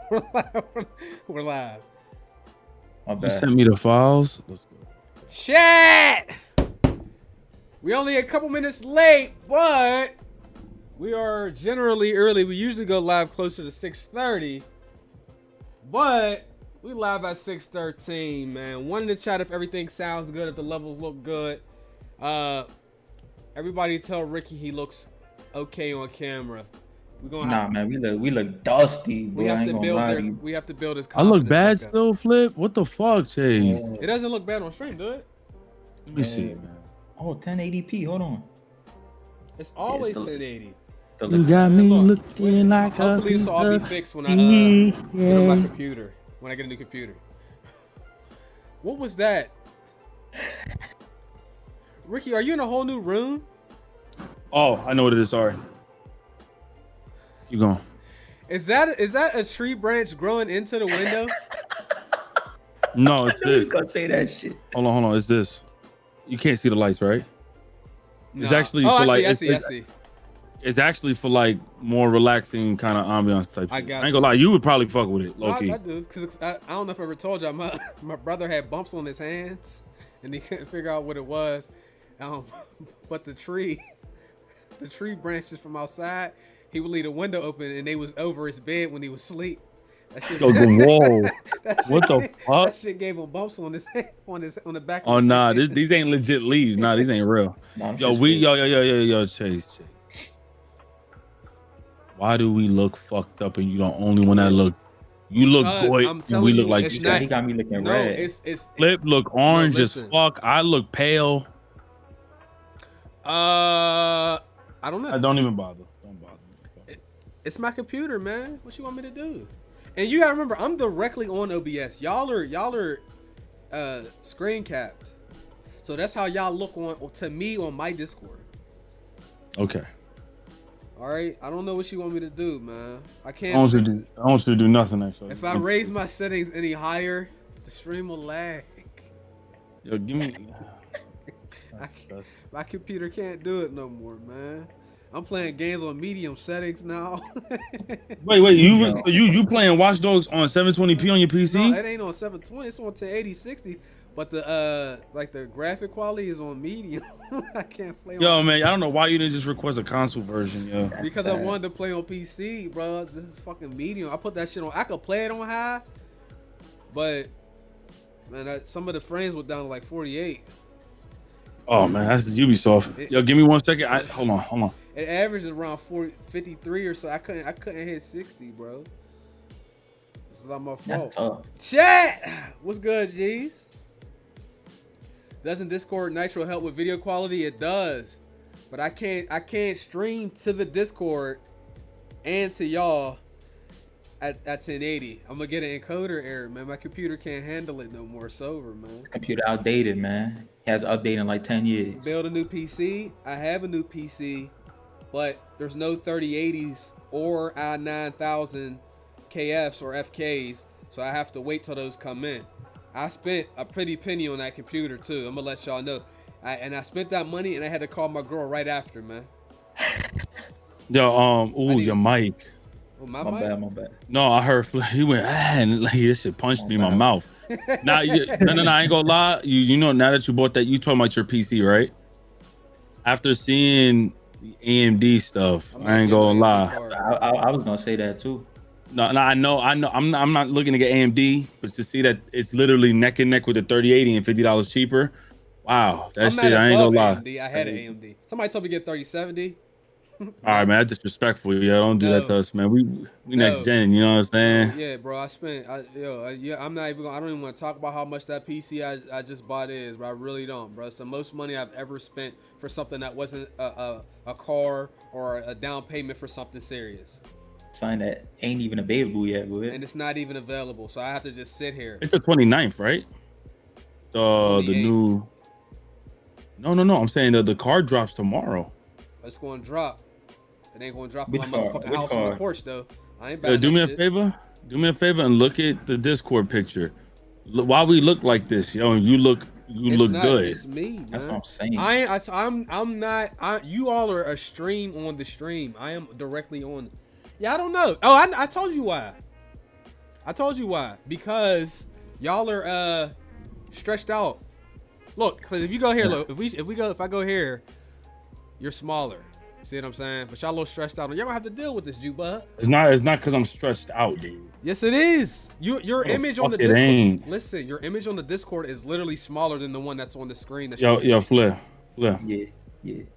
We're live. My You bad. sent me the files. Let's go. Shit! We only a couple minutes late, but we are generally early. We usually go live closer to 6:30, but we live at 6:13, man. Wanted to chat if everything sounds good, if the levels look good. Everybody tell Ricky he looks okay on camera. We gonna Nah, man, we look dusty, bro. we I have ain't to gonna build lie their, to you. we have to build his I look confidence bad back up. still, Flip. What the fuck, Chase? It doesn't look bad on stream, do it? Let me see, man. Oh, 1080p. Hold on. It's always still- 1080. Still You got me Look, looking like Hopefully a this will all be piece fixed when of I get on my yeah. computer. When I get a new computer. What was that? Ricky, are you in a whole new room? Oh, I know what it is. Sorry. You going? Is that a tree branch growing into the window? No, it's I knew he was this. gonna say that shit. Hold on. It's this. You can't see the lights, right? It's Nah. actually Oh, for I like see. I see. it's actually for like more relaxing kind of ambiance type. I shit. got I ain't gonna lie, you would probably fuck with it, low No, key. I do, because I don't know if I ever told you, my brother had bumps on his hands, and he couldn't figure out what it was. But the tree branches from outside, he would leave the window open, and they was over his bed when he was asleep. That shit, Yo, whoa. that shit What the gave- fuck? That shit gave him bumps on his hand, on the back. Oh of his nah, hand. these ain't legit leaves. Nah, these ain't real. Nah, Yo, Chase. Why do we look fucked up and you the only one that look? You look good. I'm And telling we you, look like it's you. not. He got me looking No, red. it's Flip look orange as listen. fuck. I look pale. I don't know. Don't even bother. Don't bother. It's my computer, man. What you want me to do? And you gotta remember, I'm directly on OBS. Y'all are screen capped, so that's how y'all look to me on my Discord. Okay. All right, I don't know what you want me to do, man. I I can't. want you Fix to it. do. I want you to do nothing actually. If I raise my settings any higher, the stream will lag. Yo, give me. That's- My computer can't do it no more, man. I'm playing games on medium settings now. Wait. You playing Watch Dogs on 720p on your PC? No, it ain't on 720. It's on 1080, 60. But the like the graphic quality is on medium. I can't play. Yo, on man, I don't know why you didn't just request a console version, yo. because I wanted to play on PC, bro. This is fucking medium. I put that shit on. I could play it on high, but man, some of the frames were down to like 48. Oh man, that's the Ubisoft. Yo, give me 1 second. Hold on. It averages around 53 or so. I couldn't hit 60, bro. It's not my fault. That's tough. Chat! What's good, G's? Doesn't Discord Nitro help with video quality? It does. But I can't stream to the Discord and to y'all at 1080. I'm gonna get an encoder error, man. My computer can't handle it no more. It's over, man. Computer outdated, man. He has updated in like 10 years. Build a new PC. I have a new PC, but there's no 3080s or i9000 KFs or FKs, so I have to wait till those come in. I spent a pretty penny on that computer too. I'm gonna let y'all know. I spent that money and I had to call my girl right after, man. Yo, your mic. Oh, my My bad. No, I heard he went and like this shit punched me in my mouth. Now, no, I ain't gonna lie. You know, now that you bought that, you talking about your PC, right? After seeing the AMD stuff, I ain't gonna lie. I was gonna say that too. No, I know. I'm not looking to get AMD, but to see that it's literally neck and neck with the 3080 and $50 cheaper. Wow, that shit. I ain't gonna lie. AMD. I had an AMD. Somebody told me to get 3070. All right, man, that's disrespectful. Yeah, don't do that to us, man. We next gen, you know what I'm saying? Yeah, bro. I'm not even. I don't even want to talk about how much that PC I just bought is, but I really don't, bro. It's the most money I've ever spent for something that wasn't a car or a down payment for something serious. Sign that ain't even available yet, boy. And it's not even available, so I have to just sit here. It's the 29th, right? The new. No. I'm saying the card drops tomorrow. It's going to drop. It ain't going to drop in Which my car? motherfucking Which house on the car? porch though. I ain't buying Do me that a shit. favor. Do me a favor and look at the Discord picture. Why we look like this, yo? And you look Not, good. It's me, man. That's what I'm saying. I'm not. You all are a stream on the stream. I am directly on. Yeah, I don't know. Oh, I told you why. I told you why. Because y'all are stretched out. Look, cause if you go here, look, if I go here, you're smaller. See what I'm saying? But y'all a little stressed out. Y'all gonna have to deal with this, Juba. It's not because I'm stressed out, dude. Yes, it is. Your image on the Discord. Ain't. Listen, your image on the Discord is literally smaller than the one that's on the screen. Yo, Flip. Yeah.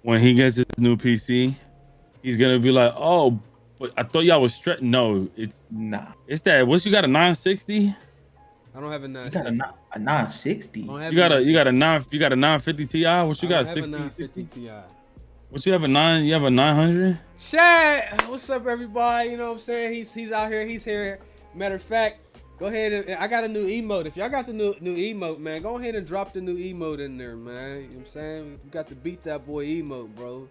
When he gets his new PC, he's gonna be like, oh, but I thought y'all was stressed. No, it's It's that. What you got, a 960? I don't have a 960. You got a 960. You got a 950 Ti. What you got? 950 Ti. What you have, a 900? Shad, what's up, everybody? You know what I'm saying? He's out here. He's here. Matter of fact, go ahead and I got a new emote. If y'all got the new emote, man, go ahead and drop the new emote in there, man. You know what I'm saying? You got to beat that boy emote, bro.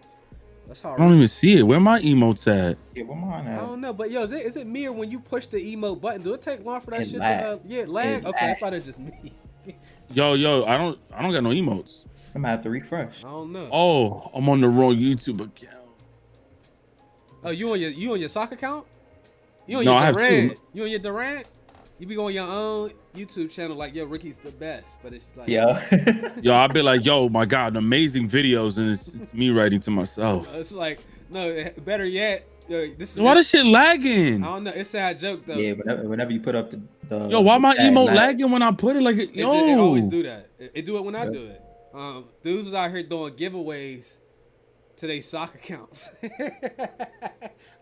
That's how. I don't even see it. Where my emotes at? Yeah, where mine at? I don't know, but yo, is it me or when you push the emote button, do it take long for that shit lag. to lag? Okay, I thought it was just me. Yo, I don't got no emotes. I'm gonna have to refresh. I don't know. Oh, I'm on the wrong YouTube account. Oh, you on your sock account? You on No, I your have Durant? two. You on your Durant? You be going your own YouTube channel like, yo, Ricky's the best, but it's like, Yo, I'll be like, yo, my God, amazing videos, and it's me writing to myself. It's like, no, better yet, this is Why this shit lagging? I don't know. It's a sad joke though. Yeah, whenever you put up the Yo, why my tag, emote like, lagging when I put it? Like, yo, It always do that. It do it when I do it. Dudes was out here doing giveaways to their sock accounts.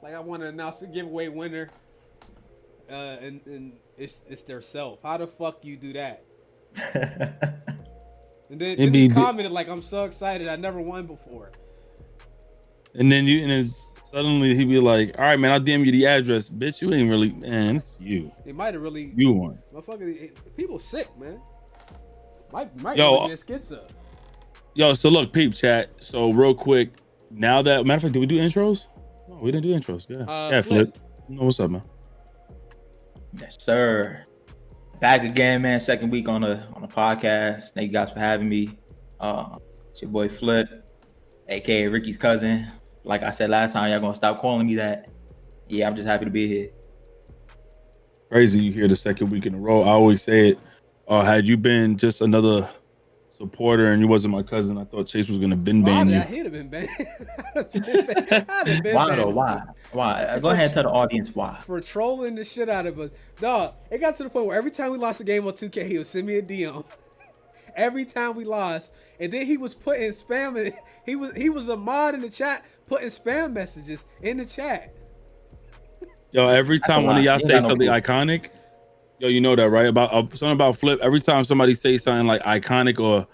Like, I want to announce the giveaway winner, and it's their self. How the fuck you do that? And then he commented like, "I'm so excited. I never won before." And then suddenly he'd be like, "All right, man, I'll DM you the address, bitch. You ain't really, man. It's you. It might have really. You won. Motherfucker, people sick, man. Might Yo, really get schizo. Yo, so look, peep chat. So real quick, now that matter of fact, did we do intros? No, we didn't do intros. Yeah, Flip. No, what's up, man? Yes, sir. Back again, man. Second week on the podcast. Thank you guys for having me. It's your boy Flip, aka Ricky's cousin. Like I said last time, y'all gonna stop calling me that. Yeah, I'm just happy to be here. Crazy you here the second week in a row. I always say it. Had you been just another supporter and you wasn't my cousin, I thought Chase was gonna ban you. He'd have been banned. Why though? Why? Go ahead and tell the audience why. For trolling the shit out of us. Dog, it got to the point where every time we lost a game on 2K, he would send me a DM. Every time we lost. And then he was putting spam he was a mod in the chat putting spam messages in the chat. Yo, every time one of y'all say something iconic, yo, you know that, right? About something about Flip. Every time somebody says something like iconic or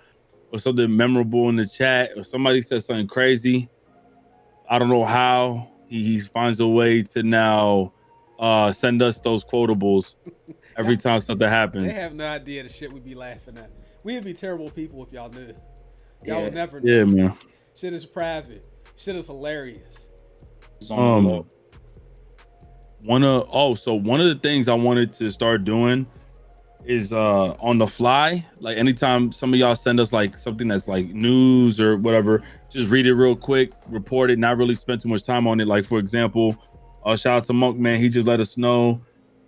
something memorable in the chat, or somebody says something crazy, I don't know how he finds a way to now send us those quotables every time something happens. They have no idea the shit we be laughing at. We'd be terrible people if y'all knew. Y'all would never know. Yeah, man. Shit is private. Shit is hilarious. One of the things I wanted to start doing is on the fly, like anytime some of y'all send us like something that's like news or whatever, just read it real quick, report it, not really spend too much time on it. Like, for example, shout out to Monk, man. He just let us know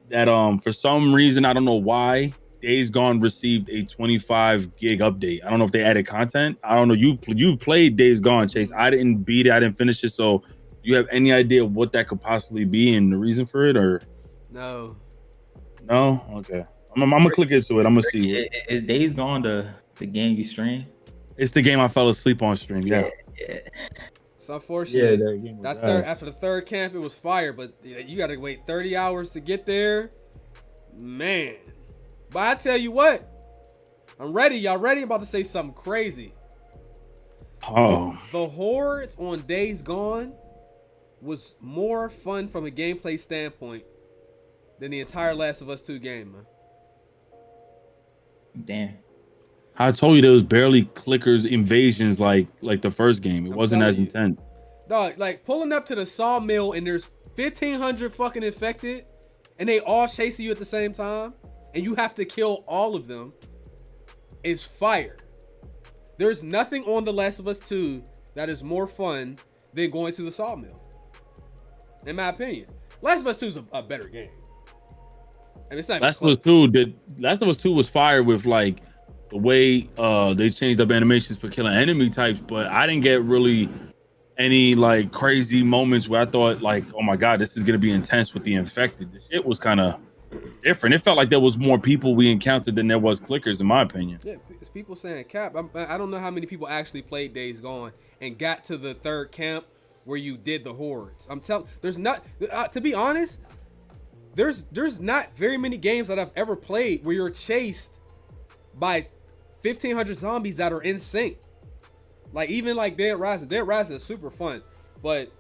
that for some reason, I don't know why, Days Gone received a 25 gig update. I don't know if they added content. I don't know. You played Days Gone, Chase. I didn't beat it. I didn't finish it. So you have any idea what that could possibly be and the reason for it, or no? Okay. I'm gonna click into it. I'm gonna see. Is Days Gone the game you stream? It's the game I fell asleep on stream. Yeah. It's unfortunate. Yeah, after the third camp, it was fire, but you got to wait 30 hours to get there, man. But I tell you what, I'm ready. Y'all ready? I'm about to say something crazy. Oh. The hordes on Days Gone was more fun from a gameplay standpoint than the entire Last of Us 2 game, man. Damn. I told you there was barely clickers invasions like the first game. It wasn't as intense. Dog, like pulling up to the sawmill and there's 1,500 fucking infected and they all chasing you at the same time and you have to kill all of them is fire. There's nothing on The Last of Us 2 that is more fun than going to the sawmill. In my opinion. Last of Us 2 is a better game. And it's not Last of Us 2 was fire with like the way they changed up animations for killing enemy types, but I didn't get really any like crazy moments where I thought like, oh my god, this is gonna be intense with the infected. The shit was kind of different. It felt like there was more people we encountered than there was clickers, in my opinion. Yeah, it's people saying Cap. I don't know how many people actually played Days Gone and got to the third camp where you did the hordes. I'm telling, there's not. To be honest, there's not very many games that I've ever played where you're chased by 1,500 zombies that are in sync. Like even like Dead Rising. Dead Rising is super fun, but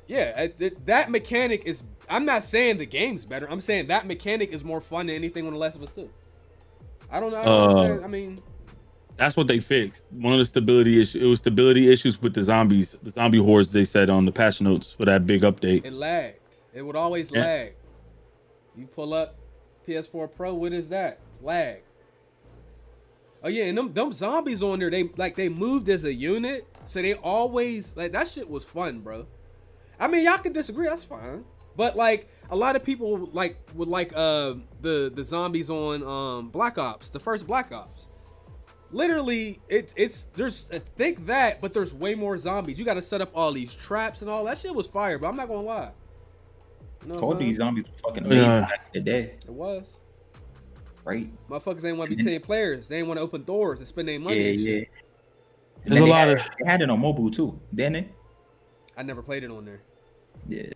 yeah, that mechanic is. I'm not saying the game's better. I'm saying that mechanic is more fun than anything on The Last of Us 2. I don't know. I don't understand. I mean, that's what they fixed. One of the stability issues. It was stability issues with the zombies, the zombie hordes. They said on the patch notes for that big update. It lagged. It would always lag. You pull up PS4 Pro. What is that? Lag. Oh yeah, and them zombies on there. They moved as a unit, so they always like that shit was fun, bro. I mean, y'all can disagree. That's fine. But like a lot of people would like the zombies on Black Ops, the first Black Ops. Literally, there's think that, but there's way more zombies. You got to set up all these traps and all that shit was fire. But I'm not gonna lie. All these zombies were fucking amazing back in the day. It was. Right. Motherfuckers ain't want to be 10 players. They ain't want to open doors and spend their money. Yeah. There's a lot of. They had it on mobile too, didn't they? I never played it on there. Yeah.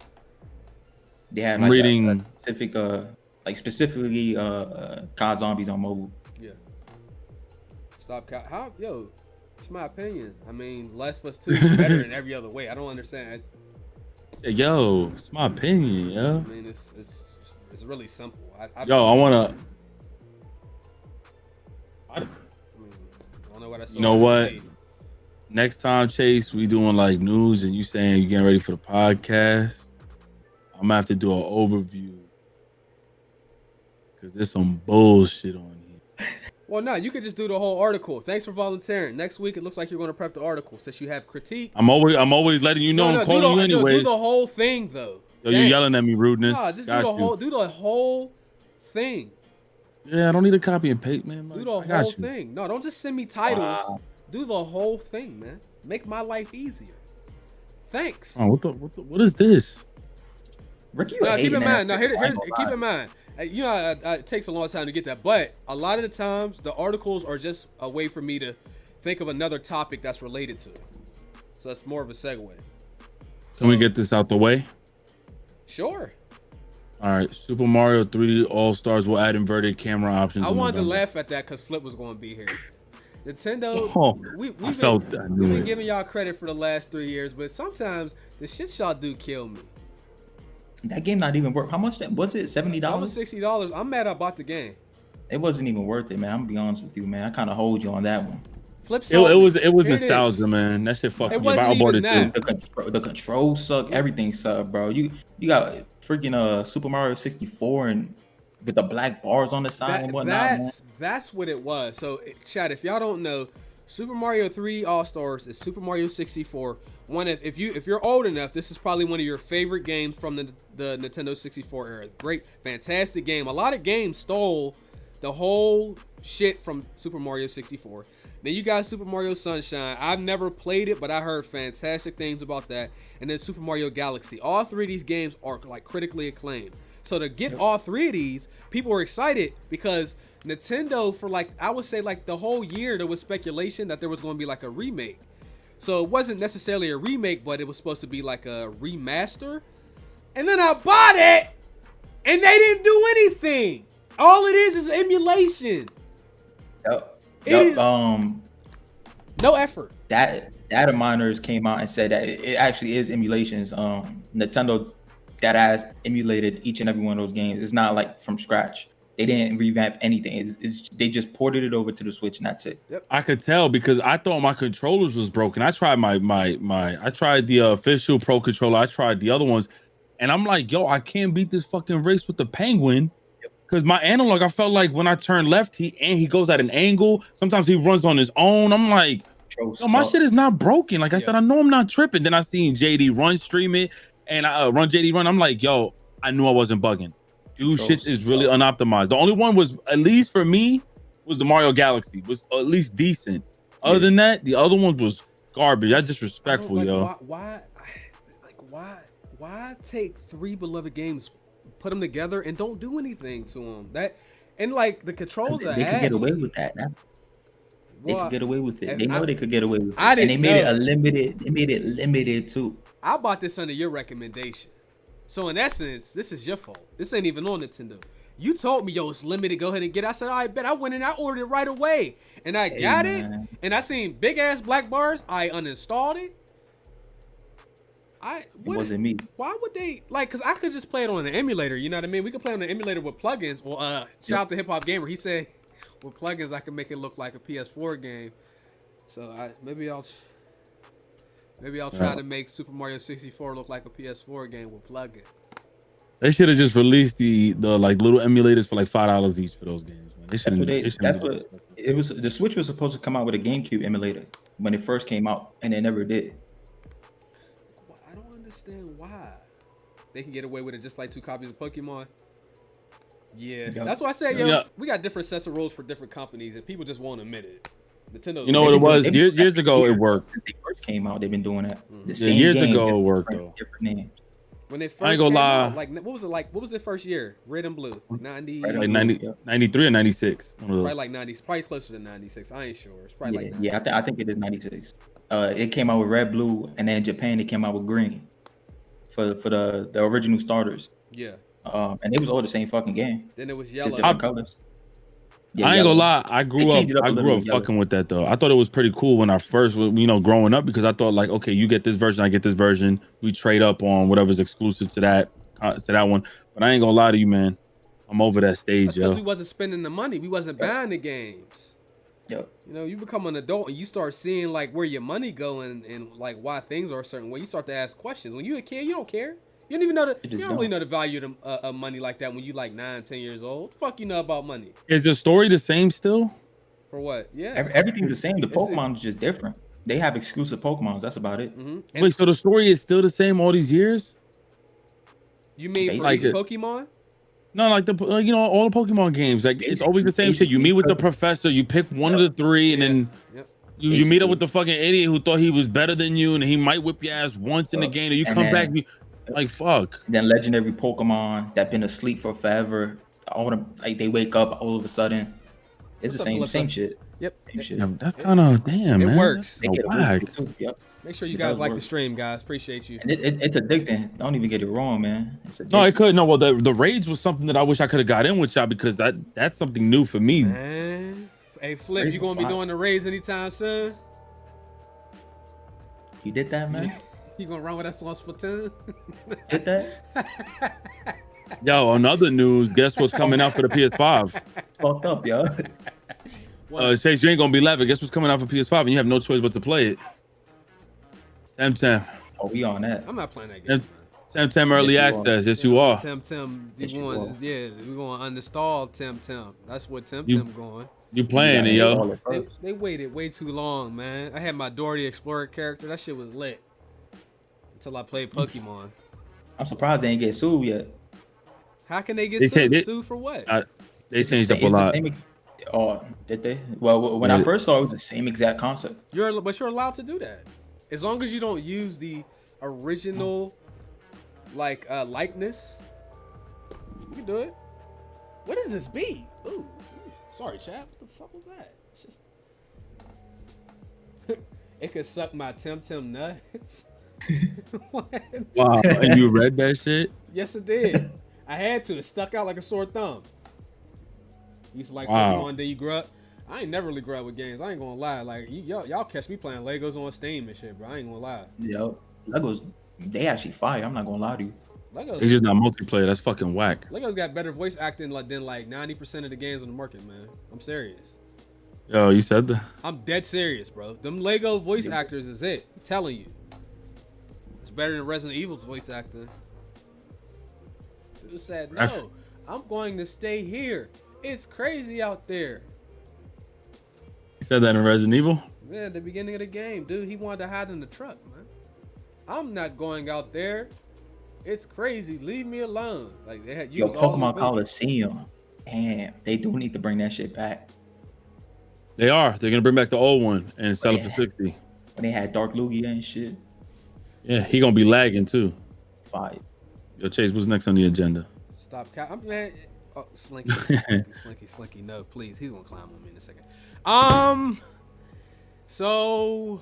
They had like a specific, specifically COD zombies on mobile. Yeah. Stop COD. How? Yo, it's my opinion. I mean, Last of Us 2 is better in every other way. I don't understand. Yo, it's my opinion, yo. I mean, it's really simple. I wanna. I don't know what I saw. You know what? Next time, Chase, we doing like news, and you saying you getting ready for the podcast. I'm gonna have to do an overview because there's some bullshit on here. Well, no, you could just do the whole article. Thanks for volunteering. Next week, it looks like you're going to prep the article since you have critique. I'm always letting you know. I'm calling you anyway. Do the whole thing though. Yo, you're yelling at me, rudeness. No, just do the whole thing. Yeah, I don't need a copy and paste, man. Do the whole thing. No, don't just send me titles. Wow. Do the whole thing, man. Make my life easier. Thanks. Oh, what is this? Ricky, keep in mind. Keep in mind. You know, it takes a long time to get that, but a lot of the times the articles are just a way for me to think of another topic that's related to it. So that's more of a segue. Can we get this out the way? Sure. All right. Super Mario 3D All Stars will add inverted camera options. I wanted to laugh at that because Flip was going to be here. Nintendo, we've been giving y'all credit for the last 3 years, but sometimes the shit y'all do kill me. That game not even worth. How much was it? $70? That was $60. I'm mad I bought the game. It wasn't even worth it, man. I'm gonna be honest with you, man. I kind of hold you on that one. Flip it was nostalgia, man. That shit fucking me. I bought it too. The controls suck. Everything suck, bro. You got freaking Super Mario 64 and with the black bars on the side and whatnot. That's what it was. So, chat, if y'all don't know, Super Mario 3D All Stars is Super Mario 64. If you're old enough, this is probably one of your favorite games from the Nintendo 64 era. Great, fantastic game. A lot of games stole the whole shit from Super Mario 64. Then you got Super Mario Sunshine. I've never played it, but I heard fantastic things about that. And then Super Mario Galaxy. All three of these games are like critically acclaimed. So to get all three of these, people were excited because Nintendo for I would say the whole year there was speculation that there was going to be like a remake. So it wasn't necessarily a remake, but it was supposed to be like a remaster. And then I bought it and they didn't do anything. All it is emulation. No effort. Data miners came out and said that it actually is emulations. Nintendo that has emulated each and every one of those games. It's not like from scratch. They didn't revamp anything. They just ported it over to the Switch and that's it. Yep. I could tell because I thought my controllers was broken. I tried I tried the official Pro controller. I tried the other ones, and I'm like, yo, I can't beat this fucking race with the penguin. Because my analog, I felt like when I turn left, he goes at an angle. Sometimes he runs on his own. I'm like, yo, my shit is not broken. Like I said, I know I'm not tripping. Then I seen JD Run stream it, and I run JD Run. I'm like, yo, I knew I wasn't bugging. Dude, shit is really unoptimized. The only one was, at least for me, was the Mario Galaxy. Was at least decent. Other than that, the other one was garbage. That's disrespectful, like, yo. Why take 3 beloved games, put them together, and don't do anything to them? That and like the controls are they could ass. get away with that. They could get away with it. They know they could get away with it. I didn't and they made it a limited. They made it limited too. I bought this under your recommendation. So in essence, this is your fault. This ain't even on Nintendo. You told me, yo, it's limited. Go ahead and get it. I said, I bet. I went and I ordered it right away. And I got it. And I seen big ass black bars. I uninstalled it. It wasn't me. Why would they like? Cause I could just play it on an emulator. You know what I mean? We could play on an emulator with plugins. Well, shout out to Hip Hop Gamer. He said with plugins I can make it look like a PS4 game. So maybe I'll try to make Super Mario 64 look like a PS4 game with plugins. They should have just released the like little emulators for like $5 each for those games, man. They shouldn't. That's what it was. The Switch was supposed to come out with a GameCube emulator when it first came out, and they never did. I don't understand why they can get away with it just like 2 copies of Pokemon. Yeah, that's why I said, we got different sets of rules for different companies, and people just won't admit it. Nintendo. You know what it was? Years ago, it worked. Since they first came out, they've been doing that. Years ago, it worked though. Different names. When they first I ain't gonna lie. Out, like what was it like? What was the first year? Red and Blue, 90, like 93 or 96. Probably like 90s, probably closer to 96. I ain't sure. It's probably like 96. I think it is 96. It came out with red, blue, and then in Japan it came out with green for the original starters. Yeah. And it was all the same fucking game. Then it was yellow. Just different colors. Yeah, I ain't gonna lie. I grew up fucking with that though. I thought it was pretty cool when I first, growing up, because I thought like, okay, you get this version, I get this version. We trade up on whatever's exclusive to that one. But I ain't gonna lie to you, man. I'm over that stage, yo. Because we wasn't spending the money. We wasn't buying the games. Yep. You become an adult and you start seeing like where your money going and like why things are a certain way. You start to ask questions. When you're a kid, you don't care. You don't even know you don't really know the value of money like that when you like 9, 10 years old. What the fuck you know about money? Is the story the same still? For what? Yeah. Everything's the same. The Pokemon is just different. They have exclusive Pokemons. That's about it. Mm-hmm. Wait, so the story is still the same all these years? You mean for each Pokemon? No, like all the Pokemon games. Like it's always the same shit. You meet with the professor, you pick one of the 3, and then you meet up with the fucking idiot who thought he was better than you, and he might whip your ass once in the game, and you come back. Like fuck. Then legendary Pokemon that been asleep for forever. All them they wake up all of a sudden. It's the same shit. Yep. Same shit. Yeah, that's kind of damn. It man. works. Yep. Make sure you guys like the stream, guys. Appreciate you. And it's addicting. Don't even get it wrong, man. No, I could. No, well, the rage was something that I wish I could have got in with y'all because that's something new for me. Man. Hey, Flip, you gonna be doing the raids anytime soon? You did that, man. You gonna run with us on Splatoon? Did that? Yo, on other news, guess what's coming out for the PS5? Fucked up, yo. Chase, you ain't gonna be laughing. Guess what's coming out for PS5, and you have no choice but to play it. Temtem. Oh, we on that. I'm not playing that game. Temtem early access. Yes, you are. Temtem. We're gonna uninstall Temtem. That's what Temtem going. You playing it, yo? They waited way too long, man. I had my Dora the Explorer character. That shit was lit. Until I played Pokemon. I'm surprised they ain't get sued yet. How can they get sued for what? They changed up a lot. Did they? Well, when I first saw it, was the same exact concept. But you're allowed to do that. As long as you don't use the original likeness. You can do it. What is this beat? Ooh. Sorry, chap. What the fuck was that? It's just it could suck my Temtem nuts. Wow, and you read that shit? Yes, it did. I had to. It stuck out like a sore thumb. Used to Pokemon, then you grew up. I ain't never really grew up with games. I ain't gonna lie. Like y'all catch me playing Legos on Steam and shit, bro. I ain't gonna lie. Yo, Legos, they actually fire. I'm not gonna lie to you. Legos, it's just not multiplayer. That's fucking whack. Legos got better voice acting than like 90% of the games on the market, man. I'm serious. Yo, you said that? I'm dead serious, bro. Them Lego voice actors is it. I'm telling you. It's better than Resident Evil's voice actor. Dude said, no, I'm going to stay here. It's crazy out there. He said that in Resident Evil? Yeah, the beginning of the game, dude. He wanted to hide in the truck, man. I'm not going out there. It's crazy. Leave me alone. Like they had Yo, used all the Pokemon bait. Coliseum. Damn, they do need to bring that shit back. They are. They're gonna bring back the old one and sell it for 60. When they had Dark Lugia and shit. Yeah, he gonna be lagging too. Fire. Yo, Chase, what's next on the agenda? Stop. I'm man. Oh, Slinky, Slinky. No, please. He's gonna climb on me in a second. So,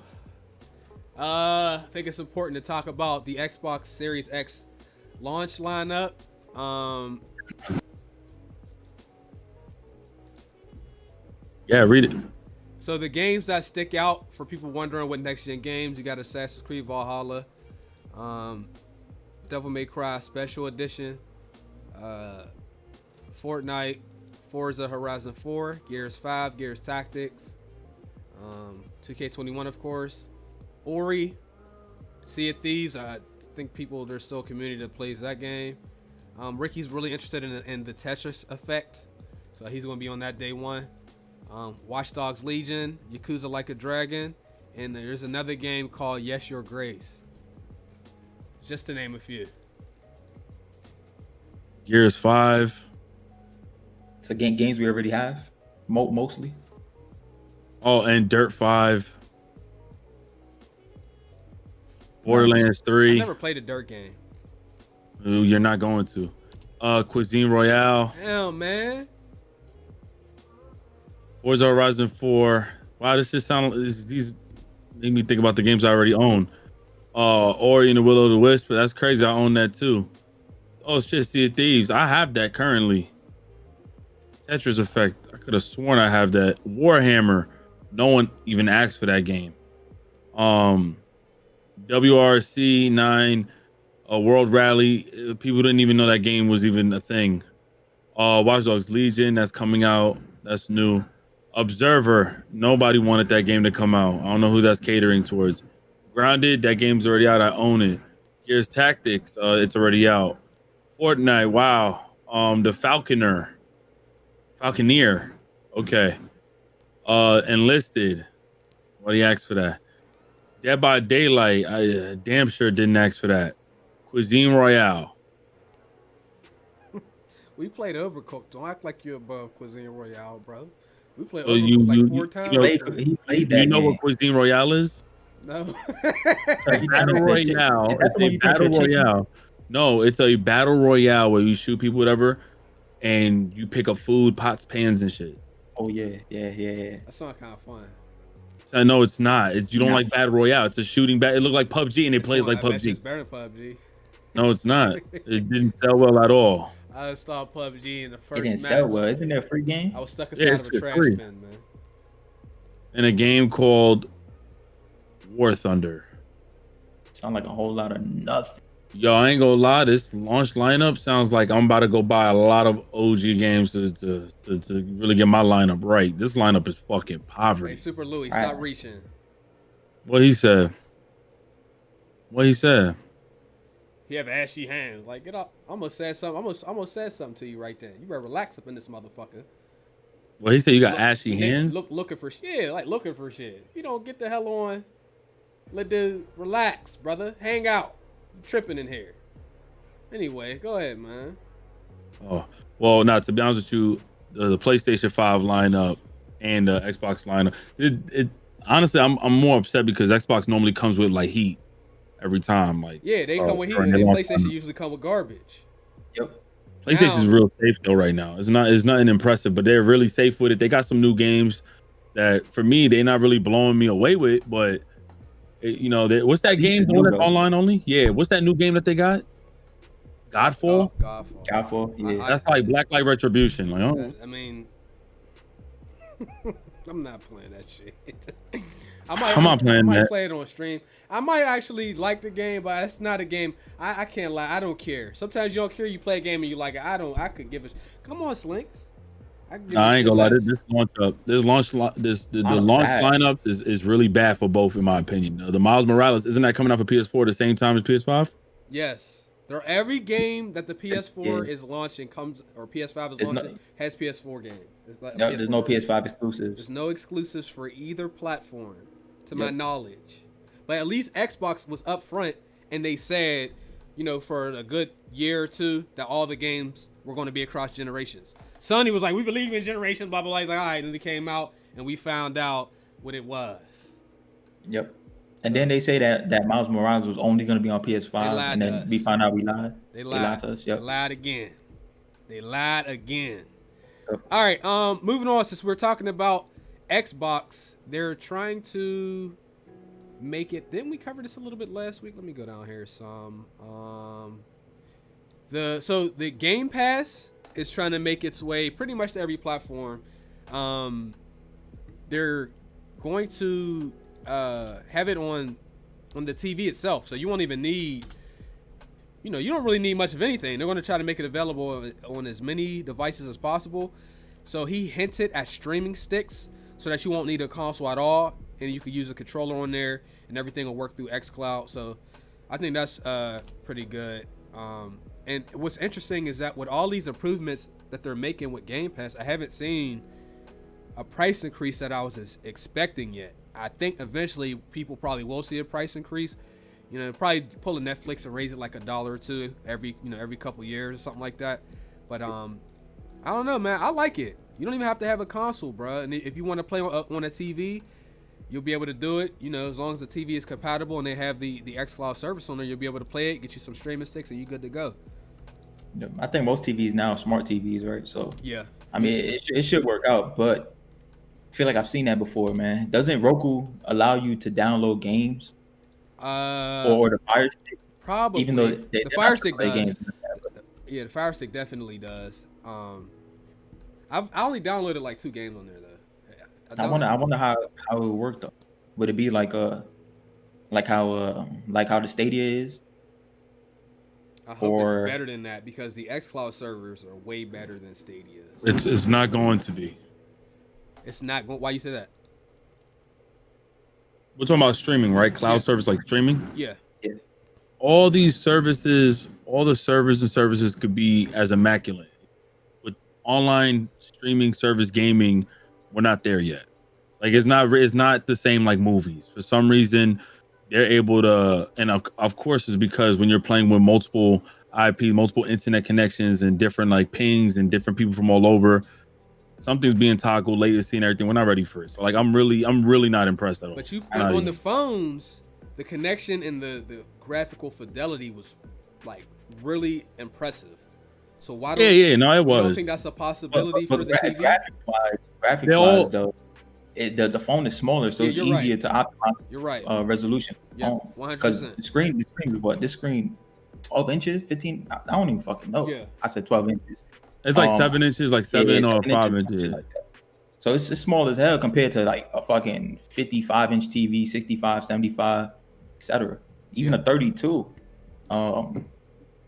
I think it's important to talk about the Xbox Series X launch lineup. Yeah, read it. So the games that stick out for people wondering what next gen games, you got Assassin's Creed Valhalla, Devil May Cry Special Edition, Fortnite, Forza Horizon 4, Gears 5, Gears Tactics, 2K21 of course, Ori, Sea of Thieves. I think there's still a community that plays that game. Ricky's really interested in the Tetris effect, so he's going to be on that day one. Watch Dogs Legion, Yakuza Like a Dragon, and there's another game called Yes Your Grace. Just to name a few. Gears 5. So games we already have, mostly. Oh, and Dirt 5. Borderlands 3. I never played a Dirt game. Ooh, you're not going to. Cuisine Royale. Hell, man. Forza Horizon 4. Wow, this just these make me think about the games I already own. Ori and the Will of the Wisp, but that's crazy. I own that too. Oh shit, Sea of Thieves. I have that currently. Tetris Effect. I could have sworn I have that. Warhammer. No one even asked for that game. WRC 9, World Rally. People didn't even know that game was even a thing. Watch Dogs Legion. That's coming out. That's new. Observer, nobody wanted that game to come out. I don't know who that's catering towards. Grounded, that game's already out. I own it. Gears Tactics, it's already out. Fortnite, wow. The Falconeer, okay. Enlisted, what do you ask for that? Dead by Daylight, I damn sure didn't ask for that. Cuisine Royale. We played Overcooked. Don't act like you're above Cuisine Royale, bro. We played So Overcooked like 4 times. He played that. You know game. what Cuisine Royale is? No. Battle Royale. It's a battle royale. No, it's a battle royale where you shoot people, whatever, and you pick up food, pots, pans, and shit. Oh yeah. That sounds kind of fun. No, it's not. You don't like battle royale. It's a shooting It looked like PUBG, and it plays like I bet you PUBG. it's better than PUBG. No, it's not. It didn't sell well at all. I installed PUBG in the first It didn't match. sell well. Isn't that a free game? I was stuck Yeah, inside it's of a trash free. bin, man. In a game called War Thunder. Sound like a whole lot of nothing. Yo, I ain't gonna lie. This launch lineup sounds like I'm about to go buy a lot of OG games to really get my lineup right. This lineup is fucking poverty. Hey, Super Louie, All right. stop reaching. What he said? He have ashy hands. Like, get up. I'm gonna say something. I'm gonna say something to you right then. You better relax up in this motherfucker. Well, he said you got ashy hands. Looking for shit. Like looking for shit. You don't get the hell on. Let dude relax, brother. Hang out. You tripping in here. Anyway, go ahead, man. Oh, well, now to be honest with you, the PlayStation 5 lineup and the Xbox lineup, it honestly, I'm more upset because Xbox normally comes with like heat every time. Like, Yeah, they come with heat. during And the launch PlayStation lineup. usually come with garbage. Yep. PlayStation's real safe though right now. It's nothing impressive, but they're really safe with it. They got some new games that for me they're not really blowing me away with, but what's that game that's online only? Yeah, what's that new game that they got? Godfall. Godfall. Yeah. That's like Blacklight Retribution. Like, oh. I mean, I'm not playing that shit. I might play it on stream. I might actually like the game, but it's not a game. I can't lie. I don't care. Sometimes you don't care. You play a game and you like it. I could give it. Come on, Slinks. I ain't gonna lie. The launch lineup is really bad for both, in my opinion. The Miles Morales, isn't that coming out for PS4 the same time as PS5? Yes. Every game that the PS4 is launching or PS5 is launching has PS4 games. There's no PS5 exclusives. There's no exclusives for either platform, to my knowledge. But at least Xbox was up front and they said, for a good year or two that all the games were going to be across generations. Sony was like, we believe in generations, blah, blah, blah. Like, all right, and it came out, and we found out what it was. Yep. And then they say that Miles Morales was only going to be on PS5, and then we found out we lied. They lied to us. Yep. They lied again. Yep. All right, moving on. Since we're talking about Xbox, they're trying to make it. Didn't we cover this a little bit last week? Let me go down here some. The Game Pass is trying to make its way pretty much to every platform. They're going to have it on the TV itself, so you won't even need. You don't really need much of anything. They're going to try to make it available on as many devices as possible. So he hinted at streaming sticks so that you won't need a console at all, and you could use a controller on there, and everything will work through xCloud. So I think that's pretty good. And what's interesting is that with all these improvements that they're making with Game Pass, I haven't seen a price increase that I was expecting yet. I think eventually people probably will see a price increase. Probably pull a Netflix and raise it like $1 or $2 every couple years or something like that. But I don't know, man. I like it. You don't even have to have a console, bro. And if you want to play on a TV, you'll be able to do it. As long as the TV is compatible and they have the xCloud service on there, you'll be able to play it, get you some streaming sticks, and you're good to go. Yeah, I think most TVs now are smart TVs, right? So yeah, I mean, it should work out, but I feel like I've seen that before, man. Doesn't Roku allow you to download games? Or the Fire Stick? Probably. Even though the Fire Stick does. Games. Yeah, the Fire Stick definitely does. I only downloaded like 2 games on there though. I wonder how it would work though. Would it be like how the Stadia is? I hope it's better than that, because the xCloud servers are way better than Stadia's. It's not going to be. It's not going. Why you say that? We're talking about streaming, right? Cloud service like streaming. Yeah. All these services, all the servers and services could be as immaculate. With online streaming service gaming, we're not there yet. Like it's not the same like movies. For some reason, they're able to, and of course it's because when you're playing with multiple IP, multiple internet connections and different like pings and different people from all over, something's being toggled, latency and everything. We're not ready for it. So like I'm really not impressed at all. But on the phones, the connection and the graphical fidelity was like really impressive. So why don't it was. You don't think that's a possibility for the TV? Graphics wise though, the phone is smaller, so it's easier to optimize. You're right. Resolution. Yeah, 100%. Because the screen is what? This screen 12 inches, 15? I don't even fucking know. Yeah. I said 12 inches. It's like 7 inches, like 7 or 5 inches. Like so it's small as hell compared to like a fucking 55-inch TV, 65, 75, etc. Even a 32.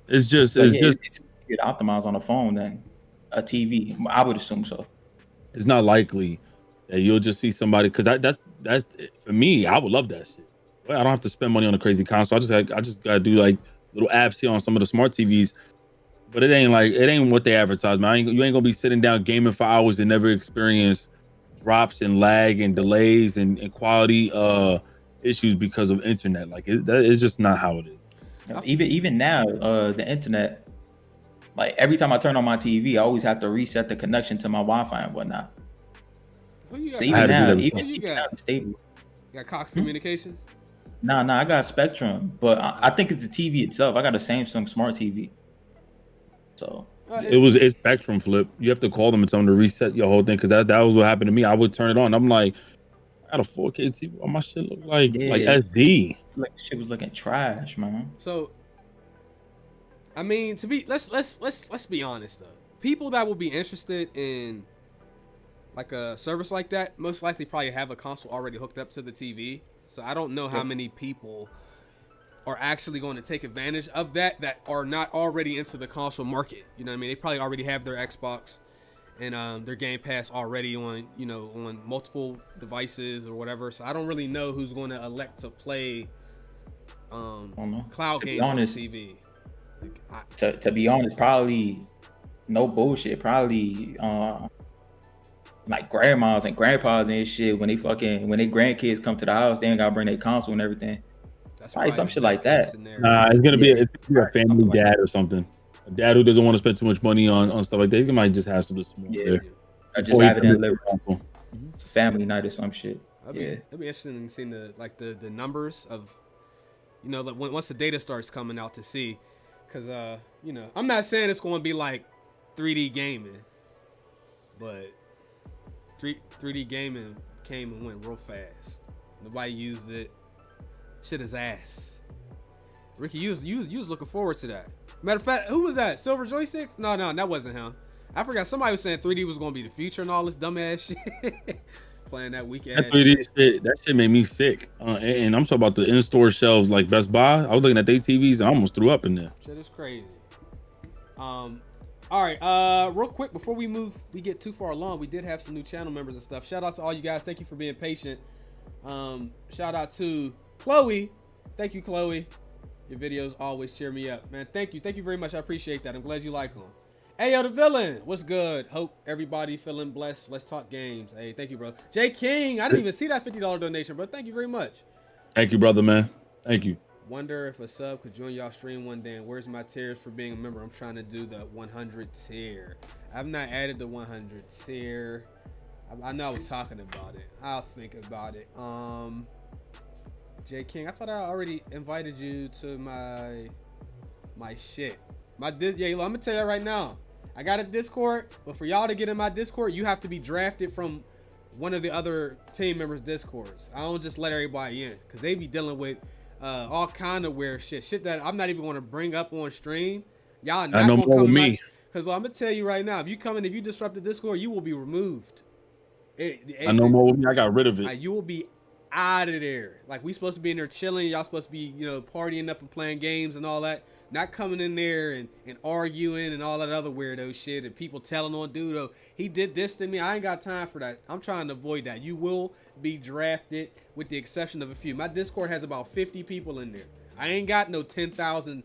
It's just get optimized on a phone than a TV. I would assume so. It's not likely that you'll just see somebody, because that's for me. I would love that shit. Well, I don't have to spend money on a crazy console. I just gotta do like little apps here on some of the smart TVs. But it ain't what they advertise, man. You ain't gonna be sitting down gaming for hours and never experience drops and lag and delays and quality issues because of internet. Like it's just not how it is. Even now, the internet, like every time I turn on my TV, I always have to reset the connection to my Wi-Fi and whatnot. So even now, it's stable. You got Cox Communications? Nah, I got Spectrum, but I think it's the TV itself. I got a Samsung Smart TV. So it's Spectrum flip. You have to call them and tell them to reset your whole thing, because that was what happened to me. I would turn it on. I'm like, I got a 4K TV. What my shit look like SD. Like shit was looking trash, man. So, I mean, let's be honest though. People that will be interested in like a service like that most likely probably have a console already hooked up to the TV. So I don't know how many people are actually going to take advantage of that are not already into the console market. You know what I mean? They probably already have their Xbox and their Game Pass already on, on multiple devices or whatever. So I don't really know who's going to elect to play cloud games on TV. To be honest, probably no bullshit. Probably like grandmas and grandpas and shit, when their grandkids come to the house, they ain't gotta bring their console and everything. That's Probably some the shit best like that. case scenario. Nah, it's gonna be a family something like dad or something. A dad who doesn't want to spend too much money on stuff like that. He might just have something small Yeah. there. I just Before he have it in commits live to console. family night or some shit. That'd be interesting seeing the numbers of, like once the data starts coming out to see, because I'm not saying it's going to be like 3D gaming, but 3D gaming came and went real fast. Nobody used it. Shit is ass. Ricky, you was looking forward to that. Matter of fact, who was that? Silver Joysticks? No, that wasn't him. I forgot. Somebody was saying 3D was going to be the future and all this dumbass shit. Playing that weak ass That 3D shit, that shit made me sick. And I'm talking about the in-store shelves like Best Buy. I was looking at their TVs and I almost threw up in there. Shit is crazy. All right. Real quick before we get too far along, we did have some new channel members and stuff. Shout out to all you guys. Thank you for being patient. Shout out to Chloe. Thank you, Chloe. Your videos always cheer me up, man. Thank you very much. I appreciate that. I'm glad you like them. Hey, yo, the villain. What's good? Hope everybody feeling blessed. Let's talk games. Hey, thank you, bro. Jay King. I didn't even see that $50 donation, bro. Thank you very much. Thank you, brother, man. Thank you. Wonder if a sub could join y'all stream one day. And where's my tiers for being a member? I'm trying to do the 100 tier. I've not added the 100 tier. I know I was talking about it. I'll think about it. Jay King, I thought I already invited you to my shit. I'm gonna tell you right now. I got a Discord, but for y'all to get in my Discord, you have to be drafted from one of the other team members' Discords. I don't just let everybody in, because they be dealing with all kind of weird shit that I'm not even going to bring up on stream. Y'all not gonna come with me. Because I'm gonna tell you right now, if you disrupt the Discord, you will be removed. I know more with me. I got rid of it. You will be out of there. Like, we supposed to be in there chilling. Y'all supposed to be, partying up and playing games and all that. Not coming in there and arguing and all that other weirdo shit and people telling on dude, oh, he did this to me. I ain't got time for that. I'm trying to avoid that. You will be drafted with the exception of a few. My Discord has about 50 people in there. I ain't got no 10,000,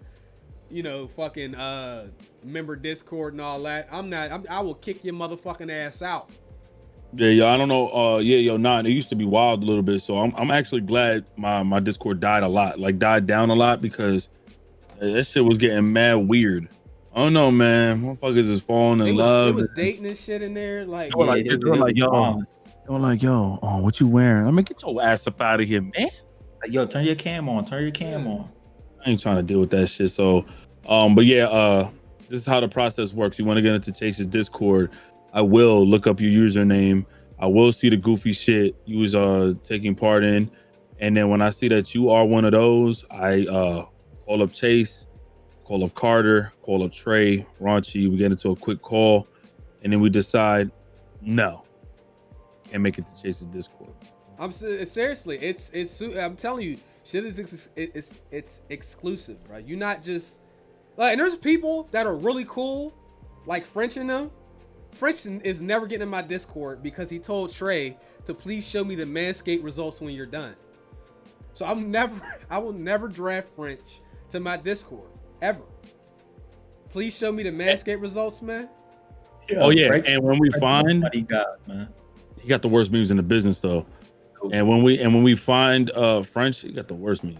fucking member Discord and all that. I will kick your motherfucking ass out. Yeah, I don't know. It used to be wild a little bit. So I'm actually glad my Discord died down a lot because that shit was getting mad weird. I don't know, man. Motherfuckers is falling in love. It was dating and shit in there. Like, yo, what you wearing? I mean, get your ass up out of here, man. Like, yo, turn your cam on. I ain't trying to deal with that shit. So, this is how the process works. You want to get into Chase's Discord, I will look up your username. I will see the goofy shit you was taking part in. And then when I see that you are one of those, I call up Chase, call up Carter, call up Trey, Raunchy. We get into a quick call, and then we decide, no, can't make it to Chase's Discord. Seriously, I'm telling you, shit it's exclusive, right? You're not just like, and there's people that are really cool, like French and them. French is never getting in my Discord because he told Trey to please show me the Manscaped results when you're done. So I will never draft French to my Discord ever. Please show me the Manscaped results, man. Yeah, and when we find he got the worst memes in the business though. Cool. And when we find French, he got the worst memes.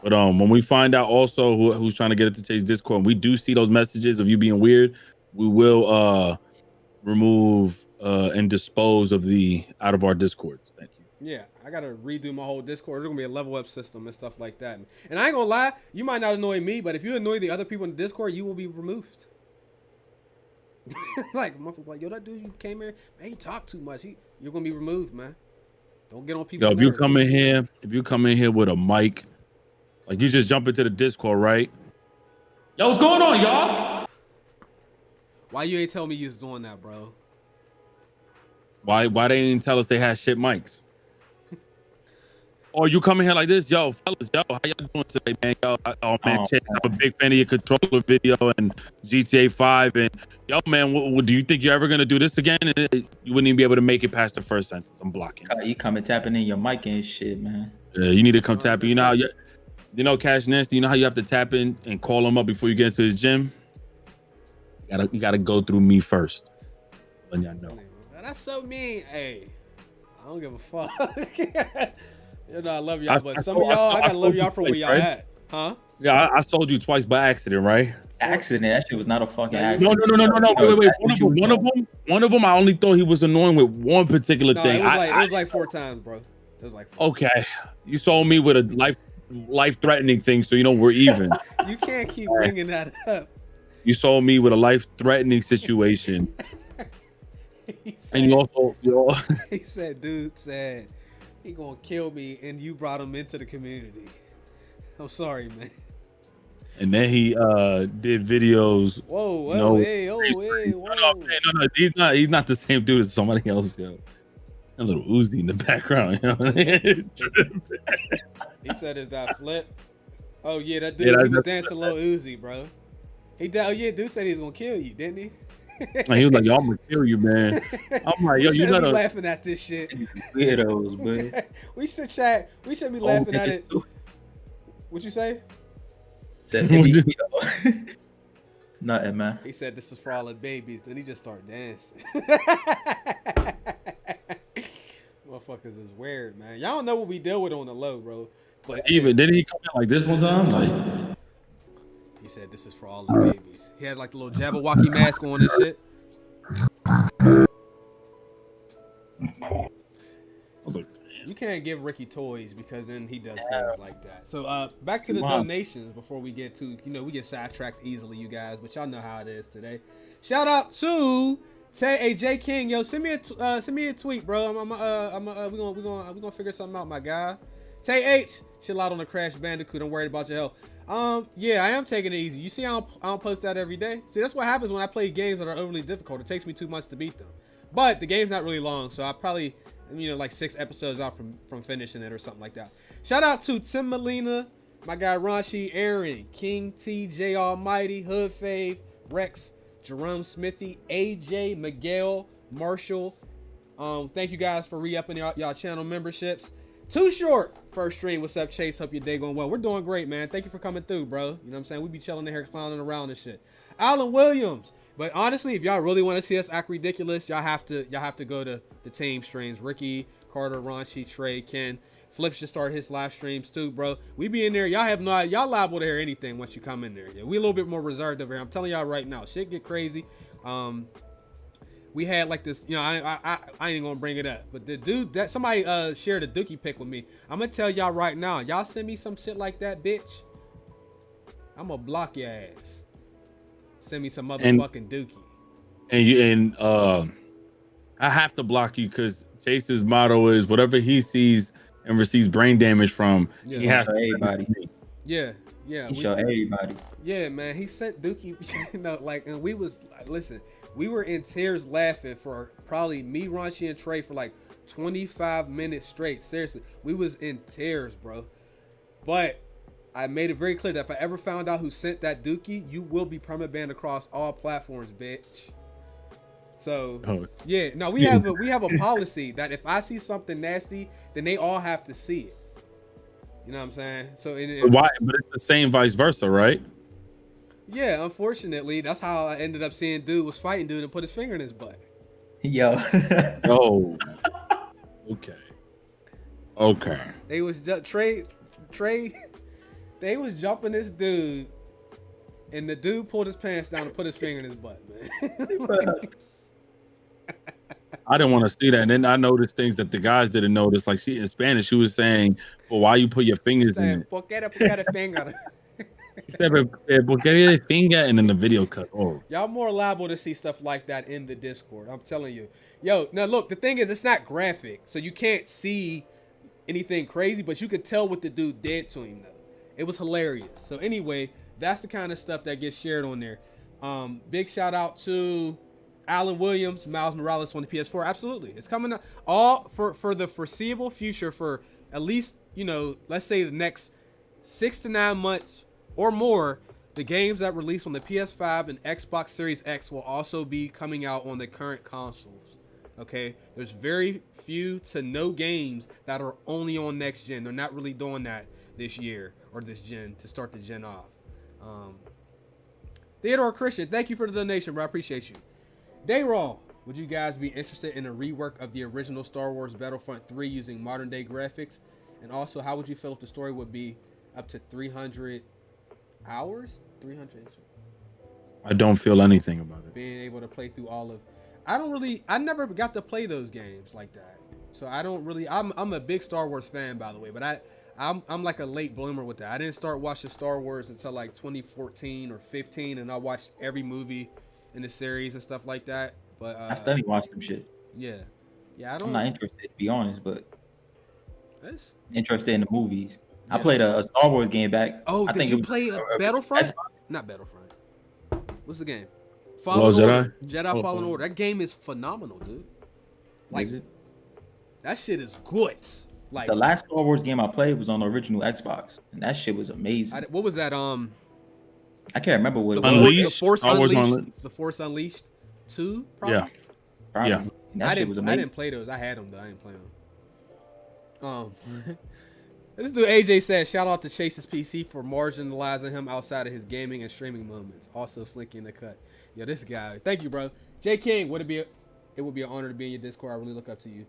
But when we find out also who's trying to get it to Chase Discord, and we do see those messages of you being weird, we will remove and dispose of out of our Discords. Thank you. Yeah, I gotta redo my whole Discord. There's gonna be a level up system and stuff like that. And I ain't gonna lie, you might not annoy me, but if you annoy the other people in the Discord, you will be removed. Like, yo, that dude you came here, man, he talked too much. You're gonna be removed, man. Don't get on people. Yo, if you come in here with a mic, like you just jump into the Discord, right? Yo, what's going on, y'all? Why you ain't tell me you was doing that, bro? Why they ain't tell us they had shit mics? Or you come in here like this, yo, fellas, yo, how y'all doing today, man? Yo, Chase, I'm a big fan of your controller video and GTA 5, and yo, man, do you think you're ever gonna do this again? And you wouldn't even be able to make it past the first sentence. I'm blocking. You coming tapping in your mic and shit, man. Yeah, you need to come tap in. You know how Cash Nasty, you know how you have to tap in and call him up before you get into his gym? You gotta go through me first. Let y'all know. That's so mean. Hey, I don't give a fuck. You know, I love y'all, but some of y'all, I gotta love y'all for where y'all at, huh? Yeah, I sold you twice by accident, right? Accident. That shit was not a fucking No, accident. No. Wait. One of them, I only thought he was annoying with one particular No, thing. it was like 4 times, bro. It was like 4. Okay, you sold me with a life-threatening thing, so you know we're even. You can't keep bringing that up. You sold me with a life-threatening situation, and you also he said, dude said he gonna kill me, and you brought him into the community. I'm sorry, man. And then he did videos. Whoa, No, he's not the same dude as somebody else, yo. A little Uzi in the background, yo. He said, "Is that Flip?" Oh yeah, that dude. He was dancing Lil Uzi, bro. Dude said he was gonna kill you, didn't he? And he was like, "Yo, I'm gonna kill you, man." I'm like, "Yo, you shouldn't gotta be laughing at this shit." Weirdos, man. We should be laughing at it. What you say? Nothing, man. He said this is for all the babies. Then he just started dancing. Motherfuckers is weird, man. Y'all don't know what we deal with on the low, bro. But even didn't he come in like this one time? Like he said this is for all the babies. He had like the little Jabberwocky mask on and shit. I was like, you can't give Ricky toys because then he does things like that. So back to the donations before we get to, we get sidetracked easily, you guys, but y'all know how it is today. Shout out to J King, yo, send me a tweet, bro. We gonna figure something out, my guy. Tay H, chill out on the Crash Bandicoot. I'm worried about your health. Yeah, I am taking it easy. You see, I don't post that every day. See, that's what happens when I play games that are overly difficult. It takes me 2 months to beat them, but the game's not really long, so I probably, like 6 episodes out from finishing it or something like that. Shout out to Tim Molina, my guy Ranchi, Aaron, King TJ Almighty, Hood Fave, Rex, Jerome Smithy, AJ, Miguel, Marshall. Thank you guys for re-upping y'all channel memberships. Too Short, first stream. What's up, Chase? Hope your day going well. We're doing great, man. Thank you for coming through, bro. You know what I'm saying? We be chilling in here, clowning around and shit. Alan Williams. But honestly, if y'all really want to see us act ridiculous, y'all have to go to the team streams. Ricky, Carter, Ranchi, Trey, Ken. Flip should start his live streams too, bro. We be in there. Y'all liable to hear anything once you come in there. Yeah, we a little bit more reserved over here. I'm telling y'all right now, shit get crazy. We had like this, I ain't gonna bring it up, but the dude that somebody shared a dookie pic with me. I'm gonna tell y'all right now, y'all send me some shit like that, bitch, I'm gonna block your ass. Send me some motherfucking dookie. I have to block you because Chase's motto is whatever he sees and receives brain damage from, he has to everybody. Yeah. He show everybody. Yeah, man. He sent dookie, and we was listen. We were in tears laughing for probably me, Ranchi, and Trey for like 25 minutes straight. Seriously, we was in tears, bro. But I made it very clear that if I ever found out who sent that dookie, you will be perma banned across all platforms, bitch. So we have a policy that if I see something nasty, then they all have to see it. You know what I'm saying? So why? But it's the same vice versa, right? Yeah, unfortunately, that's how I ended up seeing dude was fighting dude and put his finger in his butt. Yo. Oh. Okay. They was Trey. They was jumping this dude, and the dude pulled his pants down and put his finger in his butt, man. I didn't want to see that. And then I noticed things that the guys didn't notice. Like in Spanish, she was saying, "Well, why you put your fingers in it?" ¿Por qué put finger? He said, "¿Por qué finger?" And then the video cut. Oh, y'all more liable to see stuff like that in the Discord. I'm telling you. Yo, now look, the thing is, it's not graphic, so you can't see anything crazy, but you could tell what the dude did to him, though. It was hilarious. So anyway, that's the kind of stuff that gets shared on there. Big shout out to Alan Williams, Miles Morales on the PS4. Absolutely. It's coming up all for the foreseeable future, for at least, let's say the next 6 to 9 months or more. The games that release on the PS5 and Xbox Series X will also be coming out on the current consoles. Okay? There's very few to no games that are only on next gen. They're not really doing that this year or this gen to start the gen off. Theodore Christian, thank you for the donation, bro. I appreciate you. Dayroll, would you guys be interested in a rework of the original Star Wars Battlefront 3 using modern day graphics? And also, how would you feel if the story would be up to 300 hours? 300. I don't feel anything about it. Being able to play through all of, I never got to play those games like that. So I don't really. I'm a big Star Wars fan, by the way, but I'm like a late bloomer with that. I didn't start watching Star Wars until like 2014 or 15, and I watched every movie in the series and stuff like that. But I still ain't watched them shit. Yeah. I don't. I'm not interested, to be honest, but That's, interested in the movies. Yeah. I played a Star Wars game back. Oh, I did think you it was play Battlefront? Not Battlefront. What's the game? Fallen Order. Jedi? Jedi Fallen Order. That game is phenomenal, dude. Like, Is it? that shit is good. Like, The last Star Wars game I played was on the original Xbox, and that shit was amazing. what was that? I can't remember what it was. Unleashed? The Force Star Wars Unleashed. The Force Unleashed 2, probably? Yeah. Probably. Yeah. And that shit was I amazing. didn't play those. I had them, though. I didn't play them. This dude AJ said, shout out to Chase's PC for marginalizing him outside of his gaming and streaming moments. Also Slinky in the cut. Yo, this guy. Thank you, bro. J King, it would be an honor to be in your Discord. I really look up to you.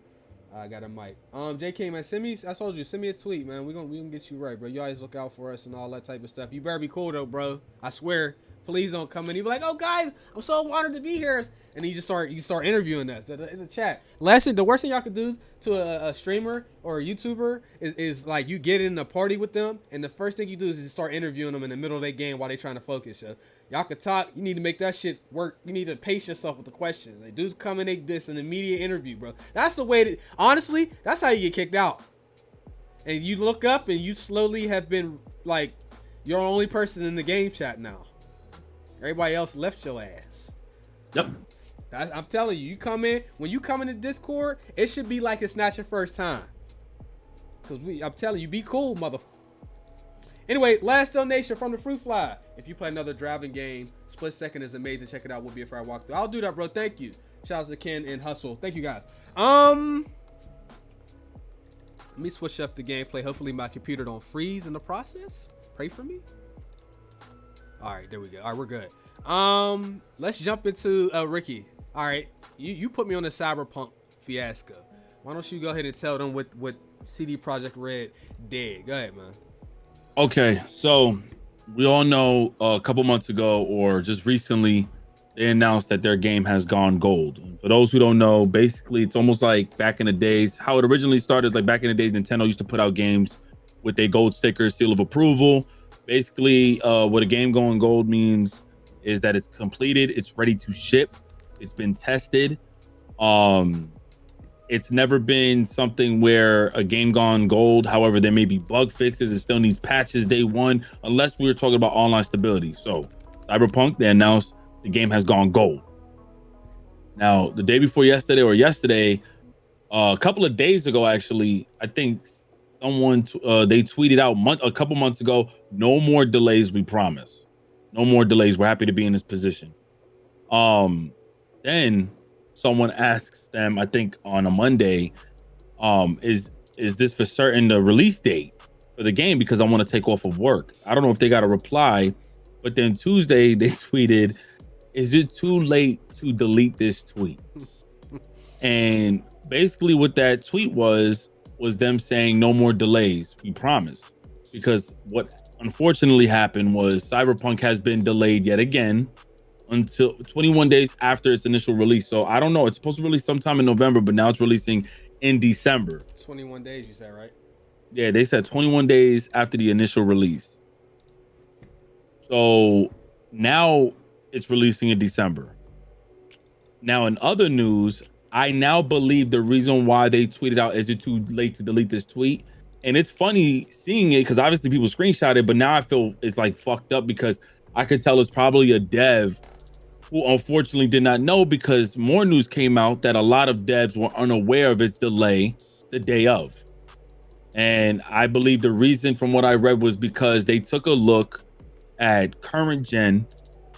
I got a mic. J King, man, I told you, send me a tweet, man. We gonna get you right, bro. You always look out for us and all that type of stuff. You better be cool though, bro. I swear. Please don't come in. You be like, oh guys, I'm so honored to be here. And then you start interviewing us in the chat. The worst thing y'all could do to a streamer or a YouTuber is like you get in a party with them, and the first thing you do is just start interviewing them in the middle of their game while they trying to focus. So y'all could talk. You need to make that shit work. You need to pace yourself with the questions. Like dudes come and they this an immediate interview, bro. That's the way honestly, that's how you get kicked out. And you look up and you slowly have been like you're the only person in the game chat now. Everybody else left your ass. Yep. I'm telling you, when you come into Discord, it should be like it's not your first time. Cause I'm telling you, be cool, mother. Anyway, last donation from the Fruit Fly. If you play another driving game, Split Second is amazing. Check it out. We'll be a fair walkthrough. I'll do that, bro. Thank you. Shout out to Ken and Hustle. Thank you guys. Let me switch up the gameplay. Hopefully my computer don't freeze in the process. Pray for me. All right, there we go. All right, we're good. Let's jump into Ricky. All right, you put me on the Cyberpunk fiasco. Why don't you go ahead and tell them what CD Projekt Red did? Go ahead, man. Okay, so we all know a couple months ago or just recently, they announced that their game has gone gold. For those who don't know, basically it's almost like back in the days, how it originally started, like back in the days, Nintendo used to put out games with a gold sticker, seal of approval. Basically, what a game going gold means is that it's completed, it's ready to ship, it's been tested. It's never been something where a game gone gold, however, there may be bug fixes, it still needs patches day one, unless we were talking about online stability. So Cyberpunk, they announced the game has gone gold. Now, the day before yesterday, a couple of days ago, actually, I think someone they tweeted out a couple months ago, no more delays, we promise. No more delays. We're happy to be in this position. Then someone asks them, I think on a Monday, is this for certain the release date for the game? Because I want to take off of work. I don't know if they got a reply, but then Tuesday they tweeted, is it too late to delete this tweet? And basically what that tweet was them saying no more delays, we promise. Because what unfortunately happened was Cyberpunk has been delayed yet again until 21 days after its initial release. So I don't know, it's supposed to release sometime in November, but now it's releasing in December. 21 days, you said, right? Yeah, they said 21 days after the initial release. So now it's releasing in December. Now in other news, I now believe the reason why they tweeted out, is it too late to delete this tweet? And it's funny seeing it because obviously people screenshot it, but now I feel it's like fucked up because I could tell it's probably a dev who unfortunately did not know, because more news came out that a lot of devs were unaware of its delay the day of. And I believe the reason from what I read was because they took a look at current gen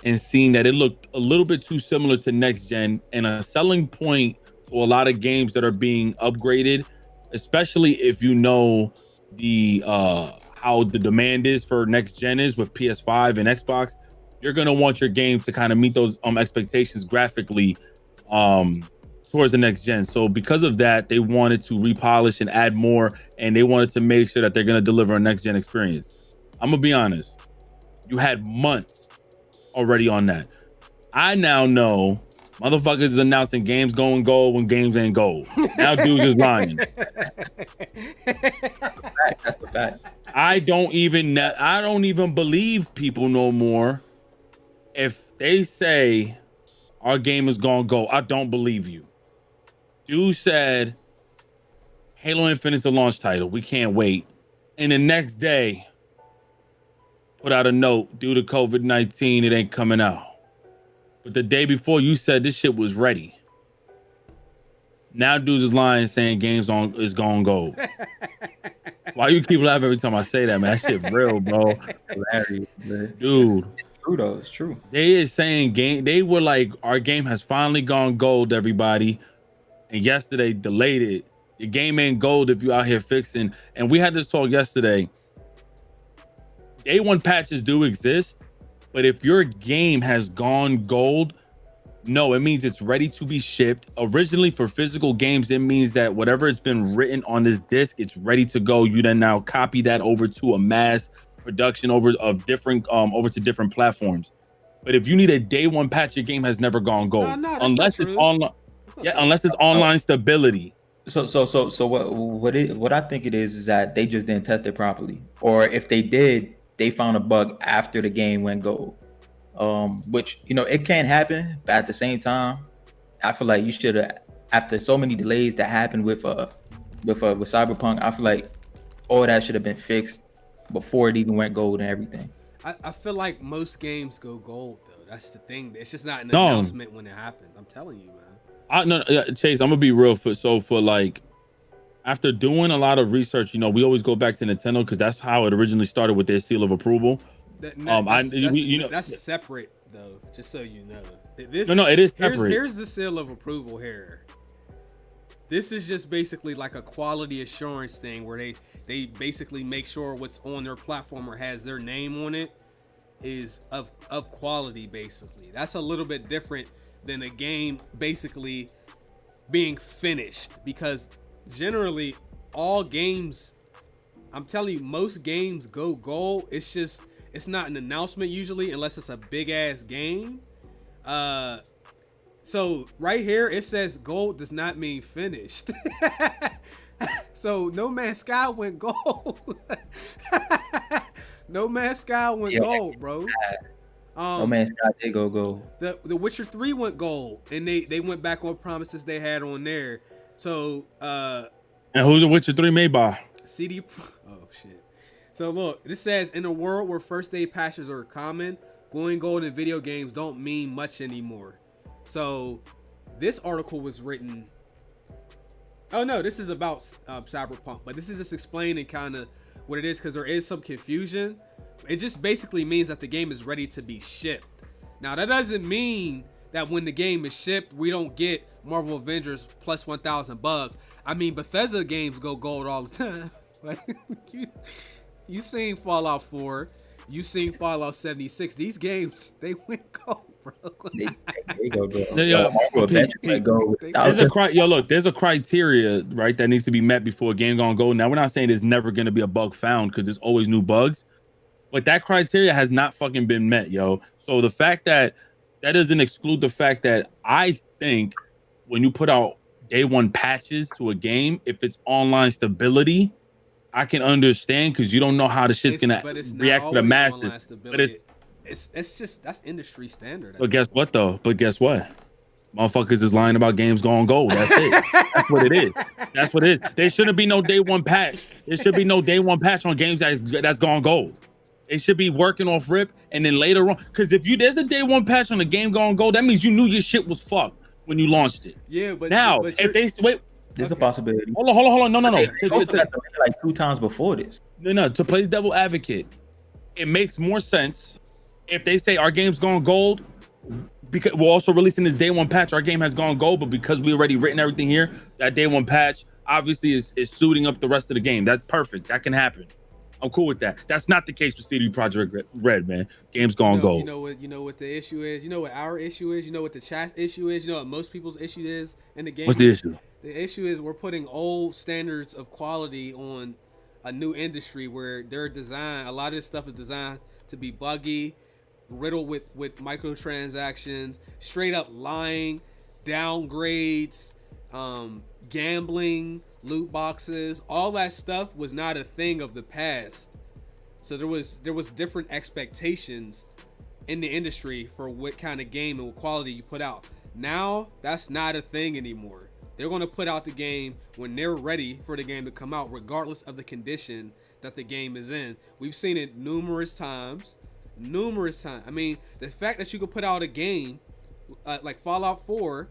and seen that it looked a little bit too similar to next gen, and a selling point to a lot of games that are being upgraded, especially if you know the how the demand is for next gen is with PS5 and Xbox. You're gonna want your game to kind of meet those expectations graphically, towards the next gen. So because of that, they wanted to repolish and add more, and they wanted to make sure that they're going to deliver a next gen experience. I'm gonna be honest, you had months already on that. I now know motherfuckers is announcing games going gold when games ain't gold. Now dudes is lying. That's the fact. I don't even believe people no more. If they say our game is gonna go, I don't believe you. Dude said Halo Infinite's a launch title. We can't wait. And the next day, put out a note, due to COVID-19, it ain't coming out. But the day before, you said this shit was ready. Now dudes is lying, saying games is gonna go. Why you keep laughing every time I say that, man? That shit real, bro. Hilarious, man. Dude. It's true though. It's true. They is saying they were like, our game has finally gone gold, everybody. And yesterday delayed it. Your game ain't gold if you out here fixing. And we had this talk yesterday. Day one patches do exist, but if your game has gone gold, no, it means it's ready to be shipped. Originally for physical games, it means that whatever it's been written on this disc, it's ready to go. You then now copy that over to a mass production over to different platforms. But if you need a day one patch, your game has never gone gold. Unless it's online. Yeah, unless it's online stability. So what I think it is that they just didn't test it properly, or if they did, they found a bug after the game went gold. Which, you know, it can happen, but at the same time, I feel like you should have, after so many delays that happened with Cyberpunk, I feel like all that should have been fixed before it even went gold and everything. I feel like most games go gold though. That's the thing. It's just not an announcement when it happens. I'm telling you, man. Chase, I'm gonna be real. For like, after doing a lot of research, you know, we always go back to Nintendo because that's how it originally started with their seal of approval. That's separate though, just so you know. It is separate. Here's the seal of approval here. This is just basically like a quality assurance thing where they basically make sure what's on their platform or has their name on it is of quality, basically. That's a little bit different than a game basically being finished, because generally all games, I'm telling you, most games go gold. It's not an announcement usually unless it's a big ass game. So right here it says gold does not mean finished. So No Man's Sky went gold. No Man's Sky went gold, bro. No Man's Sky did go gold. The Witcher 3 went gold, and they went back on promises they had on there. So and who's the Witcher 3 made by? CD. Oh shit. So look, this says, in a world where first day patches are common, going gold in video games don't mean much anymore. So this article was written. Oh no, this is about Cyberpunk, but this is just explaining kind of what it is, because there is some confusion. It just basically means that the game is ready to be shipped. Now that doesn't mean that when the game is shipped, we don't get Marvel Avengers plus 1,000 bugs. I mean, Bethesda games go gold all the time. Like you seen Fallout 4, you seen Fallout 76. These games, they went gold, bro. They go gold. There's a criteria, right, that needs to be met before a game gonna go. Now we're not saying there's never gonna be a bug found, because there's always new bugs, but that criteria has not fucking been met, yo. So the fact that doesn't exclude the fact that I think when you put out day one patches to a game, if it's online stability, I can understand, because you don't know how the shit's gonna react to the masses. But it's just, that's industry standard. But guess what though? Motherfuckers is lying about games going gold. That's it. That's what it is. That's what it is. There shouldn't be no day one patch. There should be no day one patch on games that's gone gold. It should be working off rip, and then later on, because if there's a day one patch on a game going gold, that means you knew your shit was fucked when you launched it. Yeah, but now if they wait. There's a possibility. Hold on. No. They like 2 times before this. No. To play devil advocate, it makes more sense if they say our game's gone gold, because we're also releasing this day one patch. Our game has gone gold, but because we already written everything here, that day one patch obviously is suiting up the rest of the game. That's perfect. That can happen. I'm cool with that. That's not the case for CD Projekt Red, man. Game's gonna go. You know what the issue is? You know what our issue is? You know what the chat issue is? You know what most people's issue is in the game? What's the issue? The issue is we're putting old standards of quality on a new industry where their design, a lot of this stuff is designed to be buggy, riddled with microtransactions, straight up lying, downgrades, gambling, loot boxes. All that stuff was not a thing of the past. So there was different expectations in the industry for what kind of game and what quality you put out. Now that's not a thing anymore. They're going to put out the game when they're ready for the game to come out, regardless of the condition that the game is in. We've seen it numerous times. I mean, the fact that you could put out a game like Fallout 4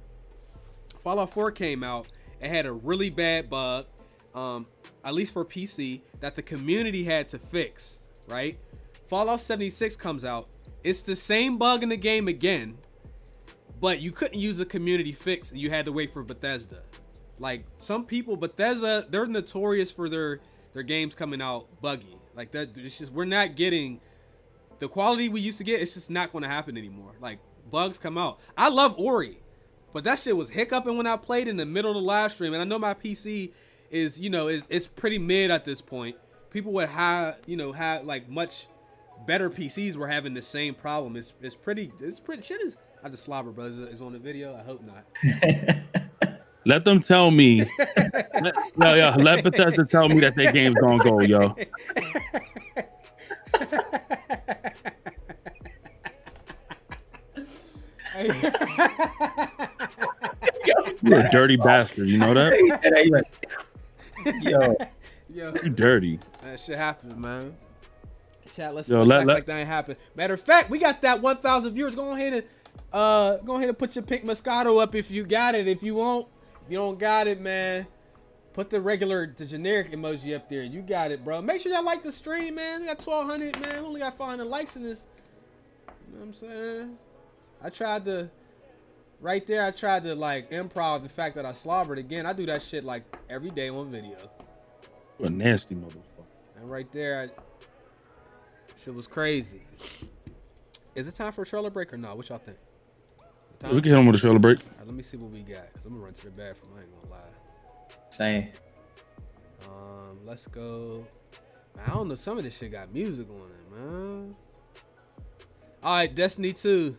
came out. It had a really bad bug, at least for PC, that the community had to fix, right? Fallout 76 comes out. It's the same bug in the game again, but you couldn't use the community fix and you had to wait for Bethesda. Like, some people, Bethesda, they're notorious for their games coming out buggy. Like, that, it's just, we're not getting the quality we used to get. It's just not going to happen anymore. Like, bugs come out. I love Ori, but that shit was hiccuping when I played in the middle of the live stream. And I know my PC is, it's pretty mid at this point. People with have like much better PCs were having the same problem. It's pretty shit is. I just slobber, bro. Is on the video. I hope not. Let them tell me. Let Bethesda tell me that their game's gonna go, yo. You're a dirty bastard. You know that? Yo, you dirty. That shit happens, man. Chat, let's act like that ain't happen. Matter of fact, we got that 1,000 viewers. Go ahead and put your pink Moscato up if you got it. If you don't got it, man, put the generic emoji up there. You got it, bro. Make sure y'all like the stream, man. We got 1,200, man. We only got 500 likes in this. You know what I'm saying? I tried to like improv the fact that I slobbered again. I do that shit like every day on video. What a nasty motherfucker. And right there, shit was crazy. Is it time for a trailer break or not? What y'all think? We can hit him with a trailer break. All right, let me see what we got. Cause I'm gonna run to the bathroom. I ain't gonna lie. Same. Let's go. Man, I don't know. Some of this shit got music on it, man. All right, Destiny 2.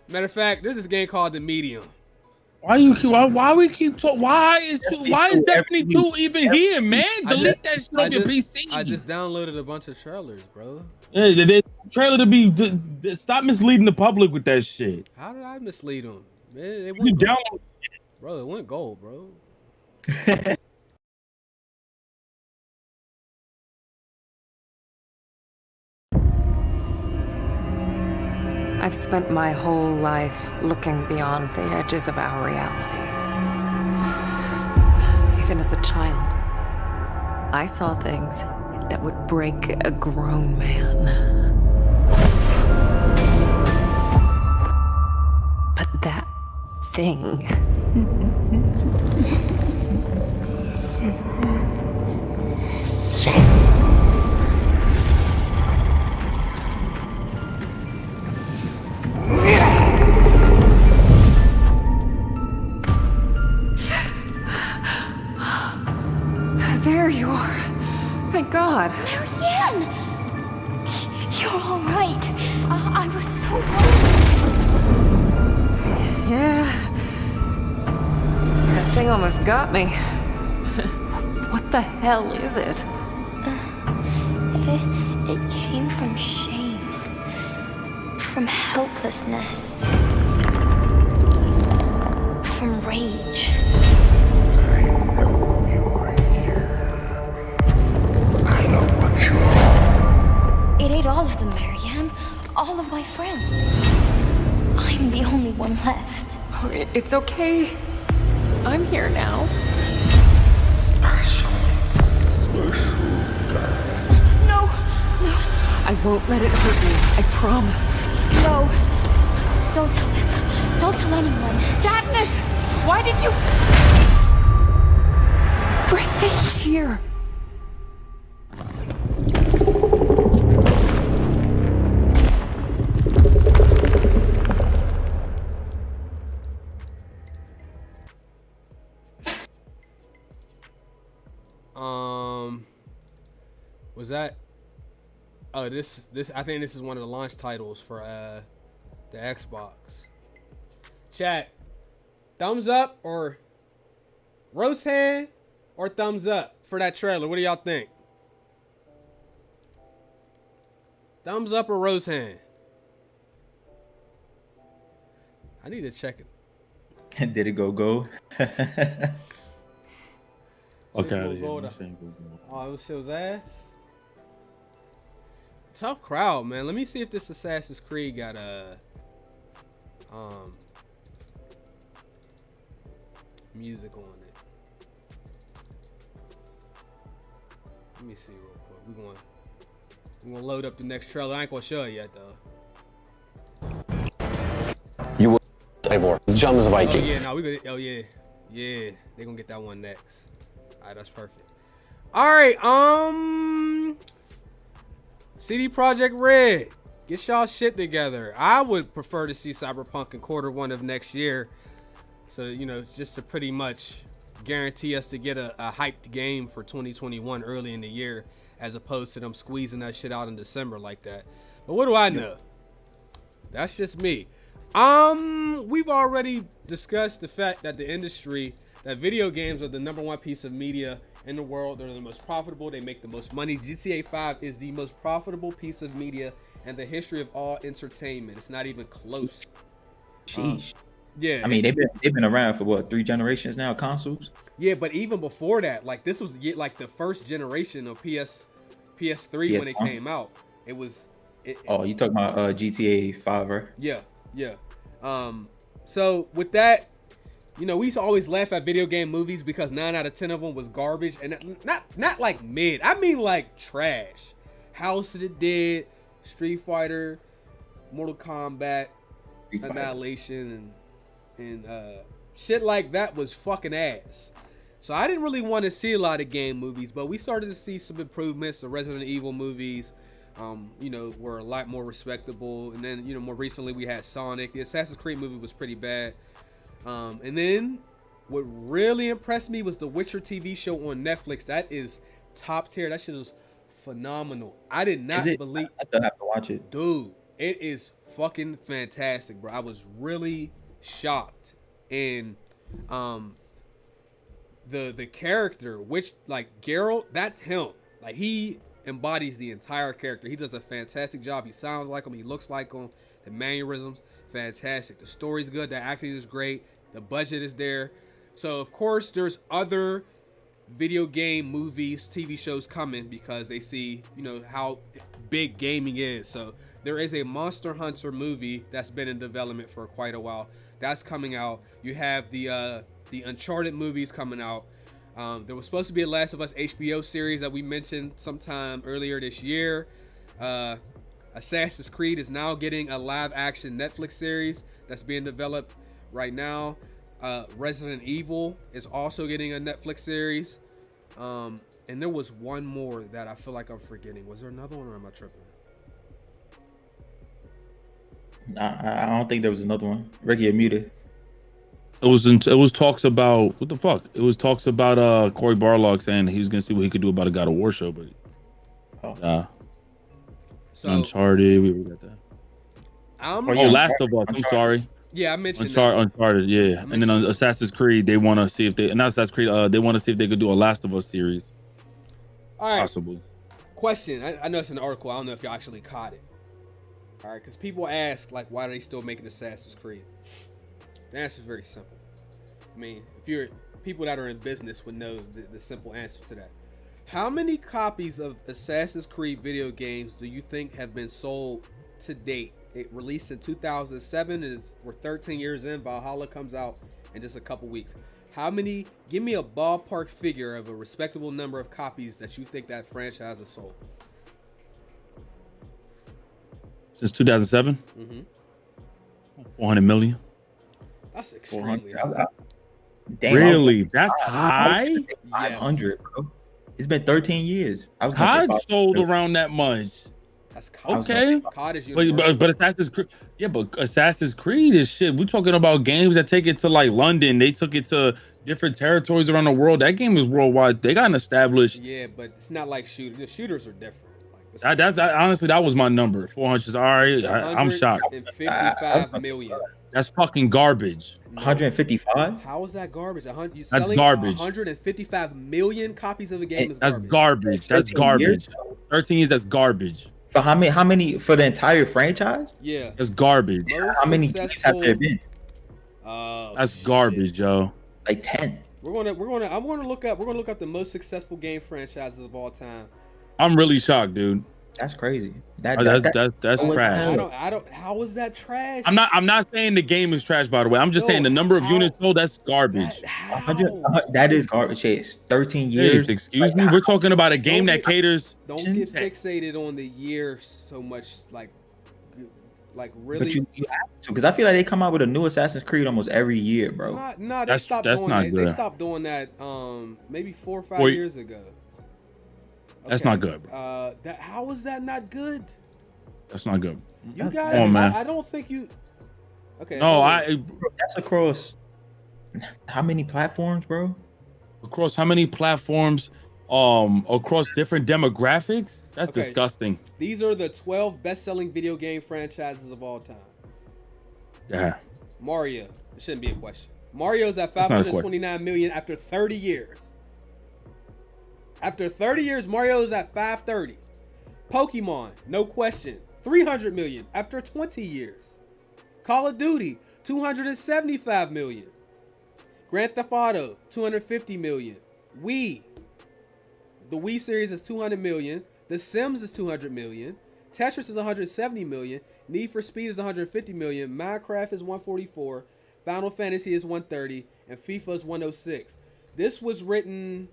Matter of fact, there's this game called The Medium. Why is Destiny 2 even here, man? Delete that shit off your PC. I just downloaded a bunch of trailers, bro. Yeah, the trailer to be stop misleading the public with that shit. How did I mislead them? It went gold. Bro, it went gold, bro. I've spent my whole life looking beyond the edges of our reality. Even as a child, I saw things that would break a grown man. But that thing... There you are. Thank God. Marianne! You're all right. I was so worried. Yeah. That thing almost got me. What the hell is it? It came from shame. From helplessness. From rage. It ate all of them, Marianne. All of my friends. I'm the only one left. Oh, it's okay. I'm here now. Special No. I won't let it hurt you. I promise. No. Don't tell them. Don't tell anyone. Sadness! Why did you... Bring me here. Was that? Oh, this. I think this is one of the launch titles for the Xbox. Chat. Thumbs up or roast hand or thumbs up for that trailer? What do y'all think? Thumbs up or roast hand? I need to check it. Did it go? Okay. Oh, it was ass. Tough crowd, man. Let me see if this Assassin's Creed got music on it. Let me see real quick. We're gonna load up the next trailer. I ain't gonna show it yet though. You will Ivor. Jum's Viking. Oh yeah, no, we gonna. Oh yeah, they gonna get that one next. All right, that's perfect. All right, CD Projekt Red, get y'all shit together. I would prefer to see Cyberpunk in Q1 of next year, so just to pretty much guarantee us to get a hyped game for 2021 early in the year, as opposed to them squeezing that shit out in December like that. But what do I know? That's just me. We've already discussed the fact that the industry, that video games are the #1 piece of media in the world. They're the most profitable. They make the most money. GTA 5 is the most profitable piece of media in the history of all entertainment. It's not even close. Sheesh. Yeah. I mean, they've been around for what, 3 generations now, consoles? Yeah, but even before that, like this was like the first generation of PS3 when it came out. It was. Oh, you talking about GTA 5, right? Yeah. So with that, we used to always laugh at video game movies because 9 out of 10 of them was garbage, and not like mid. I mean like trash. House of the Dead, Street Fighter, Mortal Kombat, Annihilation, and shit like that was fucking ass. So I didn't really want to see a lot of game movies, but we started to see some improvements. The Resident Evil movies, were a lot more respectable. And then, more recently we had Sonic. The Assassin's Creed movie was pretty bad. And then what really impressed me was the Witcher TV show on Netflix. That is top tier. That shit was phenomenal. I did not believe. I still have to watch it. Dude, it is fucking fantastic, bro. I was really shocked. And the character, which like Geralt, that's him. Like he embodies the entire character. He does a fantastic job. He sounds like him. He looks like him. The mannerisms, fantastic. The story's good. The acting is great. The budget is there. So of course there's other video game movies, TV shows coming because they see, how big gaming is. So there is a Monster Hunter movie that's been in development for quite a while. That's coming out. You have the Uncharted movies coming out. There was supposed to be a Last of Us HBO series that we mentioned sometime earlier this year. Assassin's Creed is now getting a live action Netflix series that's being developed right now. Resident Evil is also getting a Netflix series. And there was one more that I feel like I'm forgetting. Was there another one or am I tripping? I don't think there was another one. Ricky, you're muted. It was talks about what the fuck? It was talks about Corey Barlog saying he was gonna see what he could do about a God of War show, but so Uncharted, we got that. Last of Us. I'm sorry. Yeah, I mentioned Uncharted. Yeah, and then on Assassin's Creed, they want to see if they not Assassin's Creed. They want to see if they could do a Last of Us series. All right. Possibly. Question. I know it's in the article. I don't know if y'all actually caught it. All right, because people ask like, why are they still making Assassin's Creed? The answer is very simple. I mean, people that are in business would know the simple answer to that. How many copies of Assassin's Creed video games do you think have been sold to date? It released in 2007. We're 13 years in. Valhalla comes out in just a couple weeks. How many? Give me a ballpark figure of a respectable number of copies that you think that franchise has sold. Since 2007? 400 million. That's extremely high. Damn, really? That's high? 500, bro. It's been 13 years. I was COD sold around that much. That's COD. Okay. COD is but Assassin's Creed. Yeah, but Assassin's Creed is shit. We're talking about games that take it to like London. They took it to different territories around the world. That game is worldwide. They got an established. Yeah, but it's not like shooters. The shooters are different. That honestly, that was my number. 400 is all right. I'm shocked. 155 million. That's fucking garbage. 155? How is that garbage? That's garbage. 155 million copies of a game is That's garbage. That's garbage. 13 years, that's garbage. For how many for the entire franchise? Yeah. That's garbage. How many games have there been? That's garbage, Joe. Like 10. I'm gonna look up the most successful game franchises of all time. I'm really shocked, dude. That's crazy. That's trash. I don't. How is that trash? I'm not saying the game is trash, by the way. I'm just saying the number of units sold. That's garbage. That is garbage. Chase. 13 years. Jeez, excuse me. We're talking about a game that caters. Don't get fixated on the year so much. Like really. But you have to, because I feel like they come out with a new Assassin's Creed almost every year, bro. They stopped doing that. They stopped doing that. Maybe 4 or 5 years ago. That's not good, bro. How is that not good? That's not good. You guys, man. I don't think you. Okay. No, that's across how many platforms, bro? Across how many platforms? Across different demographics? That's disgusting. These are the 12 best-selling video game franchises of all time. Yeah. Mario. It shouldn't be a question. Mario's at 529 million after 30 years. After 30 years, Mario is at 530. Pokemon, no question, 300 million after 20 years. Call of Duty, 275 million. Grand Theft Auto, 250 million. Wii, the Wii series is 200 million. The Sims is 200 million. Tetris is 170 million. Need for Speed is 150 million. Minecraft is 144. Final Fantasy is 130. And FIFA is 106. This was written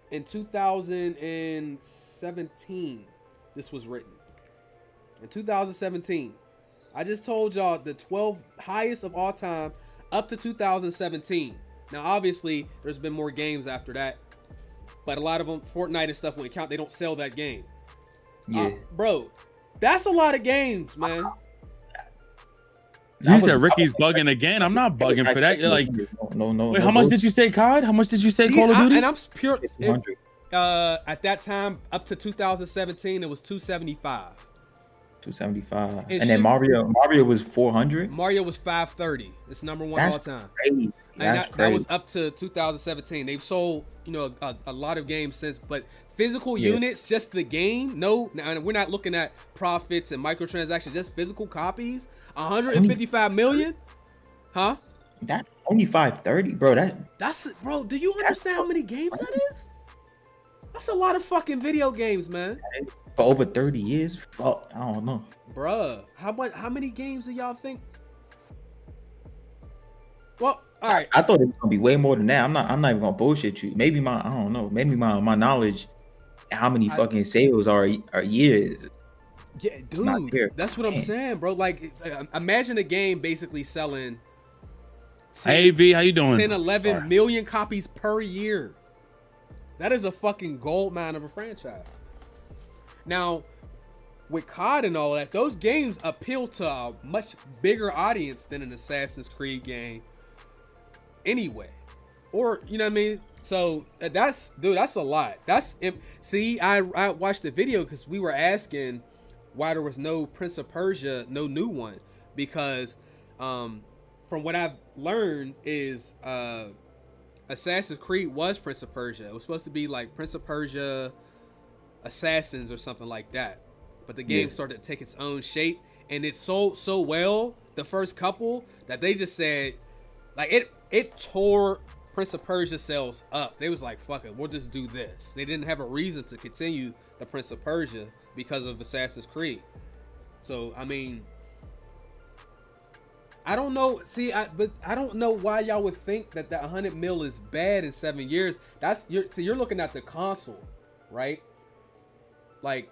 in 2017. This was written in 2017. I just told y'all the 12 highest of all time up to 2017. Now obviously there's been more games after that, but a lot of them, Fortnite and stuff, when it count, they don't sell that game. Yeah, bro, that's a lot of games, man. You said Ricky's bugging again. I'm not bugging for that. You're like, no. Wait, how much did you say, COD? How much did you say Call of Duty? And I'm pure. At that time, up to 2017, it was 275. 275. And then Mario was 400. Mario was 530. It's number one all time. Crazy. That's crazy. That was up to 2017. They've sold, a lot of games since, but physical units, just the game. No, we're not looking at profits and microtransactions. Just physical copies. 155 million, huh? That only 530, bro. That's bro. Do you understand how many games that is? That's a lot of fucking video games, man. For over 30 years, fuck, I don't know, bruh. How many games do y'all think? Well, all right. I thought it was gonna be way more than that. I'm not even gonna bullshit you. Maybe I don't know. Maybe my knowledge, how many fucking sales are years. Yeah, dude, that's what I'm saying, bro. Like, imagine a game basically selling 10, hey V, how you doing? 10, 11 million copies per year. That is a fucking gold mine of a franchise. Now, with COD and all that, those games appeal to a much bigger audience than an Assassin's Creed game anyway. Or, you know what I mean? So that's a lot. I watched the video because we were asking why there was no Prince of Persia, no new one, because from what I've learned is Assassin's Creed was Prince of Persia. It was supposed to be like Prince of Persia Assassins or something like that, but the game started to take its own shape, and it sold so well the first couple that they just said, like, it tore Prince of Persia sales up. They was like, fuck it, we'll just do this. They didn't have a reason to continue the Prince of Persia because of Assassin's Creed. So I mean, I don't know. But I don't know why y'all would think that 100 mil is bad in 7 years. You're looking at the console, right? Like,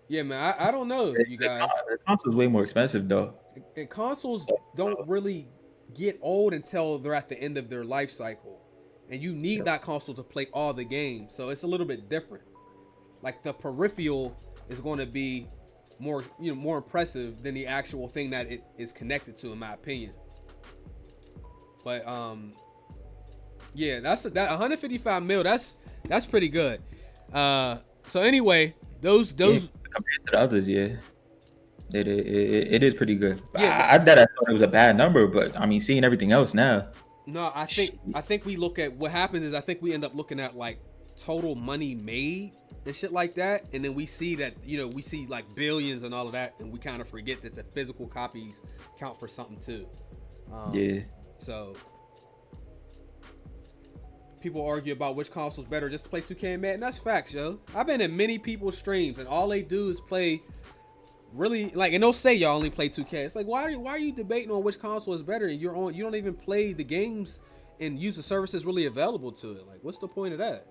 yeah, man. I don't know, you guys. The console's way more expensive though. And consoles don't really get old until they're at the end of their life cycle, and you need that console to play all the games. So it's a little bit different. Like, the peripheral is going to be more impressive than the actual thing that it is connected to, in my opinion. But yeah, that 155 mil. That's pretty good. So anyway, those compared to the others, yeah. It is pretty good. Yeah, I thought it was a bad number, but I mean, seeing everything else now. No, I think we look at what happens is I think we end up looking at like total money made and shit like that, and then we see that, you know, we see like billions and all of that, and we kind of forget that the physical copies count for something too. Yeah. So people argue about which console's better just to play 2K and Madden. That's facts, yo. I've been in many people's streams and all they do is play. Really, like, and they'll say y'all only play 2K. It's like, why are you debating on which console is better and you don't even play the games and use the services really available to it? Like, what's the point of that?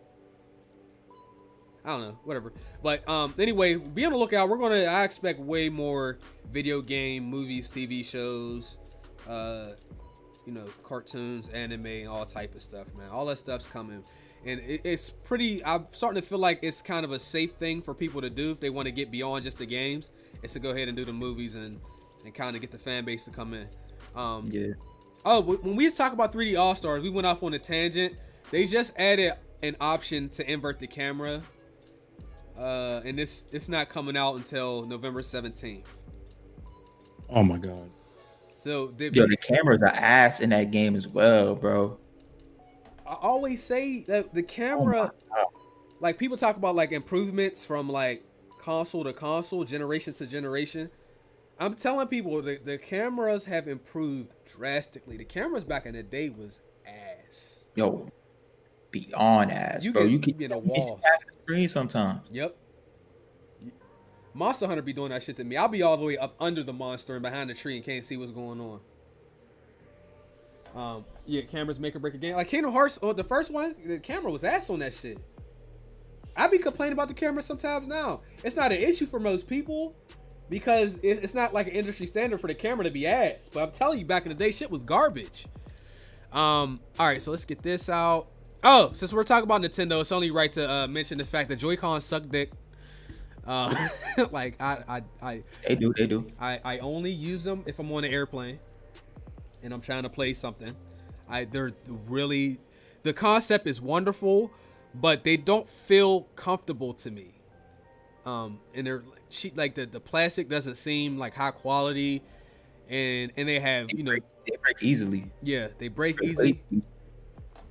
I don't know, whatever. But anyway, be on the lookout. I expect way more video game, movies, TV shows, you know, cartoons, anime, all type of stuff, man. All that stuff's coming. And it's pretty, I'm starting to feel like it's kind of a safe thing for people to do if they want to get beyond just the games. Is to go ahead and do the movies and kind of get the fan base to come in. Yeah. Oh, when we talk about 3D All-Stars, we went off on a tangent. They just added an option to invert the camera. And it's not coming out until November 17th. Oh my God. So the cameras are ass in that game as well, bro. I always say that the camera, like people talk about like improvements from like console to console, generation to generation. I'm telling people the cameras have improved drastically. The cameras back in the day was ass. Yo, beyond ass, bro. You can get a wall screen sometimes. Yep. Monster Hunter be doing that shit to me. I'll be all the way up under the monster and behind the tree and can't see what's going on. Yeah, cameras make or break a game. Like Kingdom Hearts, the first one, the camera was ass on that shit. I be complaining about the camera sometimes now. It's not an issue for most people because it's not like an industry standard for the camera to be ass. But I'm telling you, back in the day, shit was garbage. All right, so let's get this out. Oh, since we're talking about Nintendo, it's only right to mention the fact that Joy-Con suck dick. Like they do. I only use them if I'm on an airplane and I'm trying to play something. They're really, the concept is wonderful, but they don't feel comfortable to me. And they're like the plastic doesn't seem like high quality, and they have they break easily. Yeah, they break easy,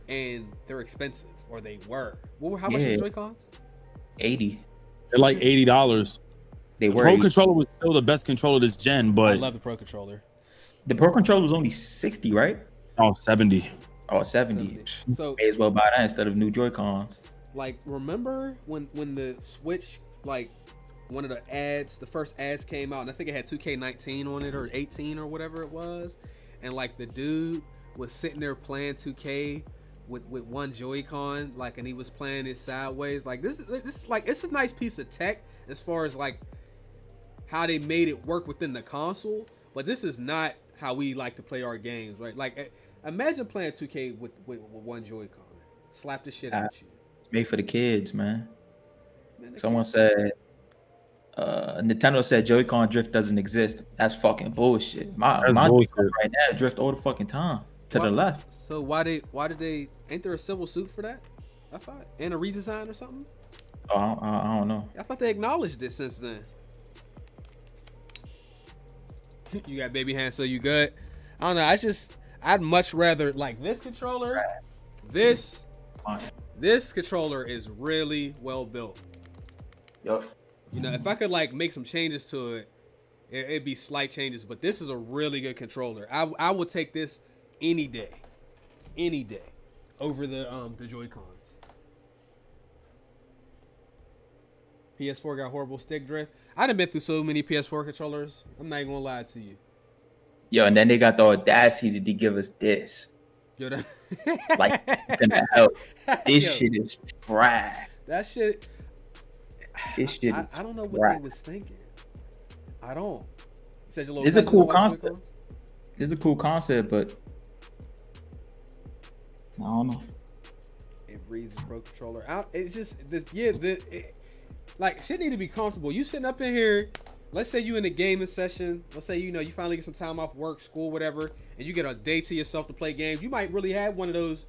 and they're expensive, or they were. How much were the Joy-Cons? 80. They're like $80. They were. Pro controller was still the best controller this gen, but I love the Pro controller. The Pro controller was only 60, right? Oh, 70. Oh, 70. So may as well buy that instead of new Joy-Cons. Like, remember when the Switch, like, one of the ads, the first ads came out, and I think it had 2K19 on it, or 18 or whatever it was, and like the dude was sitting there playing 2K with one Joy-Con, like, and he was playing it sideways. Like, this is like, it's a nice piece of tech as far as like how they made it work within the console, but this is not how we like to play our games, right? Like, imagine playing 2K with one Joy-Con. Slap the shit out you. It's made for the kids, man. Someone said, Nintendo said Joy-Con drift doesn't exist. That's fucking bullshit. My Joy-Con right now drift all the fucking time to the left. So why did they? Ain't there a civil suit for that? I thought, and a redesign or something. Oh, I don't know. I thought they acknowledged it since then. You got baby hands, so you good? I don't know. I'd much rather like this controller. This controller is really well built. Yup. You know, if I could like make some changes to it, it'd be slight changes. But this is a really good controller. I would take this any day over the Joy-Cons. PS4 got horrible stick drift. I done been through so many PS4 controllers. I'm not even gonna lie to you. Yo, and then they got the audacity to give us this. Yo, like, gonna help. This shit is trash. That shit. This shit. I don't know what they was thinking. I don't. It's a cool concept. It's a cool concept, but I don't know. It reads the Pro controller out. It's just this. Yeah, like shit need to be comfortable. You sitting up in here let's say you in a gaming session. Let's say you finally get some time off work, school, whatever, and you get a day to yourself to play games. You might really have one of those,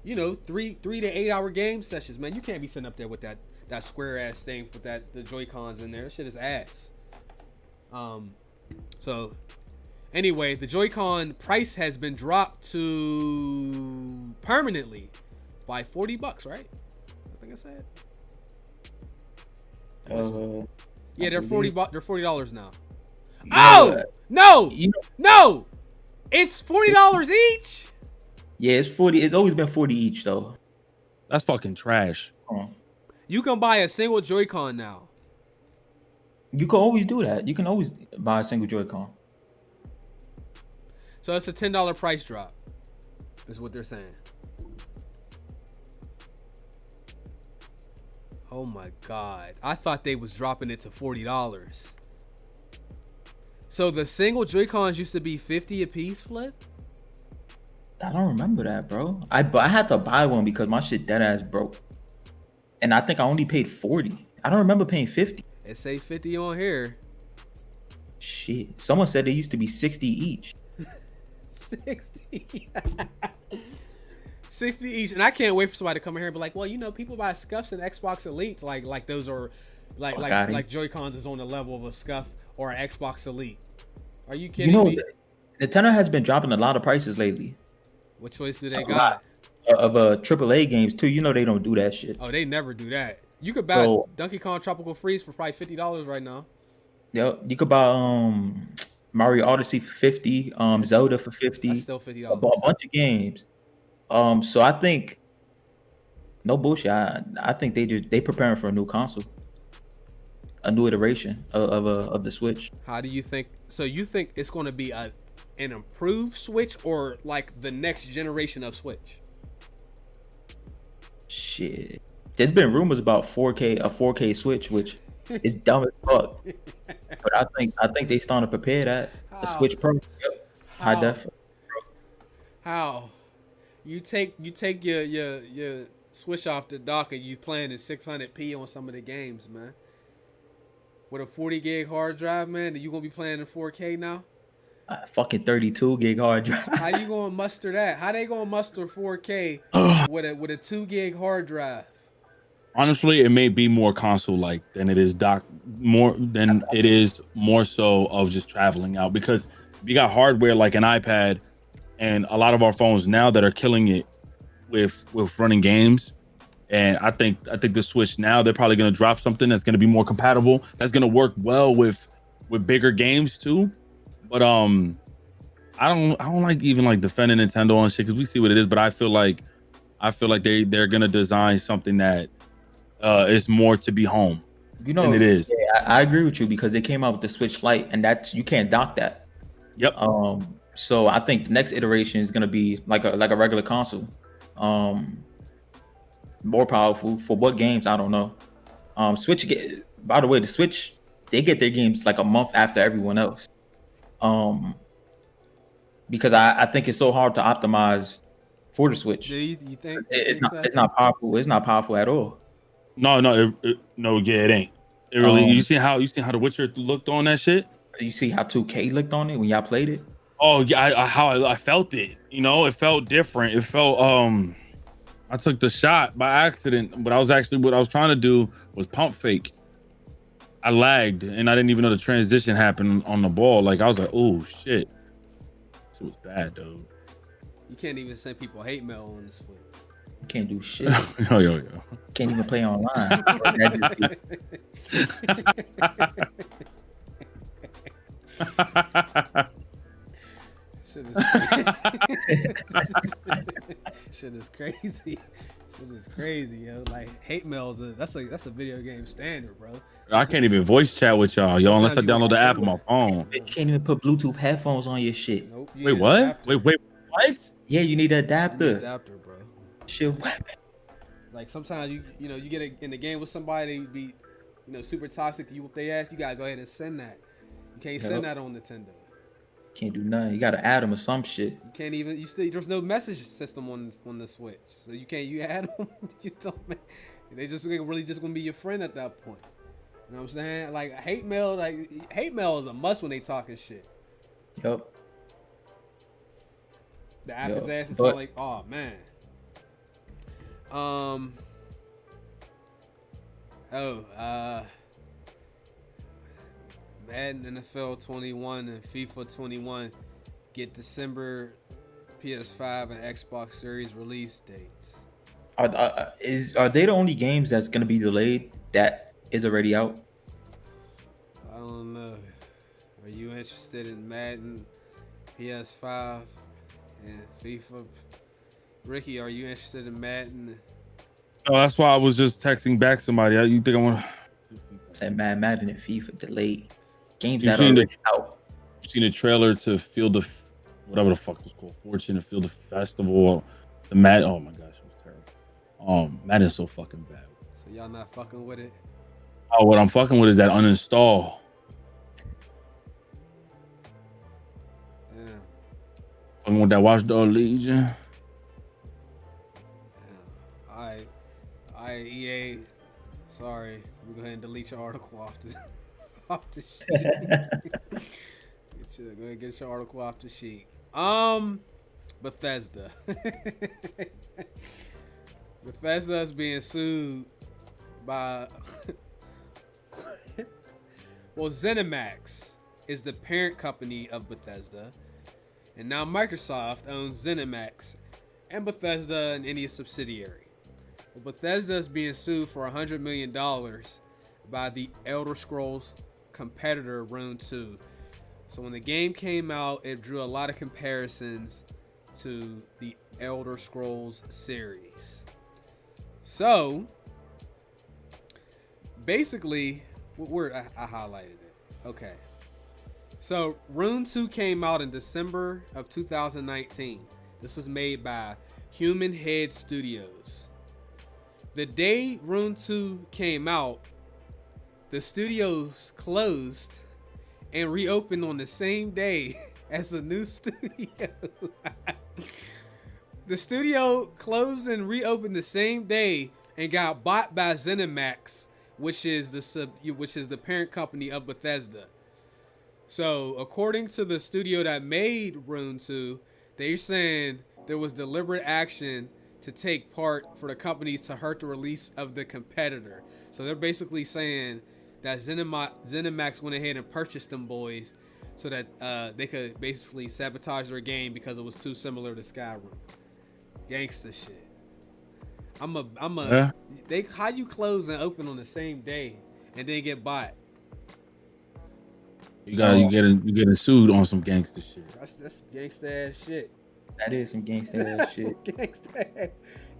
3 to 8 hour game sessions, man. You can't be sitting up there with that square ass thing with the Joy-Cons in there. That shit is ass. So anyway, the Joy-Con price has been dropped to permanently by $40, right? I think I said. Yeah, they're $40. They're $40 now. Oh no, no! It's $40 each. Yeah, it's 40. It's always been 40 each though. That's fucking trash. You can buy a single Joy-Con now. You can always do that. You can always buy a single Joy-Con. So it's a $10 price drop, is what they're saying. Oh my God. I thought they was dropping it to $40. So the single Joy-Cons used to be 50 a piece, Flip? I don't remember that, bro. I had to buy one because my shit dead ass broke. And I think I only paid 40. I don't remember paying 50. It say 50 on here. Shit. Someone said they used to be 60 each. 60. 60 each. And I can't wait for somebody to come in here and be like, well, people buy Scuffs and Xbox Elites. Like those are like Joy-Cons is on the level of a Scuff or an Xbox Elite. Are you kidding me? Nintendo has been dropping a lot of prices lately. What choice do they got? Of AAA games too. They don't do that shit. Oh, they never do that. You could buy Donkey Kong Tropical Freeze for probably $50 right now. Yeah, you could buy Mario Odyssey for 50, Zelda for 50. That's still $50. A bunch of games. So I think, no bullshit. I think they preparing for a new console, a new iteration of the Switch. How do you think? So you think it's going to be an improved Switch or like the next generation of Switch? Shit, there's been rumors about a 4K Switch, which is dumb as fuck. But I think they starting to prepare that. The Switch Pro, yep. High def. How? You take your Switch off the dock and you playing in 600p on some of the games, man. With a 40 gig hard drive, man, you gonna be playing in 4K now? Fucking 32 gig hard drive. How you gonna muster that? How they gonna muster 4K with a 2 gig hard drive? Honestly, it may be more console like than it is more so of just traveling out, because you got hardware like an iPad and a lot of our phones now that are killing it with running games. And I think the Switch now, they're probably going to drop something that's going to be more compatible, that's going to work well with bigger games too. But I don't like even like defending Nintendo and shit, because we see what it is. But I feel like they're going to design something that is more to be home than it is. Yeah, I agree with you, because they came out with the Switch Lite, and you can't dock that. Yep. So I think the next iteration is going to be like a regular console. More powerful for what games, I don't know. Switch, by the way, the Switch, they get their games like a month after everyone else. Because I think it's so hard to optimize for the Switch. Do you think it's not powerful? It's not powerful at all. No, it ain't. It really. You see how The Witcher looked on that shit? You see how 2K looked on it when y'all played it? Oh yeah, how I felt it. It felt different. It felt I took the shot by accident, but what I was trying to do was pump fake. I lagged and I didn't even know the transition happened on the ball. Like I was like, oh shit. It was bad, dude. You can't even send people hate mail on the Switch. You can't do shit. Yo. Can't even play online. Shit is crazy. Shit is crazy, yo. Like hate mail that's a video game standard, bro. I can't even voice chat with y'all, yo, unless I download the app on my phone. You can't even put Bluetooth headphones on your shit. Nope. Wait, what? Wait, what? Yeah, you need an adapter. You need an adapter, bro. Shit. Like sometimes you get in the game with somebody, they be super toxic. You whip their ass. You gotta go ahead and send that. You can't send that on Nintendo. Can't do nothing. You gotta add them or some shit. You can't even. There's no message system on the Switch, so you can't. You add them. You don't. They just really just gonna be your friend at that point. You know what I'm saying? Like hate mail is a must when they talking shit. Yup. The app is ass. It's But- all like, oh man. Madden NFL 21 and FIFA 21 get December PS5 and Xbox Series release dates. Are they the only games that's gonna be delayed that is already out? I don't know. Are you interested in Madden PS5 and FIFA? Ricky, are you interested in Madden? Oh, that's why I was just texting back somebody. You think I want to? Said Madden and FIFA delayed games You that are seen the- already out. Seen a trailer to Field of whatever the fuck it was called, Fortune, to Field of Festival, to Madden. Oh my gosh, it was terrible. Madden's so fucking bad. So y'all not fucking with it? Oh, what I'm fucking with is that uninstall. Damn. Fucking with that Watchdog Legion. Alright, EA. Sorry, we're going to delete your article off the sheet. Go ahead and get your article off the sheet. Bethesda. Bethesda is being sued by well, ZeniMax is the parent company of Bethesda, and now Microsoft owns ZeniMax and Bethesda and any subsidiary. Well, Bethesda is being sued for $100 million by the Elder Scrolls competitor Rune 2. So when the game came out, it drew a lot of comparisons to the Elder Scrolls series. So basically, I highlighted it. Okay. So Rune 2 came out in December of 2019. This was made by Human Head Studios. The day Rune 2 came out, the studios closed and reopened on the same day as a new studio. The studio closed and reopened the same day and got bought by ZeniMax, which is the parent company of Bethesda. So, according to the studio that made Rune 2, they're saying there was deliberate action to take part for the companies to hurt the release of the competitor. So they're basically saying that ZeniMax went ahead and purchased them boys so that they could basically sabotage their game because it was too similar to Skyrim. Gangsta shit. How you close and open on the same day and then get bought? You getting sued on some gangster shit. That's gangsta ass shit. That is some gangsta ass shit. Gangsta.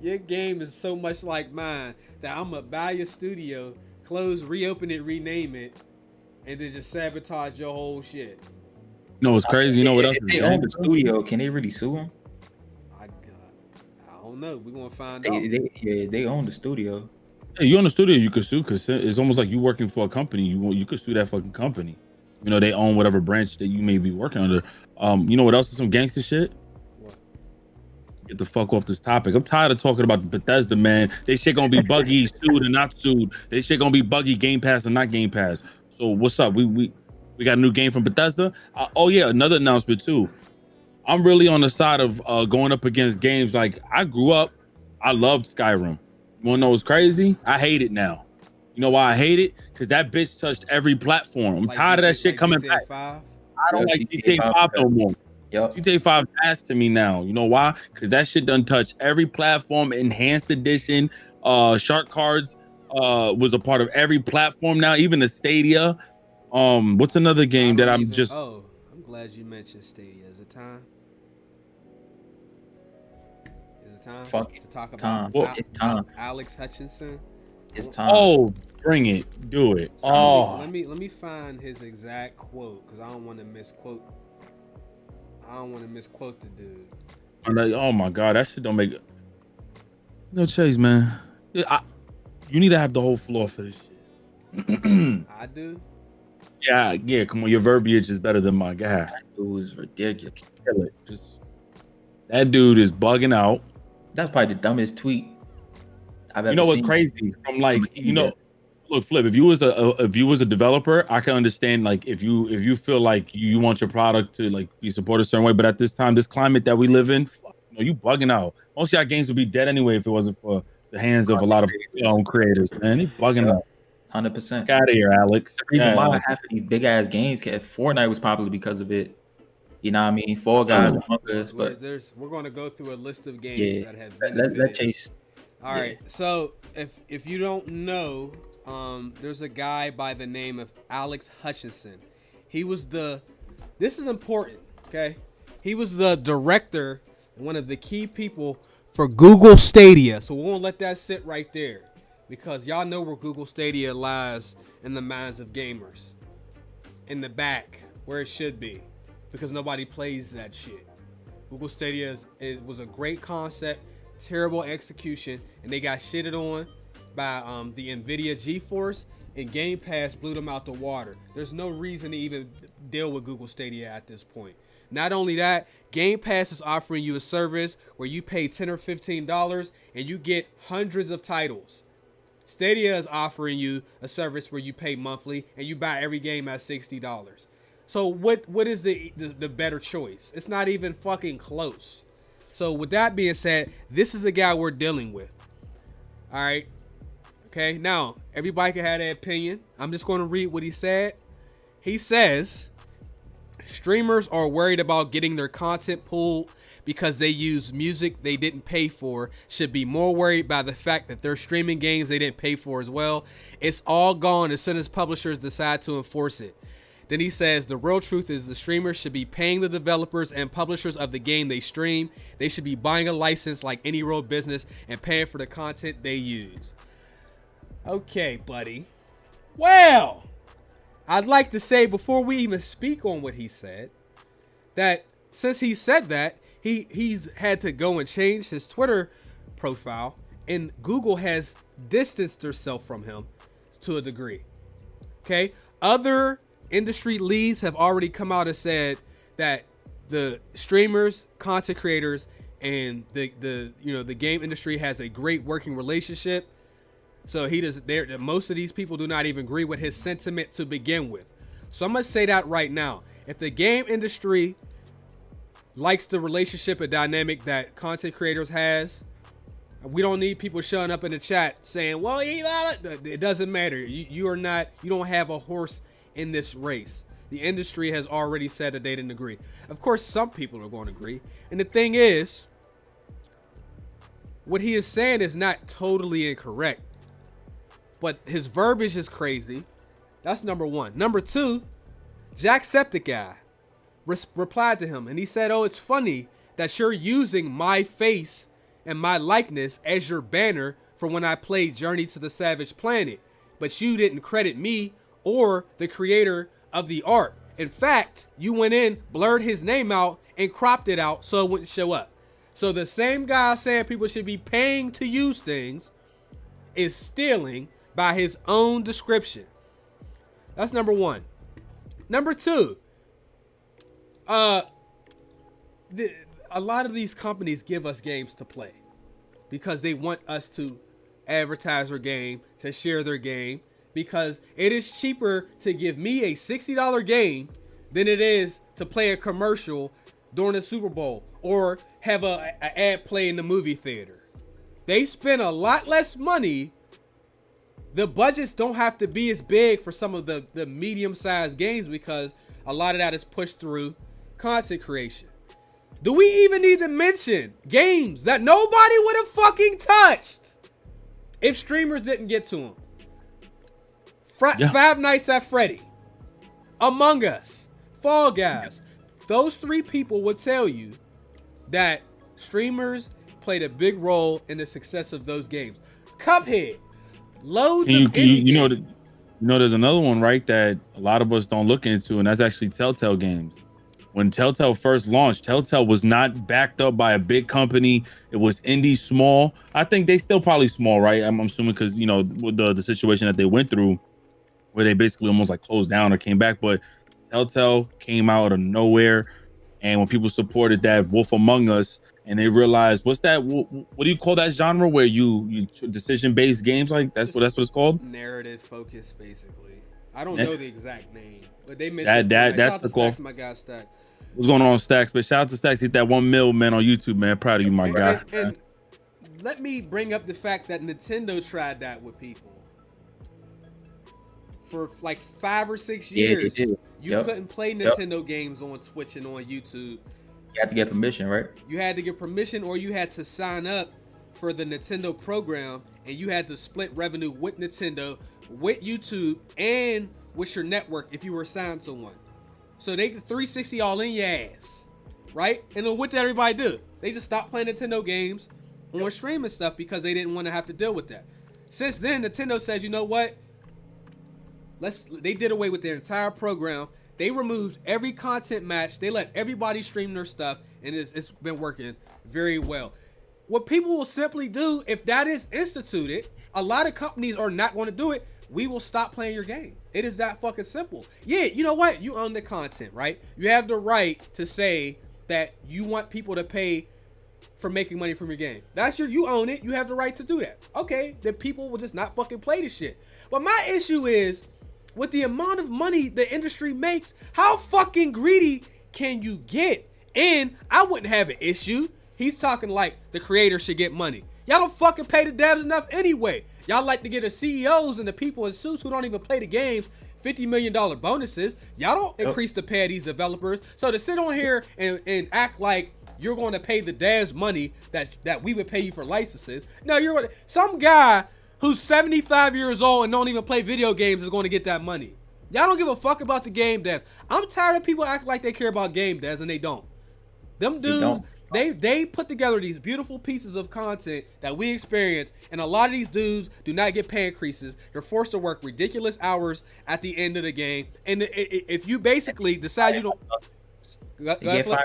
Your game is so much like mine that I'm gonna buy your studio, close, reopen it, rename it, and then just sabotage your whole shit. You know what's crazy? You know what else? If they own the studio, can they really sue them? I don't know. We're gonna find out. They own the studio. Hey, you own the studio, you could sue because it's almost like you working for a company. You could sue that fucking company. You know, they own whatever branch that you may be working under. You know what else is some gangster shit? What? Get the fuck off this topic. I'm tired of talking about the Bethesda, man. They shit gonna be buggy, sued and not sued. They shit gonna be buggy, Game Pass and not Game Pass. So what's up? We got a new game from Bethesda. Oh yeah, another announcement too. I'm really on the side of going up against games like I grew up. I loved Skyrim. You wanna know what's crazy? I hate it now. You know why I hate it? Because that bitch touched every platform. I'm tired of that shit coming back. 5? I don't like GTA 5 no more. Yep. GTA 5 ass to me now. You know why? Because that shit done touch every platform. Enhanced edition, shark cards was a part of every platform now, even the Stadia. What's another game that I'm just? Oh, I'm glad you mentioned Stadia. Is it time? Is it time to talk about It's time. Alex Hutchinson? It's time. Oh, bring it, do it. So Oh, let me find his exact quote because I don't want to misquote. I don't want to misquote the dude. I'm like, oh my god, that shit don't make. No Chase, man. You need to have the whole floor for this shit. I do. Yeah. Come on, your verbiage is better than my guy. It was ridiculous. Kill it. Just that dude is bugging out. That's probably the dumbest tweet I've ever You know what's seen. crazy? From like, look, Flip. If you was a developer, I can understand. Like, if you feel like you want your product to like be supported a certain way, but at this time, this climate that we live in, you bugging out. Most of y'all games would be dead anyway if it wasn't for the hands of a lot of creators. Man, they bugging out. 100%. Get out of here, Alex. The reason why half of these big ass games, Fortnite was popular because of it. You know what I mean? Fall Guys, Among Us, but we're going to go through a list of games that have let Chase. All right. So if you don't know, there's a guy by the name of Alex Hutchinson. This is important, okay? He was the director, one of the key people for Google Stadia. So we won't let that sit right there, because y'all know where Google Stadia lies in the minds of gamers. In the back, where it should be, because nobody plays that shit. Google Stadia was a great concept, terrible execution, and they got shitted on by the NVIDIA GeForce, and Game Pass blew them out the water. There's no reason to even deal with Google Stadia at this point. Not only that, Game Pass is offering you a service where you pay $10 or $15 and you get hundreds of titles. Stadia is offering you a service where you pay monthly and you buy every game at $60. So what is the better choice? It's not even fucking close. So with that being said, this is the guy we're dealing with. All right. Okay. Now, everybody can have their opinion. I'm just going to read what he said. He says, streamers are worried about getting their content pulled because they use music they didn't pay for, should be more worried by the fact that they're streaming games they didn't pay for as well. It's all gone as soon as publishers decide to enforce it. Then he says the real truth is the streamers should be paying the developers and publishers of the game they stream. They should be buying a license like any real business and paying for the content they use. Okay, buddy. Well, I'd like to say before we even speak on what he said, that since he said that, he's had to go and change his Twitter profile, and Google has distanced herself from him to a degree. Okay? Other industry leads have already come out and said that the streamers, content creators, and the game industry has a great working relationship. So most of these people do not even agree with his sentiment to begin with. So I'm gonna say that right now. If the game industry likes the relationship and dynamic that content creators has, we don't need people showing up in the chat saying, well, it doesn't matter. You don't have a horse in this race. The industry has already said that they didn't agree. Of course, some people are going to agree. And the thing is, what he is saying is not totally incorrect, but his verbiage is crazy. That's number one. Number two, Jacksepticeye replied to him and he said, oh, it's funny that you're using my face and my likeness as your banner for when I played Journey to the Savage Planet, but you didn't credit me or the creator of the art. In fact, you went in, blurred his name out, and cropped it out so it wouldn't show up. So the same guy saying people should be paying to use things is stealing by his own description. That's number one. Number two, a lot of these companies give us games to play because they want us to advertise their game, to share their game, because it is cheaper to give me a $60 game than it is to play a commercial during the Super Bowl or have a ad play in the movie theater. They spend a lot less money. The budgets don't have to be as big for some of the medium-sized games because a lot of that is pushed through content creation. Do we even need to mention games that nobody would have fucking touched if streamers didn't get to them? Five Nights at Freddy, Among Us, Fall Guys. Those three people would tell you that streamers played a big role in the success of those games. Cuphead, loads of indie games. There's another one, right, that a lot of us don't look into, and that's actually Telltale games. When Telltale first launched, Telltale was not backed up by a big company. It was indie, small. I think they still probably small, right? I'm assuming because, with the situation that they went through, where they basically almost like closed down or came back. But Telltale came out of nowhere. And when people supported that Wolf Among Us, and they realized what's that? What do you call that genre where you decision-based games? Like that's what it's called. Narrative focus, basically. I don't know the exact name, but they mentioned that's the call. My guy Stacks. What's going on, Stacks? But shout out to Stacks. Hit that 1 mil, man, on YouTube, man. Proud of you, my guy. And let me bring up the fact that Nintendo tried that with people for like 5 or 6 years. You couldn't play Nintendo games on Twitch and on YouTube. You had to get permission, right? You had to get permission, or you had to sign up for the Nintendo program, and you had to split revenue with Nintendo, with YouTube, and with your network if you were signed to one. So they 360 all in your ass, right? And then what did everybody do? They just stopped playing Nintendo games on streaming stuff because they didn't want to have to deal with that. Since then, Nintendo says, you know what? They did away with their entire program. They removed every content match. They let everybody stream their stuff, and it's been working very well. What people will simply do, if that is instituted, a lot of companies are not going to do it. We will stop playing your game. It is that fucking simple. Yeah, you know what? You own the content, right? You have the right to say that you want people to pay for making money from your game. You own it. You have the right to do that. Okay, then people will just not fucking play this shit. But my issue is, with the amount of money the industry makes, how fucking greedy can you get? And I wouldn't have an issue. He's talking like the creator should get money. Y'all don't fucking pay the devs enough anyway. Y'all like to get the CEOs and the people in suits who don't even play the games $50 million bonuses. Y'all don't increase the pay of these developers. So to sit on here and act like you're going to pay the devs money that we would pay you for licenses. No, you're going to, some guy who's 75 years old and don't even play video games is going to get that money. Y'all don't give a fuck about the game devs. I'm tired of people acting like they care about game devs and they don't. Them dudes, they put together these beautiful pieces of content that we experience, and a lot of these dudes do not get pay increases. They're forced to work ridiculous hours at the end of the game. And if you basically decide you don't... Remember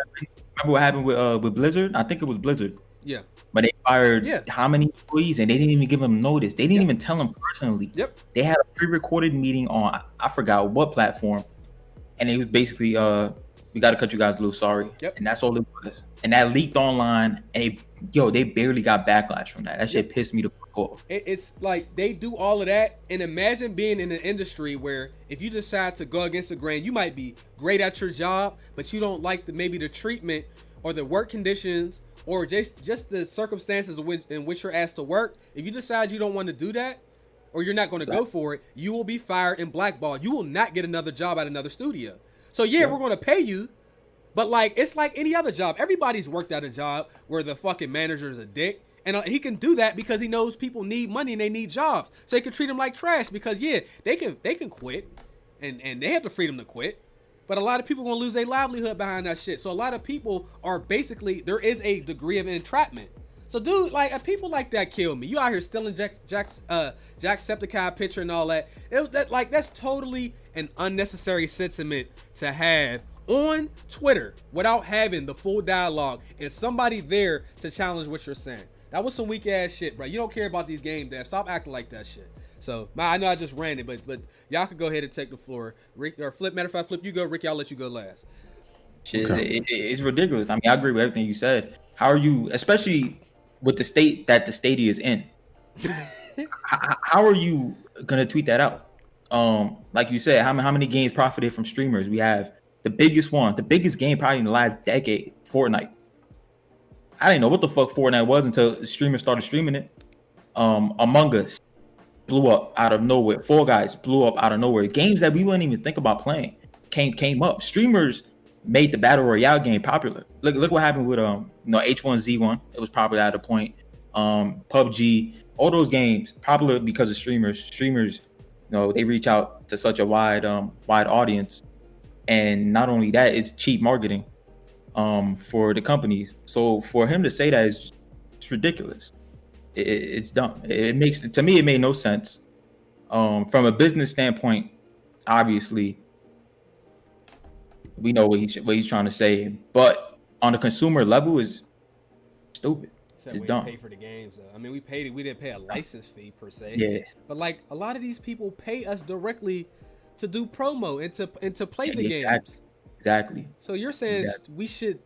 what happened with Blizzard? I think it was Blizzard. Yeah. But they fired how many employees, and they didn't even give them notice. They didn't even tell them personally. Yep. They had a pre-recorded meeting on, I forgot what platform, and it was basically, we got to cut you guys loose, sorry. Yep. And that's all it was. And that leaked online, and they barely got backlash from that. That shit pissed me the fuck off. It's like they do all of that, and imagine being in an industry where if you decide to go against the grain, you might be great at your job, but you don't like maybe the treatment or the work conditions or just the circumstances in which you're asked to work. If you decide you don't want to do that, or you're not going to go for it, you will be fired and blackballed. You will not get another job at another studio. So we're going to pay you, but like it's like any other job. Everybody's worked at a job where the fucking manager is a dick, and he can do that because he knows people need money and they need jobs. So he can treat them like trash because they can quit, and they have the freedom to quit. But a lot of people are going to lose their livelihood behind that shit. So a lot of people are basically, there is a degree of entrapment. So dude, like people like that kill me. You out here stealing Jacksepticeye picture and all that. That's totally an unnecessary sentiment to have on Twitter without having the full dialogue and somebody there to challenge what you're saying. That was some weak ass shit, bro. You don't care about these game devs. Stop acting like that shit. So I know I just ran it, but y'all could go ahead and take the floor. Rick or Flip, matter of fact, Flip, you go. Rick, I'll let you go last. Shit, it's ridiculous. I mean, I agree with everything you said. How are you, especially with the state that the Stadia is in? How are you gonna tweet that out? Like you said, how many games profited from streamers? We have the biggest game probably in the last decade, Fortnite. I didn't know what the fuck Fortnite was until streamers started streaming it. Among Us blew up out of nowhere. Fall Guys blew up out of nowhere. Games that we wouldn't even think about playing came up. Streamers made the battle royale game popular. Look what happened with H1Z1. It was popular at a point. PUBG, all those games popular because of streamers. Streamers, they reach out to such a wide audience, and not only that, it's cheap marketing for the companies. So for him to say that is ridiculous. It's dumb. It made no sense. From a business standpoint, obviously, we know what he's trying to say, but on the consumer level, is stupid. It's dumb. Pay for the games, though. I mean, we didn't pay a license fee per se. Yeah. But like a lot of these people pay us directly to do promo and to play the games. Exactly. So you're saying we should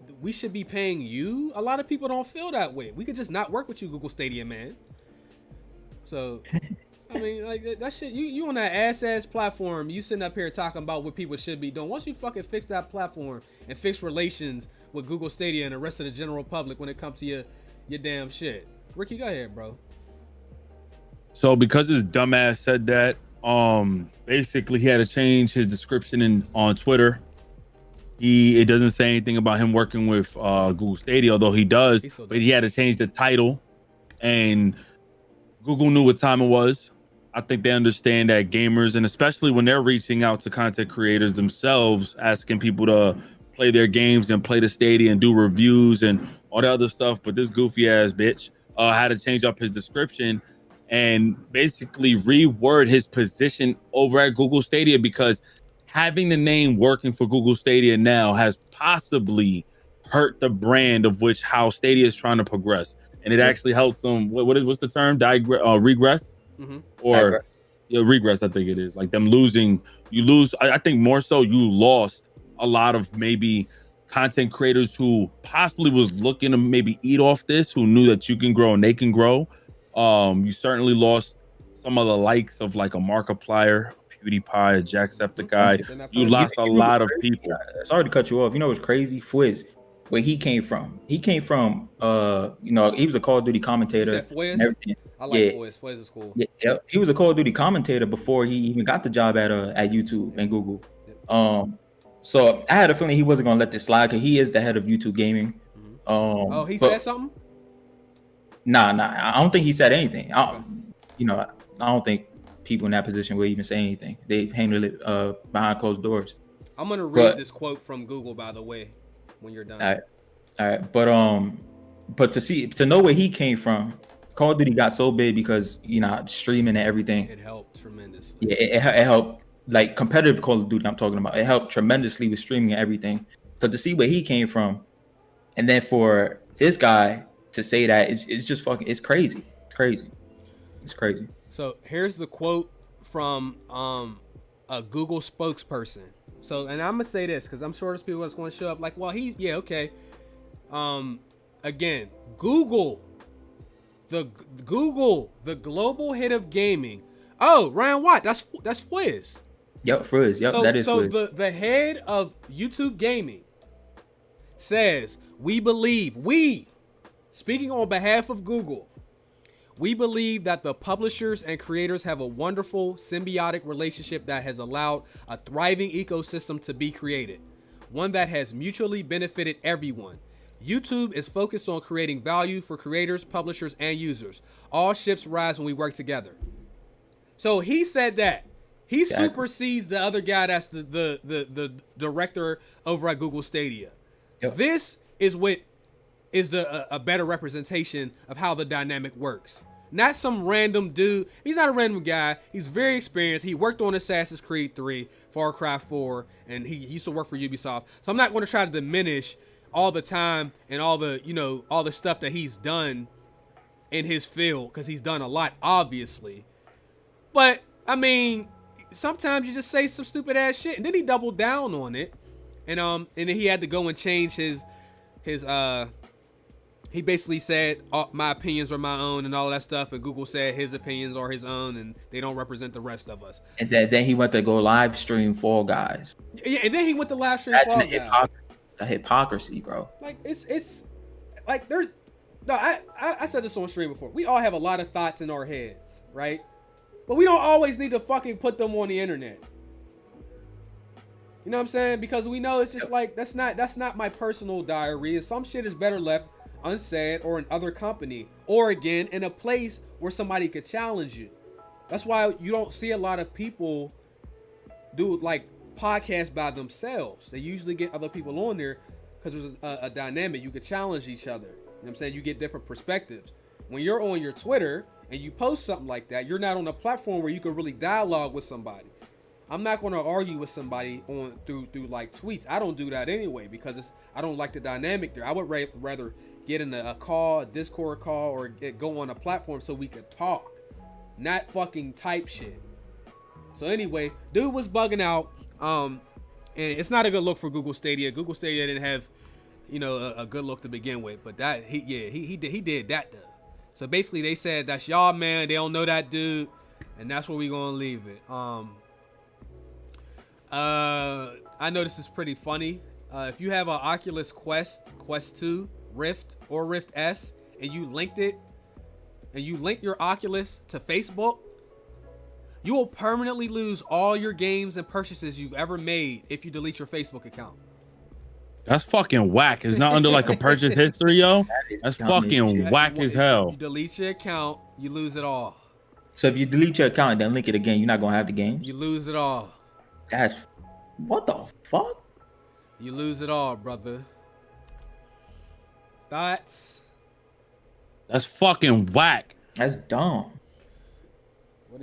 be paying you? A lot of people don't feel that way. We could just not work with you, Google Stadia, man. So, I mean, like that shit. You on that ass platform. You sitting up here talking about what people should be doing. Once you fucking fix that platform and fix relations with Google Stadia and the rest of the general public when it comes to your damn shit. Ricky, go ahead, bro. So because his dumbass said that, basically he had to change his description on Twitter. It doesn't say anything about him working with Google Stadia, although he does, but he had to change the title, and Google knew what time it was. I think they understand that gamers, and especially when they're reaching out to content creators themselves, asking people to play their games and play the Stadia and do reviews and all that other stuff. But this goofy ass bitch had to change up his description and basically reword his position over at Google Stadia, because having the name working for Google Stadia now has possibly hurt the brand of which how Stadia is trying to progress. And it actually helps them. What's the term? Regress? Mm-hmm. Or regress, I think it is. Like them losing. You lose. I think more so you lost a lot of maybe content creators who possibly was looking to maybe eat off this, who knew that you can grow and they can grow. You certainly lost some of the likes of like a Markiplier, PewDiePie, a Jacksepticeye. You lost a lot of people. Sorry to cut you off. You know what's crazy? Fwiz, where he came from. He came from, he was a Call of Duty commentator. And everything. I like Fwiz. Fwiz is cool. Yeah, he was a Call of Duty commentator before he even got the job at YouTube and Google. So I had a feeling he wasn't gonna let this slide because he is the head of YouTube gaming. He said something? Nah. I don't think he said anything. I don't think people in that position will even say anything. They handle it behind closed doors. I'm gonna read this quote from Google, by the way, when you're done. All right. But to know where he came from, Call of Duty got so big because streaming and everything. It helped tremendously. Yeah, it helped. Like competitive Call of Duty, I'm talking about. It helped tremendously with streaming and everything. So to see where he came from, and then for this guy to say that, it's just fucking. It's crazy. It's crazy. So here's the quote from a Google spokesperson. So, and I'm gonna say this because I'm sure there's people that's going to show up like, well, okay. Again, Google, the global head of gaming. Oh, Ryan Watt, that's Fwiz. Yep, Fwiz. Yep, that is Fwiz. So the head of YouTube gaming says, speaking on behalf of Google, we believe that the publishers and creators have a wonderful symbiotic relationship that has allowed a thriving ecosystem to be created, one that has mutually benefited everyone. YouTube is focused on creating value for creators, publishers, and users. All ships rise when we work together. So he said that. He supersedes the other guy that's the director over at Google Stadia. Yep. This is what is a better representation of how the dynamic works. Not some random dude. He's not a random guy. He's very experienced. He worked on Assassin's Creed 3, Far Cry 4, and he used to work for Ubisoft. So I'm not going to try to diminish all the time and all the stuff that he's done in his field, because he's done a lot, obviously. But I mean, sometimes you just say some stupid ass shit, and then he doubled down on it, and then he had to go and change his he basically said my opinions are my own and all that stuff, and Google said his opinions are his own and they don't represent the rest of us. And then he went to go live stream Fall Guys. Yeah, and then he went to live stream Fall Guys. The hypocrisy, bro. Like it's like there's no. I said this on stream before. We all have a lot of thoughts in our heads, right? But we don't always need to fucking put them on the internet. You know what I'm saying? Because we know it's just like that's not my personal diary. Some shit is better left unsaid or in other company, or again in a place where somebody could challenge you. That's why you don't see a lot of people do like podcasts by themselves. They usually get other people on there because there's a dynamic. You could challenge each other. You know what I'm saying? You get different perspectives. When you're on your Twitter and you post something like that, you're not on a platform where you can really dialogue with somebody. I'm not going to argue with somebody through like tweets. I don't do that anyway because I don't like the dynamic there. I would rather get in a call, a Discord call, or go on a platform so we could talk, not fucking type shit. So anyway, dude was bugging out. And it's not a good look for Google Stadia. Google Stadia didn't have, a good look to begin with. But that he did that though. So basically, they said that's y'all man. They don't know that dude, and that's where we gonna leave it. I know this is pretty funny. If you have an Oculus Quest 2, Rift, or Rift S, and you linked your Oculus to Facebook, you will permanently lose all your games and purchases you've ever made if you delete your Facebook account. That's fucking whack. It's not under like a purchase history, yo. That's fucking whack as hell. If you delete your account, you lose it all. So if you delete your account and then link it again, you're not gonna have the games? You lose it all. That's what the fuck? You lose it all, brother. That's fucking whack. That's dumb. What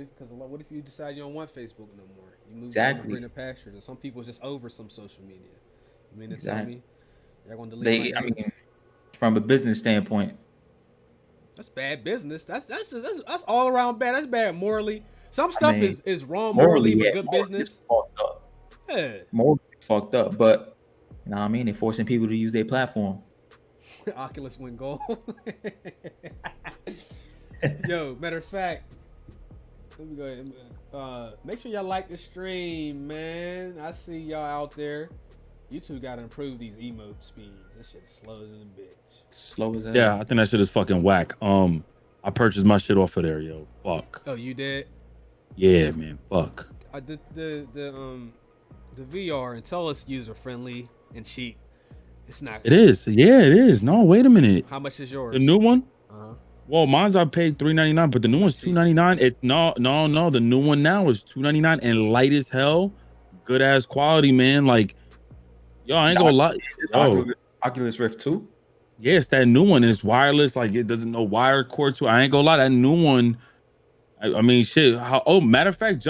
if you decide you don't want Facebook no more? You move exactly. to greener pastures. And some people just over some social media. You mean to exactly. tell me they're gonna delete? I mean, from a business standpoint, that's bad business. That's all around bad. That's bad morally. Some stuff is wrong morally, but good business. Fucked up. Yeah. Morally fucked up, but you know what I mean? They're forcing people to use their platform. Oculus went gold. Yo, matter of fact, let me go ahead. Make sure y'all like the stream, man. I see y'all out there. You two gotta improve these emote speeds. This shit is slow as a bitch. Slow as hell. Yeah, I think that shit is fucking whack. I purchased my shit off of there, yo. Fuck. Oh, you did? Yeah, man. Fuck. The VR, until it's user friendly and cheap, it's not. It is. Yeah, it is. No, wait a minute. How much is yours? The new one? Uh-huh. Well, mine's I paid $399, but the new one's $299. It's no. The new one now is $299 and light as hell. Good ass quality, man. Like, yo, I ain't gonna lie. Oculus Rift 2? Yeah, it's that new one. It's wireless. Like, it doesn't no wire cord to it. I ain't gonna lie. That new one. I mean, shit. Matter of fact,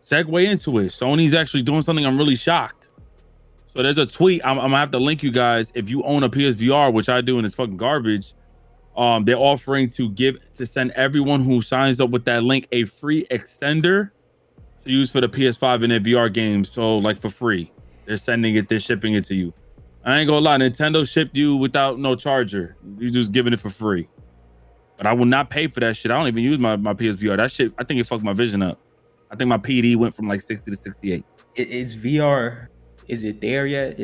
segue into it. Sony's actually doing something. I'm really shocked. So there's a tweet. I'm gonna have to link you guys. If you own a PSVR, which I do, and it's fucking garbage. They're offering to send everyone who signs up with that link a free extender to use for the PS5 and their VR games. So like for free, they're shipping it to you. I ain't gonna lie, Nintendo shipped you without no charger. You just giving it for free. But I will not pay for that shit. I don't even use my PSVR. That shit, I think it fucked my vision up. I think my PD went from like 60 to 68. Is VR, is it there yet?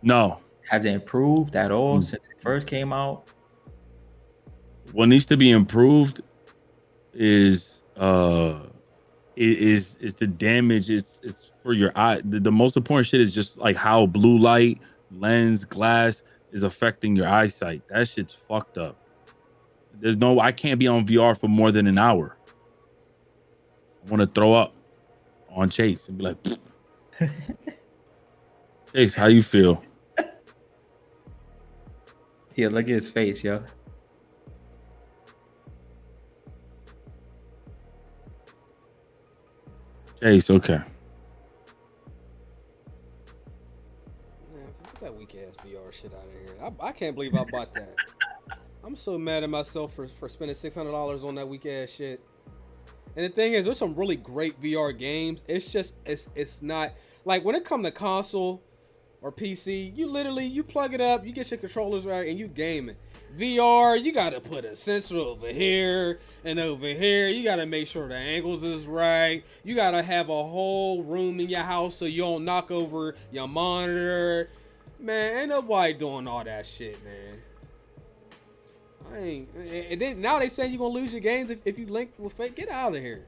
No. Has it improved at all since it first came out? What needs to be improved is the damage. It's for your eye. The most important shit is just like how blue light, lens, glass is affecting your eyesight. That shit's fucked up. I can't be on VR for more than an hour. I want to throw up on Chase and be like, Chase, how you feel? Yeah, look at his face, yo. Chase, okay. Man, get that weak ass VR shit out of here. I can't believe I bought that. I'm so mad at myself for spending $600 on that weak ass shit. And the thing is, there's some really great VR games. It's just it's not like when it comes to console or PC, you plug it up, you get your controllers right, and you gaming. VR, you gotta put a sensor over here and over here. You gotta make sure the angles is right. You gotta have a whole room in your house so you don't knock over your monitor. Man, ain't nobody doing all that shit, man. And then now they saying you're gonna lose your games if you link with fake. Get out of here.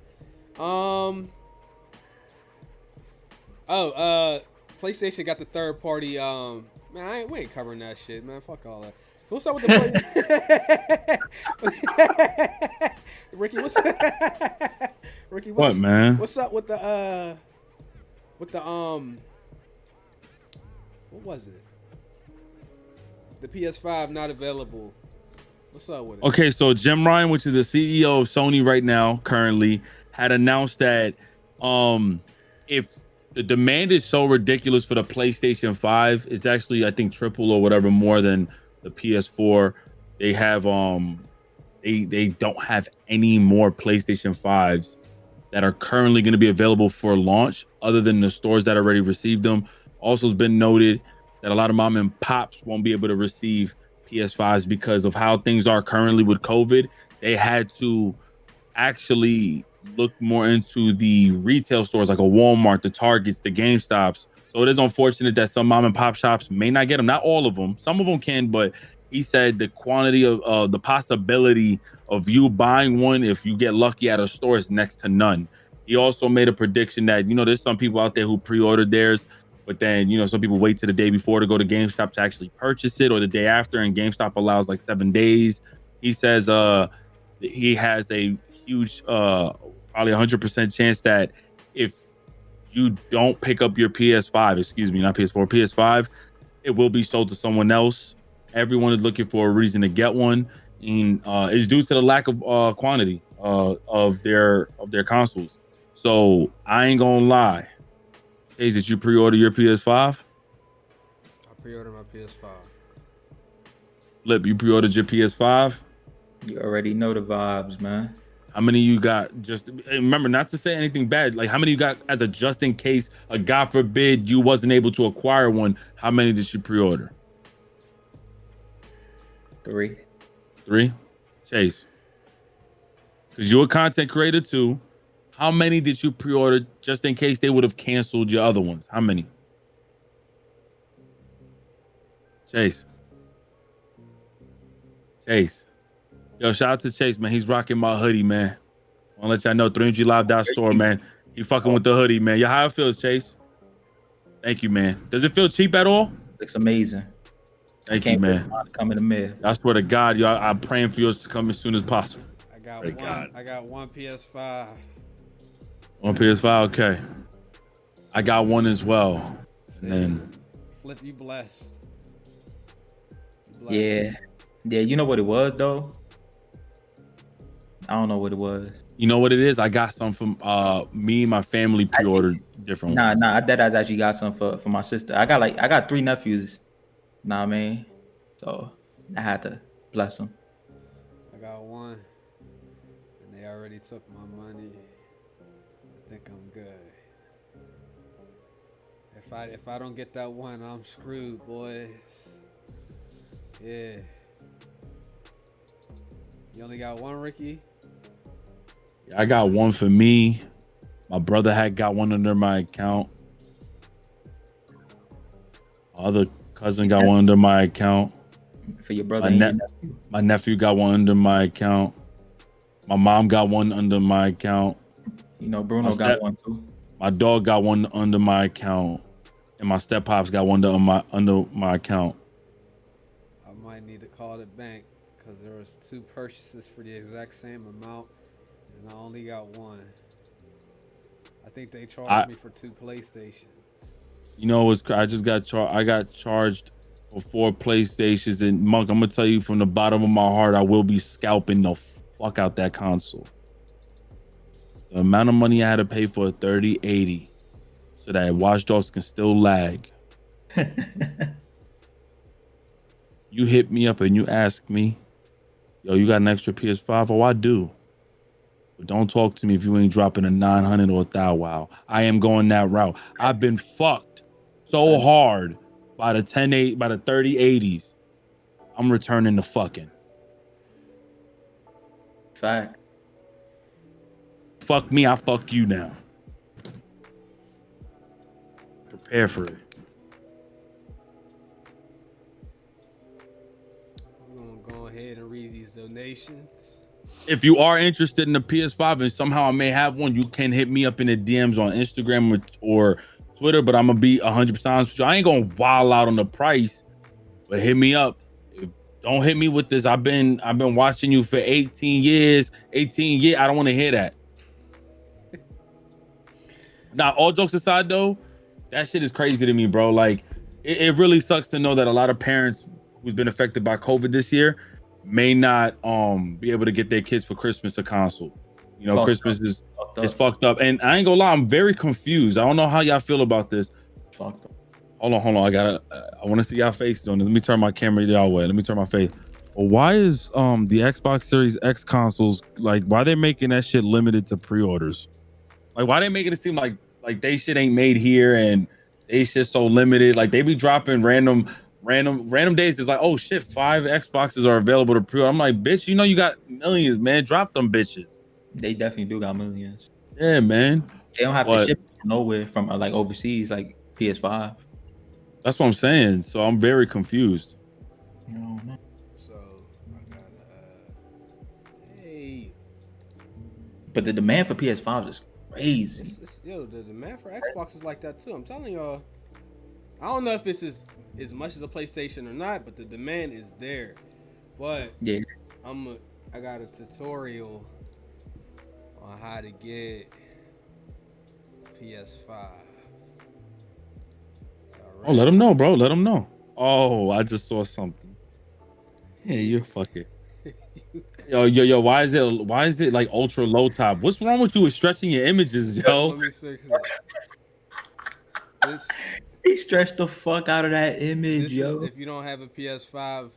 PlayStation got the third party. Man, we ain't covering that shit, man. Fuck all that. So what's up with the Ricky? What, man? What's up with the what was it? The PS5 not available. What's up with it? Okay, so Jim Ryan, which is the CEO of Sony right now, currently, had announced that if the demand is so ridiculous for the PlayStation 5, it's actually, I think, triple or whatever more than the PS4. They have they don't have any more PlayStation 5s that are currently going to be available for launch other than the stores that already received them. Also, it's been noted that a lot of mom and pops won't be able to receive PS5s because of how things are currently with COVID. They had to actually look more into the retail stores like a Walmart, the Targets, the GameStops. So it is unfortunate that some mom and pop shops may not get them. Not all of them. Some of them can, but he said the quantity of the possibility of you buying one if you get lucky at a store is next to none. He also made a prediction that, there's some people out there who pre-ordered theirs, but then, some people wait till the day before to go to GameStop to actually purchase it, or the day after, and GameStop allows like 7 days. He says he has a huge, probably 100% chance that if you don't pick up your PS5, excuse me, not PS4, PS5, it will be sold to someone else. Everyone is looking for a reason to get one, and it's due to the lack of quantity of their consoles. So I ain't gonna lie. Hey, did you pre-order your PS5? I pre-ordered my PS5. Flip, you pre-ordered your PS5? You already know the vibes, man. How many you got? Just remember not to say anything bad. Like, how many you got as a just in case, a God forbid you wasn't able to acquire one? How many did you pre-order? 3. Chase, because you're a content creator too. How many did you pre-order just in case they would have canceled your other ones? How many? Chase. Yo, shout out to Chase, man. He's rocking my hoodie, man. I want to let y'all know, 300live.store, man. He fucking with the hoodie, man. How it feels, Chase? Thank you, man. Does it feel cheap at all? Looks amazing. Thank you, man. Come in the mail. I swear to God, y'all, I'm praying for yours to come as soon as possible. I got one PS5. One PS5, okay. I got one as well. And then Flip, you blessed. Yeah, you know what it was though? I don't know what it was. You know what it is? I got some from me and my family pre-ordered different ones. Nah, I actually got some for my sister. I got 3 nephews. Nah, I mean, so I had to bless them. I got one, and they already took my money. I think I'm good. If I don't get that one, I'm screwed, boys. Yeah. You only got one, Ricky? I got one for me. My brother had got one under my account. My other cousin got one under my account. For your brother, my nephew got one under my account. My mom got one under my account. Bruno got one too. My dog got one under my account, and my step pops got one under my account. I might need to call the bank because there was 2 purchases for the exact same amount, and I only got one. I think they charged me for 2 PlayStations. I just got charged. I got charged for 4 PlayStations, and Monk, I'm gonna tell you from the bottom of my heart, I will be scalping the fuck out that console. The amount of money I had to pay for a 3080 so that Watch Dogs can still lag. You hit me up and you ask me, yo, you got an extra PS5? Oh, I do. But don't talk to me if you ain't dropping a 900 or a 1,000. I am going that route. I've been fucked so hard by the 3080s. I'm returning the fucking. Fact. Fuck me, I fuck you now. Prepare for it. We're going to go ahead and read these donations. If you are interested in the PS5 and somehow I may have one, you can hit me up in the DMs on Instagram or Twitter, but I'm going to be 100% honest with you. I ain't going to wild out on the price, but hit me up. Don't hit me with this. I've been watching you for 18 years. I don't want to hear that. Now, all jokes aside, though, that shit is crazy to me, bro. Like, it really sucks to know that a lot of parents who's been affected by COVID this year may not be able to get their kids for Christmas a console. Christmas is fucked up. And I ain't gonna lie, I'm very confused. I don't know how y'all feel about this. Fucked up. Hold on. I want to see y'all faces on this. Let me turn my camera y'all way. Let me turn my face. Well, why is the Xbox Series X consoles, like, why they making that shit limited to pre-orders? Like, why they making it seem like they shit ain't made here and they shit so limited. Like they be dropping random days. It's like, oh shit, 5 Xboxes are available to pre-order. I'm like, bitch, you know you got millions, man. Drop them bitches. They definitely do got millions. Yeah, man. They don't have to ship nowhere from like overseas, like PS5. That's what I'm saying. So I'm very confused. So I got hey. But the demand for PS5 is crazy. Yo, the demand for Xbox is like that too. I'm telling y'all. I don't know if it's as much as a PlayStation or not, but the demand is there. But yeah, I got a tutorial on how to get PS5. Oh, let them know, bro. Let them know. Oh, I just saw something. Yeah, you're fucking. Yo. Why is it like ultra low top? What's wrong with you with stretching your images, yo? Let me fix it. He stretched the fuck out of that image, yo. If you don't have a PS5,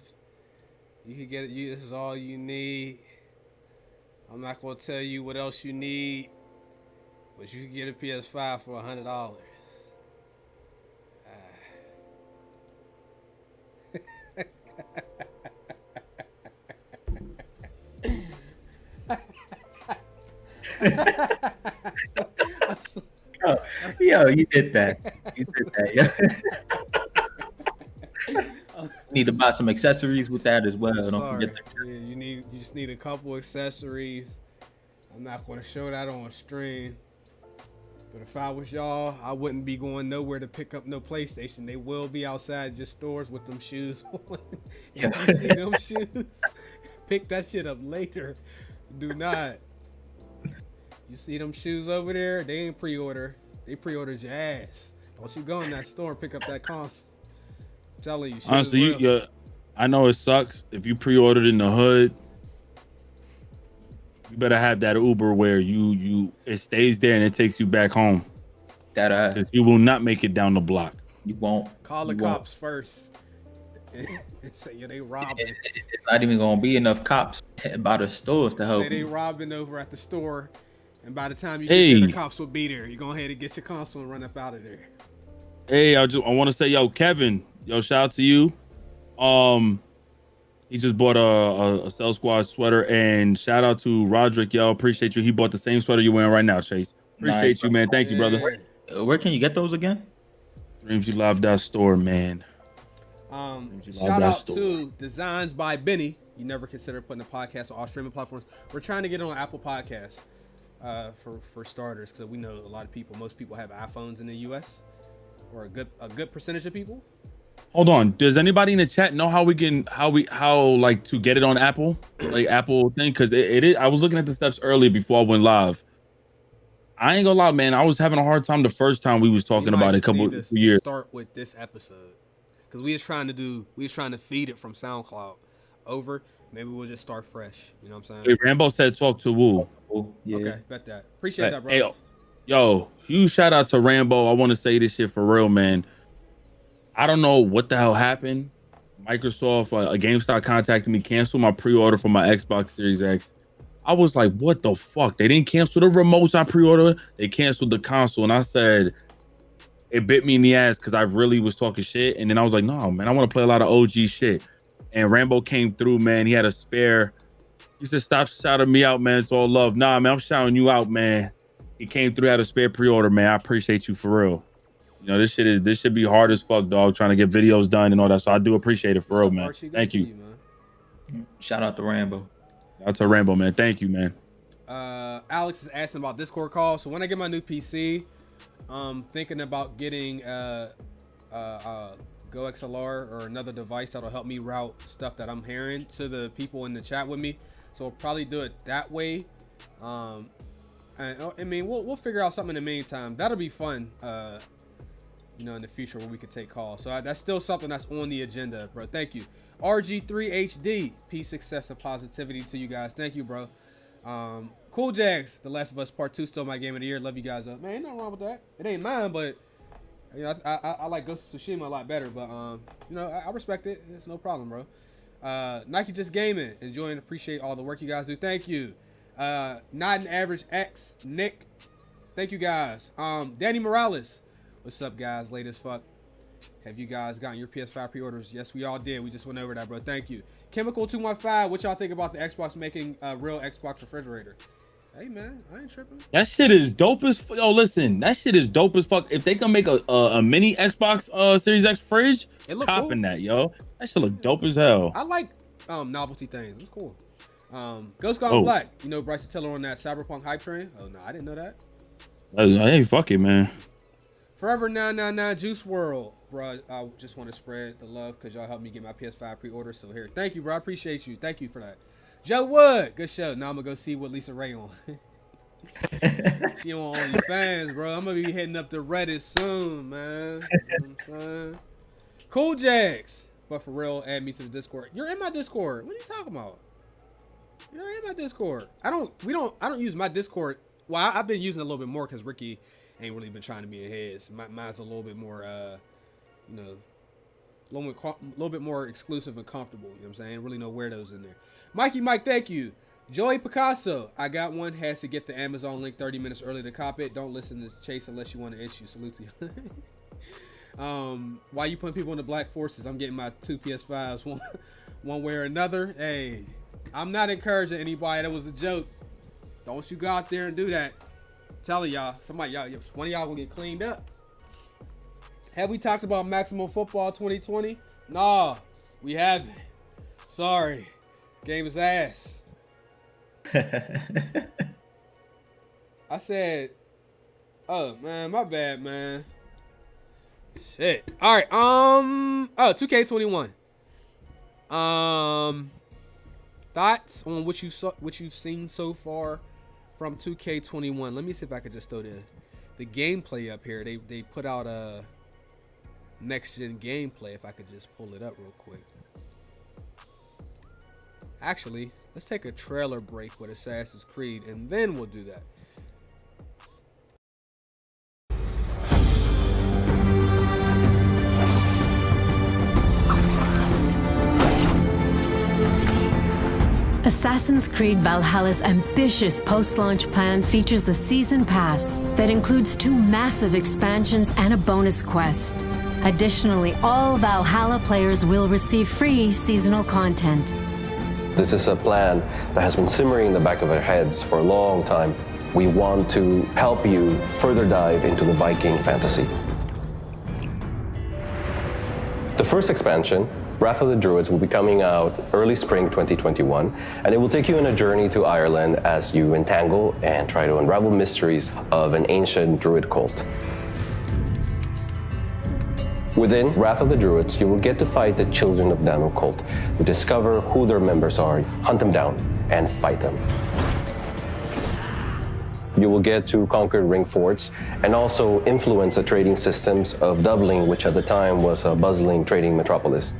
you can get it. This is all you need. I'm not gonna tell you what else you need, but you can get a PS5 for $100. Yo, you did that. Yo. You need to buy some accessories with that as well. Don't forget that. Yeah, you just need a couple accessories. I'm not going to show that on stream. But if I was y'all, I wouldn't be going nowhere to pick up no PlayStation. They will be outside just stores with them shoes on. If you see them shoes, pick that shit up later. Do not. You see them shoes over there? They ain't pre-order. They pre-ordered your ass. Don't you go in that store and pick up that console. I'm telling you. Honestly, I know it sucks. If you pre-ordered in the hood, you better have that Uber where it stays there and it takes you back home. That you will not make it down the block. You won't. Call the cops first. And say, yeah, they robbing. It's not even gonna be enough cops by the stores to help. Say they robbing over at the store, and by the time you get there, the cops will be there. You go ahead and get your console and run up out of there. Hey, I want to say, yo, Kevin, shout out to you. He just bought a Cell Squad sweater, and shout out to Roderick, yo, appreciate you. He bought the same sweater you're wearing right now, Chase. Appreciate you, man. Thank you, brother. Where can you get those again? DreamsYouLove.store, man. Shout out to Designs by Benny. You never consider putting a podcast on all streaming platforms. We're trying to get on Apple Podcasts for starters, because we know a lot of most people have iPhones in the US, or a good percentage of people. Hold on. Does anybody in the chat know how to get it on Apple, like Apple thing? Because it is. I was looking at the steps earlier before I went live. I ain't gonna lie, man. I was having a hard time the first time we was talking about it a couple years. Start with this episode, because we was trying to feed it from SoundCloud over. Maybe we'll just start fresh. You know what I'm saying? Hey, Rambo said talk to Woo. Yeah. Okay, bet that. Appreciate that, bro. Hey, yo, huge shout out to Rambo. I want to say this shit for real, man. I don't know what the hell happened. Microsoft, GameStop contacted me, canceled my pre-order for my Xbox Series X. I was like, what the fuck? They didn't cancel the remotes I pre-ordered. They canceled the console. And I said, it bit me in the ass because I really was talking shit. And then I was like, no, man, I want to play a lot of OG shit. And Rambo came through, man. He had a spare. He said, stop shouting me out, man. It's all love. Nah, man, I'm shouting you out, man. He came through, had a spare pre-order, man. I appreciate you for real. You know, this should be hard as fuck, dog, trying to get videos done and all that. So I do appreciate it for real, man. Thank you. Shout out to Rambo. Shout out to Rambo, man. Thank you, man. Alex is asking about Discord call. So when I get my new PC, thinking about getting Go XLR or another device that'll help me route stuff that I'm hearing to the people in the chat with me. So we'll probably do it that way. And I mean, we'll figure out something in the meantime. That'll be fun. You know, in the future where we could take calls. So that's still something that's on the agenda, bro. Thank you. RG3HD. Peace, success, and positivity to you guys. Thank you, bro. Cool Jags. The Last of Us Part 2 still my game of the year. Love you guys up. Man, ain't nothing wrong with that. It ain't mine, but you know, I like Ghost of Tsushima a lot better. But you know, I respect it. It's no problem, bro. Nike Just Gaming. Enjoy and appreciate all the work you guys do. Thank you. Not an Average X. Nick. Thank you guys. Danny Morales. What's up, guys? Late as fuck. Have you guys gotten your PS5 pre-orders? Yes, we all did. We just went over that, bro. Thank you. Chemical 215. What y'all think about the Xbox making a real Xbox refrigerator? Hey, man, I ain't tripping. That shit is dope as fuck. Yo, listen, that shit is dope as fuck. If they can make a mini Xbox Series X fridge, It look copping cool. that, yo. That shit look dope as hell. I like novelty things. It's cool. Ghost Gone Black. You know Bryce Tiller on that Cyberpunk hype train? Oh, no, I didn't know that. Hey, fuck it, man. Forever 999 Juice World. Bro, I just want to spread the love because y'all helped me get my PS5 pre-order. So here, thank you, bro. I appreciate you. Thank you for that. Joe Wood, good show. Now I'm gonna go see what Lisa Ray on. She on OnlyFans, bro. I'm gonna be hitting up the Reddit soon, man. You know what I'm saying? Cool Jags, but for real, add me to the Discord. You're in my Discord. What are you talking about? You're in my Discord. I don't use my Discord. Well, I've been using it a little bit more because Ricky ain't really been trying to be in his. Mine's a little bit more, you know, a little bit more exclusive and comfortable. You know what I'm saying? Really no weirdos in there. Mikey Mike, thank you. Joey Picasso, I got one. Has to get the Amazon link 30 minutes early to cop it. Don't listen to Chase unless you want to issue. Salute to you. Why you putting people in the black forces? I'm getting my 2 PS5s one way or another. Hey, I'm not encouraging anybody. That was a joke. Don't you go out there and do that. I'm telling y'all, one of y'all gonna get cleaned up. Have we talked about Maximum Football 2020? Nah, we haven't. Sorry. Game is ass. I said, oh man, my bad, man. Shit. All right. 2K21. Thoughts on what you've seen so far from 2K21. Let me see if I could just throw the gameplay up here. They put out a next gen gameplay. If I could just pull it up real quick. Actually, let's take a trailer break with Assassin's Creed, and then we'll do that. Assassin's Creed Valhalla's ambitious post-launch plan features a season pass that includes 2 massive expansions and a bonus quest. Additionally, all Valhalla players will receive free seasonal content. This is a plan that has been simmering in the back of our heads for a long time. We want to help you further dive into the Viking fantasy. The first expansion, Wrath of the Druids, will be coming out early spring 2021, and it will take you on a journey to Ireland as you entangle and try to unravel mysteries of an ancient druid cult. Within Wrath of the Druids, you will get to fight the Children of Dano cult, to discover who their members are, hunt them down, and fight them. You will get to conquer ring forts and also influence the trading systems of Dublin, which at the time was a bustling trading metropolis.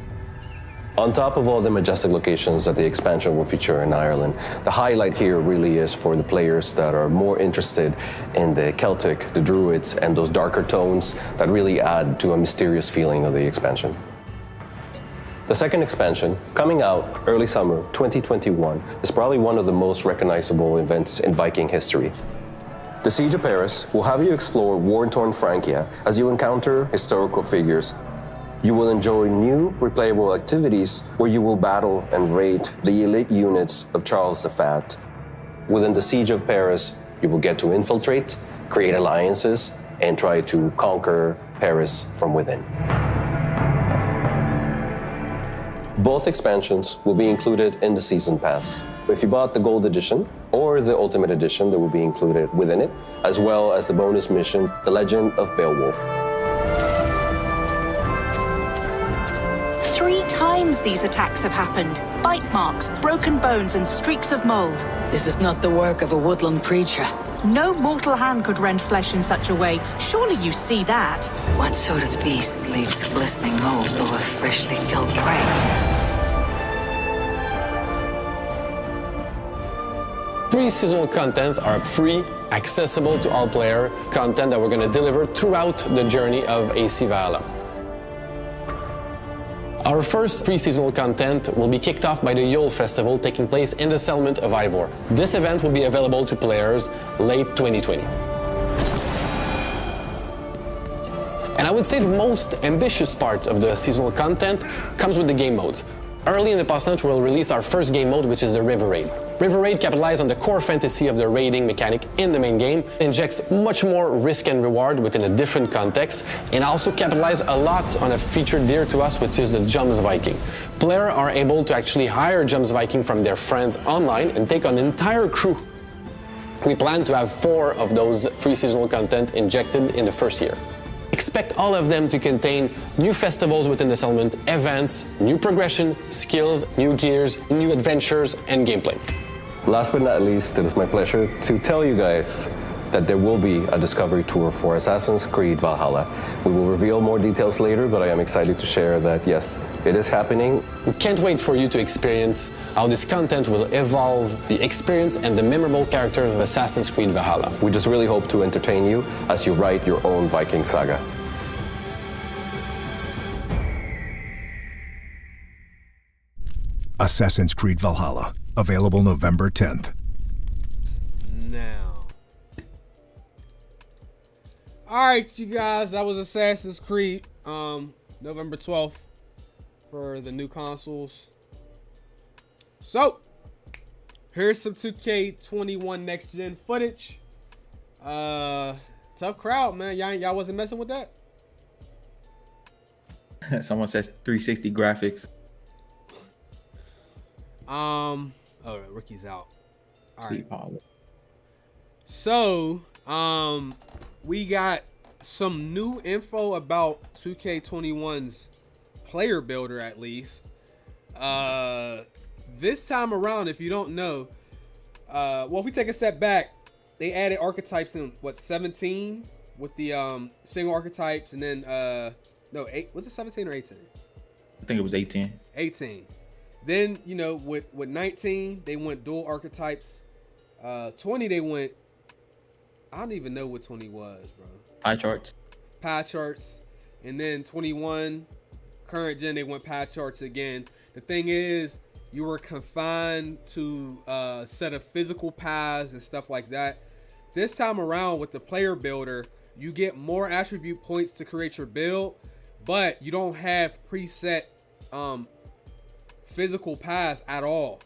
On top of all the majestic locations that the expansion will feature in Ireland, the highlight here really is for the players that are more interested in the Celtic, the Druids, and those darker tones that really add to a mysterious feeling of the expansion. The second expansion, coming out early summer 2021, is probably one of the most recognizable events in Viking history. The Siege of Paris will have you explore war-torn Francia as you encounter historical figures. You will enjoy new replayable activities where you will battle and raid the elite units of Charles the Fat. Within the Siege of Paris, you will get to infiltrate, create alliances, and try to conquer Paris from within. Both expansions will be included in the Season Pass. If you bought the Gold Edition or the Ultimate Edition, that will be included within it, as well as the bonus mission, The Legend of Beowulf. 3 times these attacks have happened. Bite marks, broken bones, and streaks of mold. This is not the work of a woodland creature. No mortal hand could rend flesh in such a way. Surely you see that. What sort of beast leaves glistening mold over freshly killed prey? Free seasonal contents are free, accessible to all player content that we're going to deliver throughout the journey of AC Valhalla. Our first pre-seasonal content will be kicked off by the Yule Festival taking place in the settlement of Ivor. This event will be available to players late 2020. And I would say the most ambitious part of the seasonal content comes with the game modes. Early in the post-launch, we'll release our first game mode, which is the River Raid. River Raid capitalizes on the core fantasy of the raiding mechanic in the main game, injects much more risk and reward within a different context, and also capitalizes a lot on a feature dear to us, which is the Jumps Viking. Players are able to actually hire Jumps Viking from their friends online and take on an entire crew. We plan to have 4 of those free seasonal content injected in the first year. Expect all of them to contain new festivals within the settlement, events, new progression, skills, new gears, new adventures, and gameplay. Last but not least, it is my pleasure to tell you guys that there will be a discovery tour for Assassin's Creed Valhalla. We will reveal more details later, but I am excited to share that, yes, it is happening. We can't wait for you to experience how this content will evolve the experience and the memorable characters of Assassin's Creed Valhalla. We just really hope to entertain you as you write your own Viking saga. Assassin's Creed Valhalla, available November 10th. Now. Alright, you guys, that was Assassin's Creed, November 12th for the new consoles. So, here's some 2K21 next gen footage. Tough crowd, man. Y'all wasn't messing with that? Someone says 360 graphics. Oh, Ricky's out. All right. So, we got some new info about 2K21's player builder, at least. This time around, if you don't know, well, if we take a step back, they added archetypes in 17 with the single archetypes, and then no, 8, was it 17 or 18? I think it was 18. 18. Then, you know, with 19, they went dual archetypes. 20, they went, I don't even know what 20 was, bro. Pie charts. Pie charts. And then 21, current gen, they went pie charts again. The thing is, you were confined to a set of physical pies and stuff like that. This time around with the player builder, you get more attribute points to create your build, but you don't have preset physical pies at all.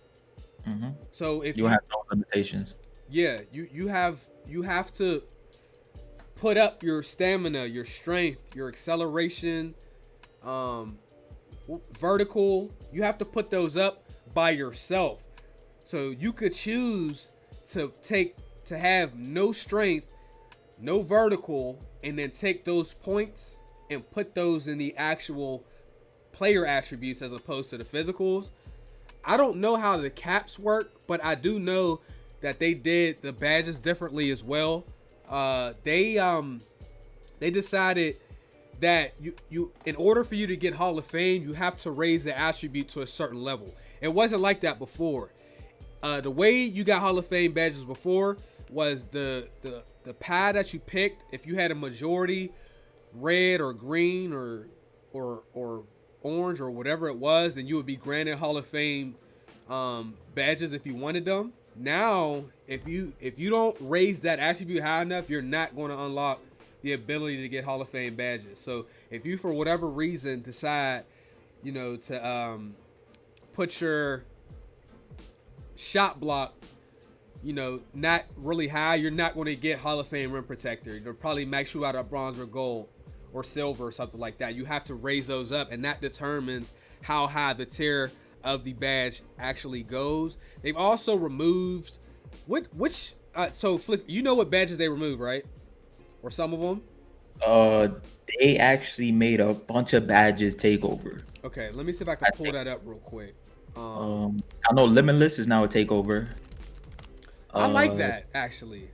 Mm-hmm. So if you have no limitations. Yeah, you have to put up your stamina, your strength, your acceleration, vertical. You have to put those up by yourself. So you could choose to have no strength, no vertical, and then take those points and put those in the actual player attributes as opposed to the physicals. I don't know how the caps work, but I do know that they did the badges differently as well. They decided that you in order for you to get Hall of Fame, you have to raise the attribute to a certain level. It wasn't like that before. The way you got Hall of Fame badges before was the pad that you picked. If you had a majority red or green or orange or whatever it was, then you would be granted Hall of Fame badges if you wanted them. Now, if you don't raise that attribute high enough, you're not going to unlock the ability to get Hall of Fame badges. So if you, for whatever reason, decide, you know, to put your shot block, you know, not really high, you're not going to get Hall of Fame rim protector. They'll probably max you out at bronze or gold or silver or something like that. You have to raise those up, and that determines how high the tier of the badge actually goes. They've also removed so Flip, you know what badges they removed, right? Or some of them? They actually made a bunch of badges take over. Okay, let me see if I can pull that up real quick. I know Limitless is now a takeover. I like that, actually.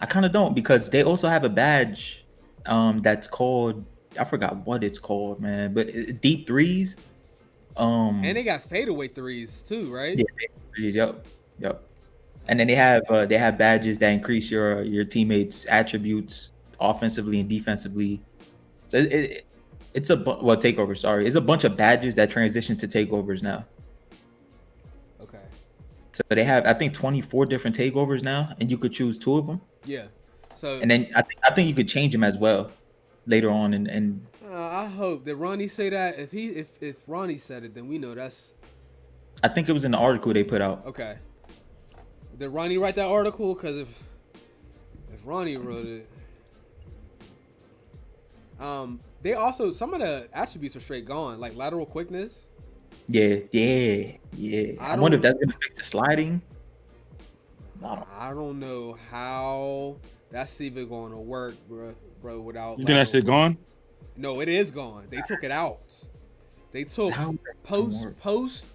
I kind of don't, because they also have a badge that's called, I forgot what it's called, man, but deep threes. And they got fadeaway threes too, right? Yeah, threes, yep. And then they have badges that increase your teammates' attributes offensively and defensively. So it's takeover. Sorry, it's a bunch of badges that transition to takeovers now. Okay. So they have, I think, 24 different takeovers now, and you could choose 2 of them. Yeah. So and then I think you could change them as well. later on. And I hope did Ronnie say that? If Ronnie said it, then we know that's. I think it was in the article they put out. Okay. Did Ronnie write that article? Because if Ronnie wrote it, they also some of the attributes are straight gone, like lateral quickness. Yeah. I wonder if that's gonna fix the sliding. I don't know how that's even going to work, bro. Without you think that shit gone? No, it is gone. They took it out. They took post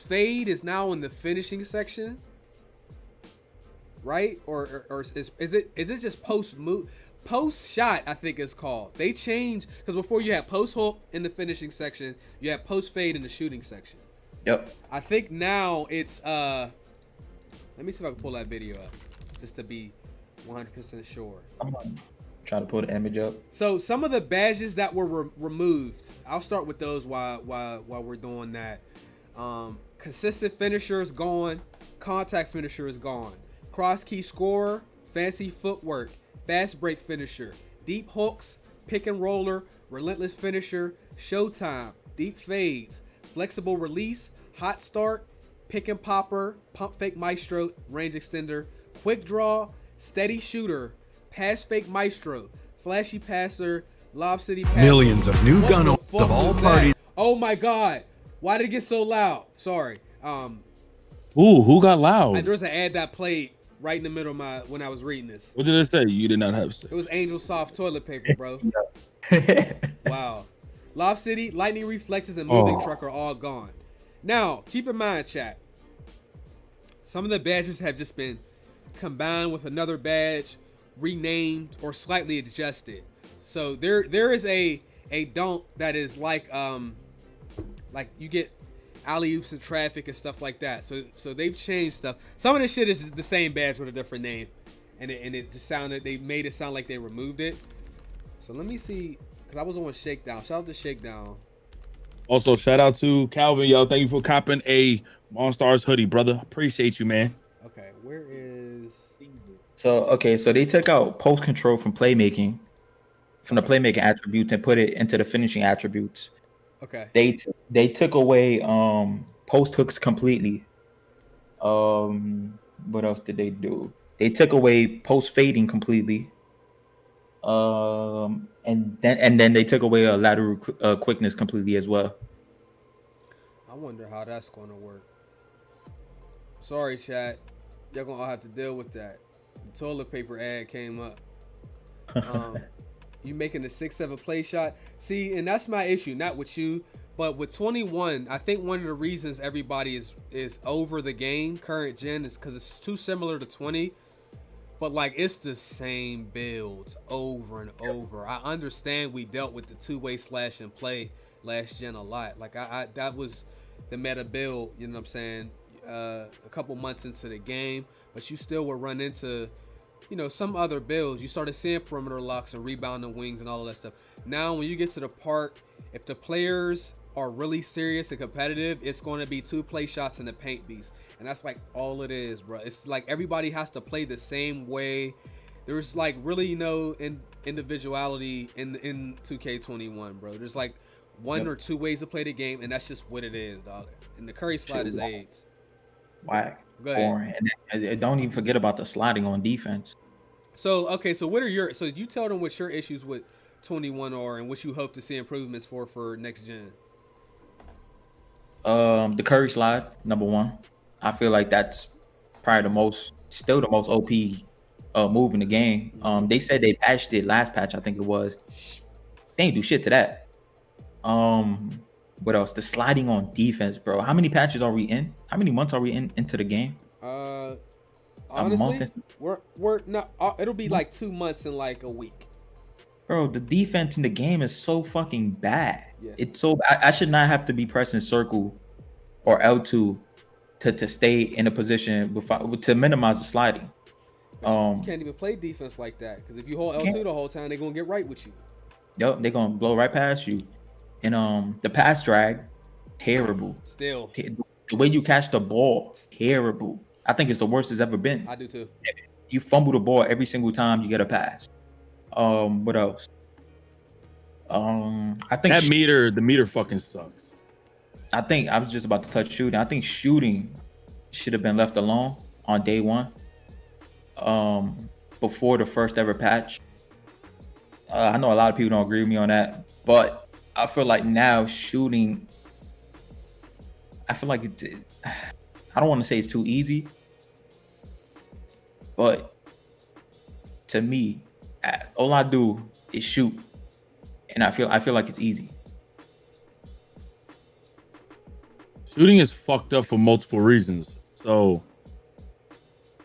fade is now in the finishing section, right? Or is it just post move? Post shot, I think it's called. They changed because before you had post hook in the finishing section, you had post fade in the shooting section. Yep. I think now it's let me see if I can pull that video up just to be 100% sure. I'm gonna try to pull the image up. So some of the badges that were removed, I'll start with those while we're doing that. Consistent finisher is gone. Contact finisher is gone. Cross key scorer, fancy footwork, fast break finisher, deep hooks, pick and roller, relentless finisher, showtime, deep fades, flexible release, hot start, pick and popper, pump fake maestro, range extender, quick draw, steady shooter, pass fake maestro, flashy passer, lob city passer. Millions of new gun owners of all parties. Oh my god, why did it get so loud? Sorry. Ooh, who got loud? There was an ad that played right in the middle of when I was reading this. What did it say? You did not have sex. It was Angel Soft toilet paper, bro. Wow. Lob City, lightning reflexes, and moving truck are all gone. Now, keep in mind, chat. Some of the badges have just been combined with another badge, renamed, or slightly adjusted. So there is a dunk that is like you get alley-oops in traffic and stuff like that. So they've changed stuff. Some of the shit is the same badge with a different name, and it just sounded, they made it sound like they removed it. So let me see, because I was on Shakedown. Shout out to Shakedown. Also, shout out to Calvin, yo. Thank you for copping a Monstars hoodie, brother. Appreciate you, man. Okay, where is... So they took out post control from playmaking, from the playmaking attributes, and put it into the finishing attributes. Okay. They took away post hooks completely. What else did they do? They took away post fading completely. And then they took away a lateral quickness completely as well. I wonder how that's going to work. Sorry, chat. Y'all gonna all have to deal with that. The toilet paper ad came up. You making a 6-7 play shot. See, and that's my issue, not with you, but with 21. I think one of the reasons everybody is over the game current gen is because it's too similar to 20. But like, it's the same builds over and over. I understand we dealt with the two-way slash and play last gen a lot. Like I that was the meta build, you know what I'm saying? A couple months into the game, but you still will run into, you know, some other builds. You started seeing perimeter locks and rebounding wings and all of that stuff. Now, when you get to the park, if the players are really serious and competitive, it's going to be 2 play shots in the paint beast. And that's like all it is, bro. It's like everybody has to play the same way. There's like really no individuality in 2K21, bro. There's like one or 2 ways to play the game, and that's just what it is, dog. And the Curry slide is AIDS. Whack. Boring. And don't even forget about the sliding on defense. So, okay, so what are your... So you tell them what your issues with 21 are and what you hope to see improvements for next gen. The Curry slide, number 1. I feel like that's probably still the most OP move in the game. They said they patched it last patch, I think it was. They ain't do shit to that. What else? The sliding on defense, bro. How many patches are we in? How many months are we into the game? Honestly, we're not. It'll be like 2 months and like a week. Bro, the defense in the game is so fucking bad. Yeah. It's so I should not have to be pressing circle or L2 to stay in a position to minimize the sliding. You can't even play defense like that, because if you hold L2 the whole time, they're gonna get right with you. Yup, they're gonna blow right past you. And the pass drag, terrible. Still, the way you catch the ball, terrible. I think it's the worst it's ever been. I do too. You fumble the ball every single time you get a pass. What else? I think that the meter fucking sucks. I think I was just about to touch shooting. I think shooting should have been left alone on day one. Before the first ever patch. I know a lot of people don't agree with me on that, but I feel like now shooting, I feel like I don't want to say it's too easy, but to me, all I do is shoot, and I feel like it's easy. Shooting is fucked up for multiple reasons. So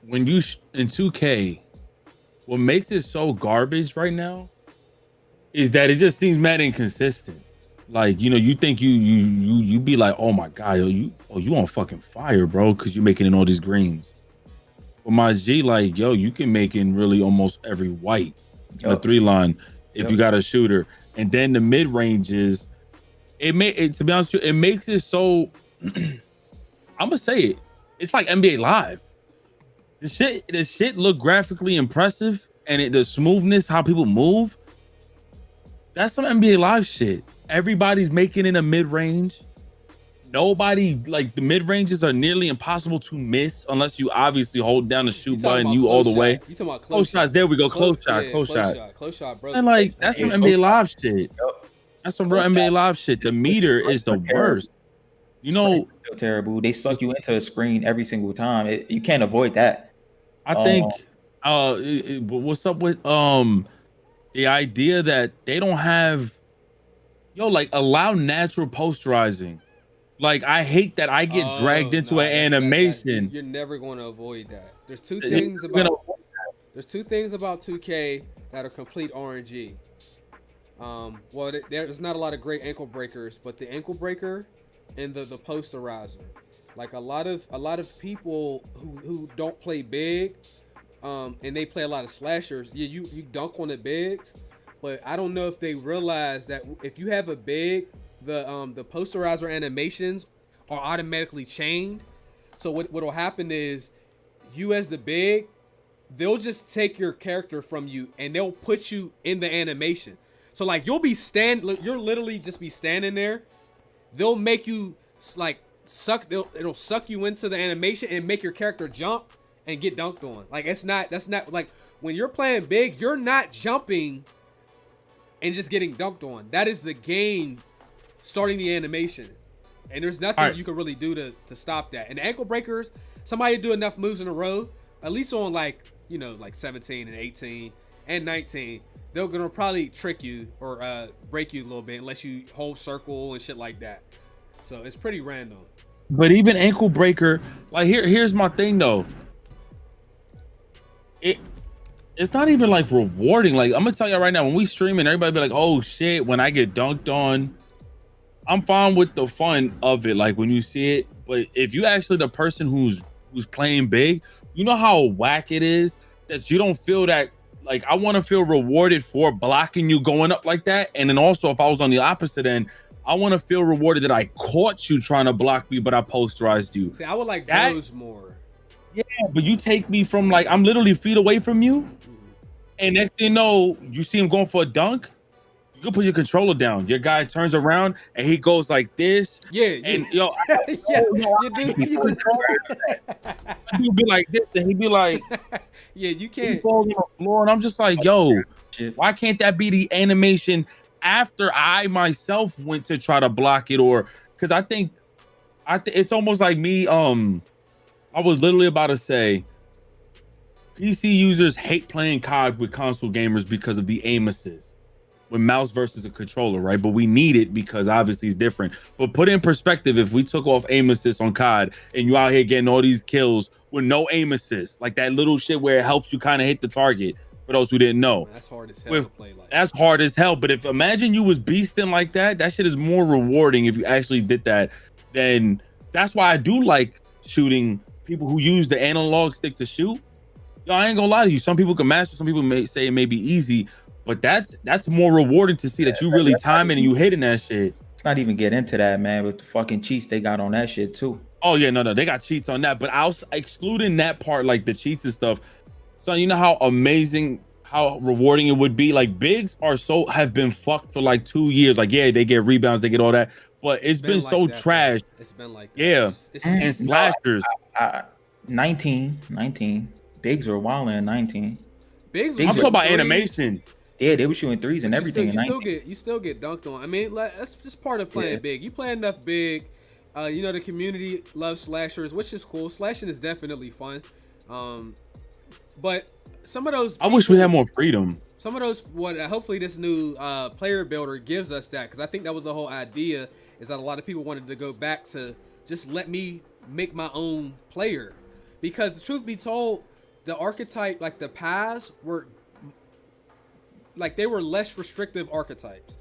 when you in 2K, what makes it so garbage right now is that it just seems mad inconsistent. Like, you know, you think you be like, oh my god, you on fucking fire, bro, because you're making in all these greens. But my G, like, yo, you can make in really almost every white in a 3-line if you got a shooter. And then the mid ranges, to be honest with you, it makes it so I'm gonna say it. It's like NBA Live. The shit look graphically impressive, and the smoothness, how people move. That's some NBA Live shit. Everybody's making in a mid range. Nobody, like, the mid ranges are nearly impossible to miss unless you obviously hold down the shoot button all the way. You talking about close shots? There we go. Close shot, bro. And like that's some NBA Live shit. That's some real NBA Live shit. The meter is the worst. You know, still terrible. They suck you into a screen every single time. You can't avoid that. I think. What's up with the idea that they don't have, like, allow natural posterizing. Like, I hate that I get dragged into an animation. You're never going to avoid that. There's two things about 2K that are complete RNG. Well, there's not a lot of great ankle breakers, but the ankle breaker and the posterizer, like a lot of people who don't play big, and they play a lot of slashers. Yeah, you dunk on the bigs, but I don't know if they realize that if you have a big, the posterizer animations are automatically chained. So what'll happen is, you as the big, they'll just take your character from you and they'll put you in the animation. So like you'll literally just be standing there. They'll make you like it'll suck you into the animation and make your character jump and get dunked on. Like that's not like when you're playing big, you're not jumping and just getting dunked on. That is the game starting the animation. And there's nothing you can really do to stop that. And the ankle breakers, somebody do enough moves in a row, at least on like 17 and 18 and 19, they're gonna probably trick you or break you a little bit unless you hold circle and shit like that. So it's pretty random. But even ankle breaker, like here's my thing though. It's not even like rewarding. Like I'm gonna tell you right now, when we stream and everybody be like, oh shit, when I get dunked on, I'm fine with the fun of it, like when you see it. But if you actually the person who's playing big, you know how whack it is that you don't feel that. Like, I want to feel rewarded for blocking you going up like that. And then also, if I was on the opposite end, I want to feel rewarded that I caught you trying to block me, but I posterized you. See, I would like those more. Yeah, but you take me from, like, I'm literally feet away from you. And next thing you know, you see him going for a dunk. You can put your controller down. Your guy turns around and he goes like this. Yeah. And you do. He'd be like this, and he'd be like, yeah, you can't. On the floor, and I'm just like, yo, why can't that be the animation after I myself went to try to block it? Or because I think it's almost like me. I was literally about to say, PC users hate playing COD with console gamers because of the aim assist with mouse versus a controller, right? But we need it because obviously it's different. But put it in perspective, if we took off aim assist on COD and you out here getting all these kills with no aim assist, like that little shit where it helps you kind of hit the target, for those who didn't know. That's hard as hell to play like. That's hard as hell. But if imagine you was beasting like that shit is more rewarding if you actually did that. Then that's why I do like shooting people who use the analog stick to shoot. Yo, I ain't gonna lie to you. Some people can master, some people may say it may be easy, but that's more rewarding to see that you really timing and you hitting that shit. Let's not even get into that, man, with the fucking cheats they got on that shit too. Oh yeah, no, they got cheats on that, but I was excluding that part, like the cheats and stuff. So you know how how rewarding it would be. Like bigs have been fucked for like 2 years. Like yeah, they get rebounds, they get all that, but it's been like so that, trash. It's been like that. Yeah, it's and slashers. 19. Bigs were wilding at 19. Bigs I'm talking about threes. animation. Yeah, they were shooting threes and everything. You still get dunked on. I mean, that's just part of playing big. You play enough big. You know, the community loves slashers, which is cool. Slashing is definitely fun. But some of those I wish we had more freedom. Some of those, hopefully this new player builder gives us that, because I think that was the whole idea, is that a lot of people wanted to go back to just let me make my own player. Because the truth be told, the archetype, like the paths were, like they were less restrictive archetypes.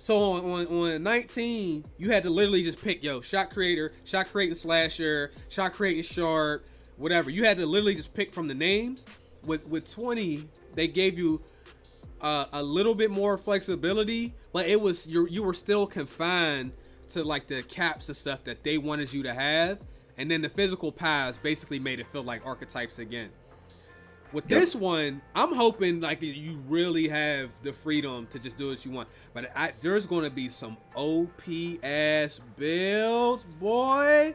So on 19, you had to literally just pick, shot creator, shot creating slasher, shot creating sharp, whatever. You had to literally just pick from the names. With 20, they gave you a little bit more flexibility, but it was you were still confined to like the caps and stuff that they wanted you to have, and then the physical paths basically made it feel like archetypes again. With this one, I'm hoping like you really have the freedom to just do what you want. But there's going to be some OP ass builds, boy.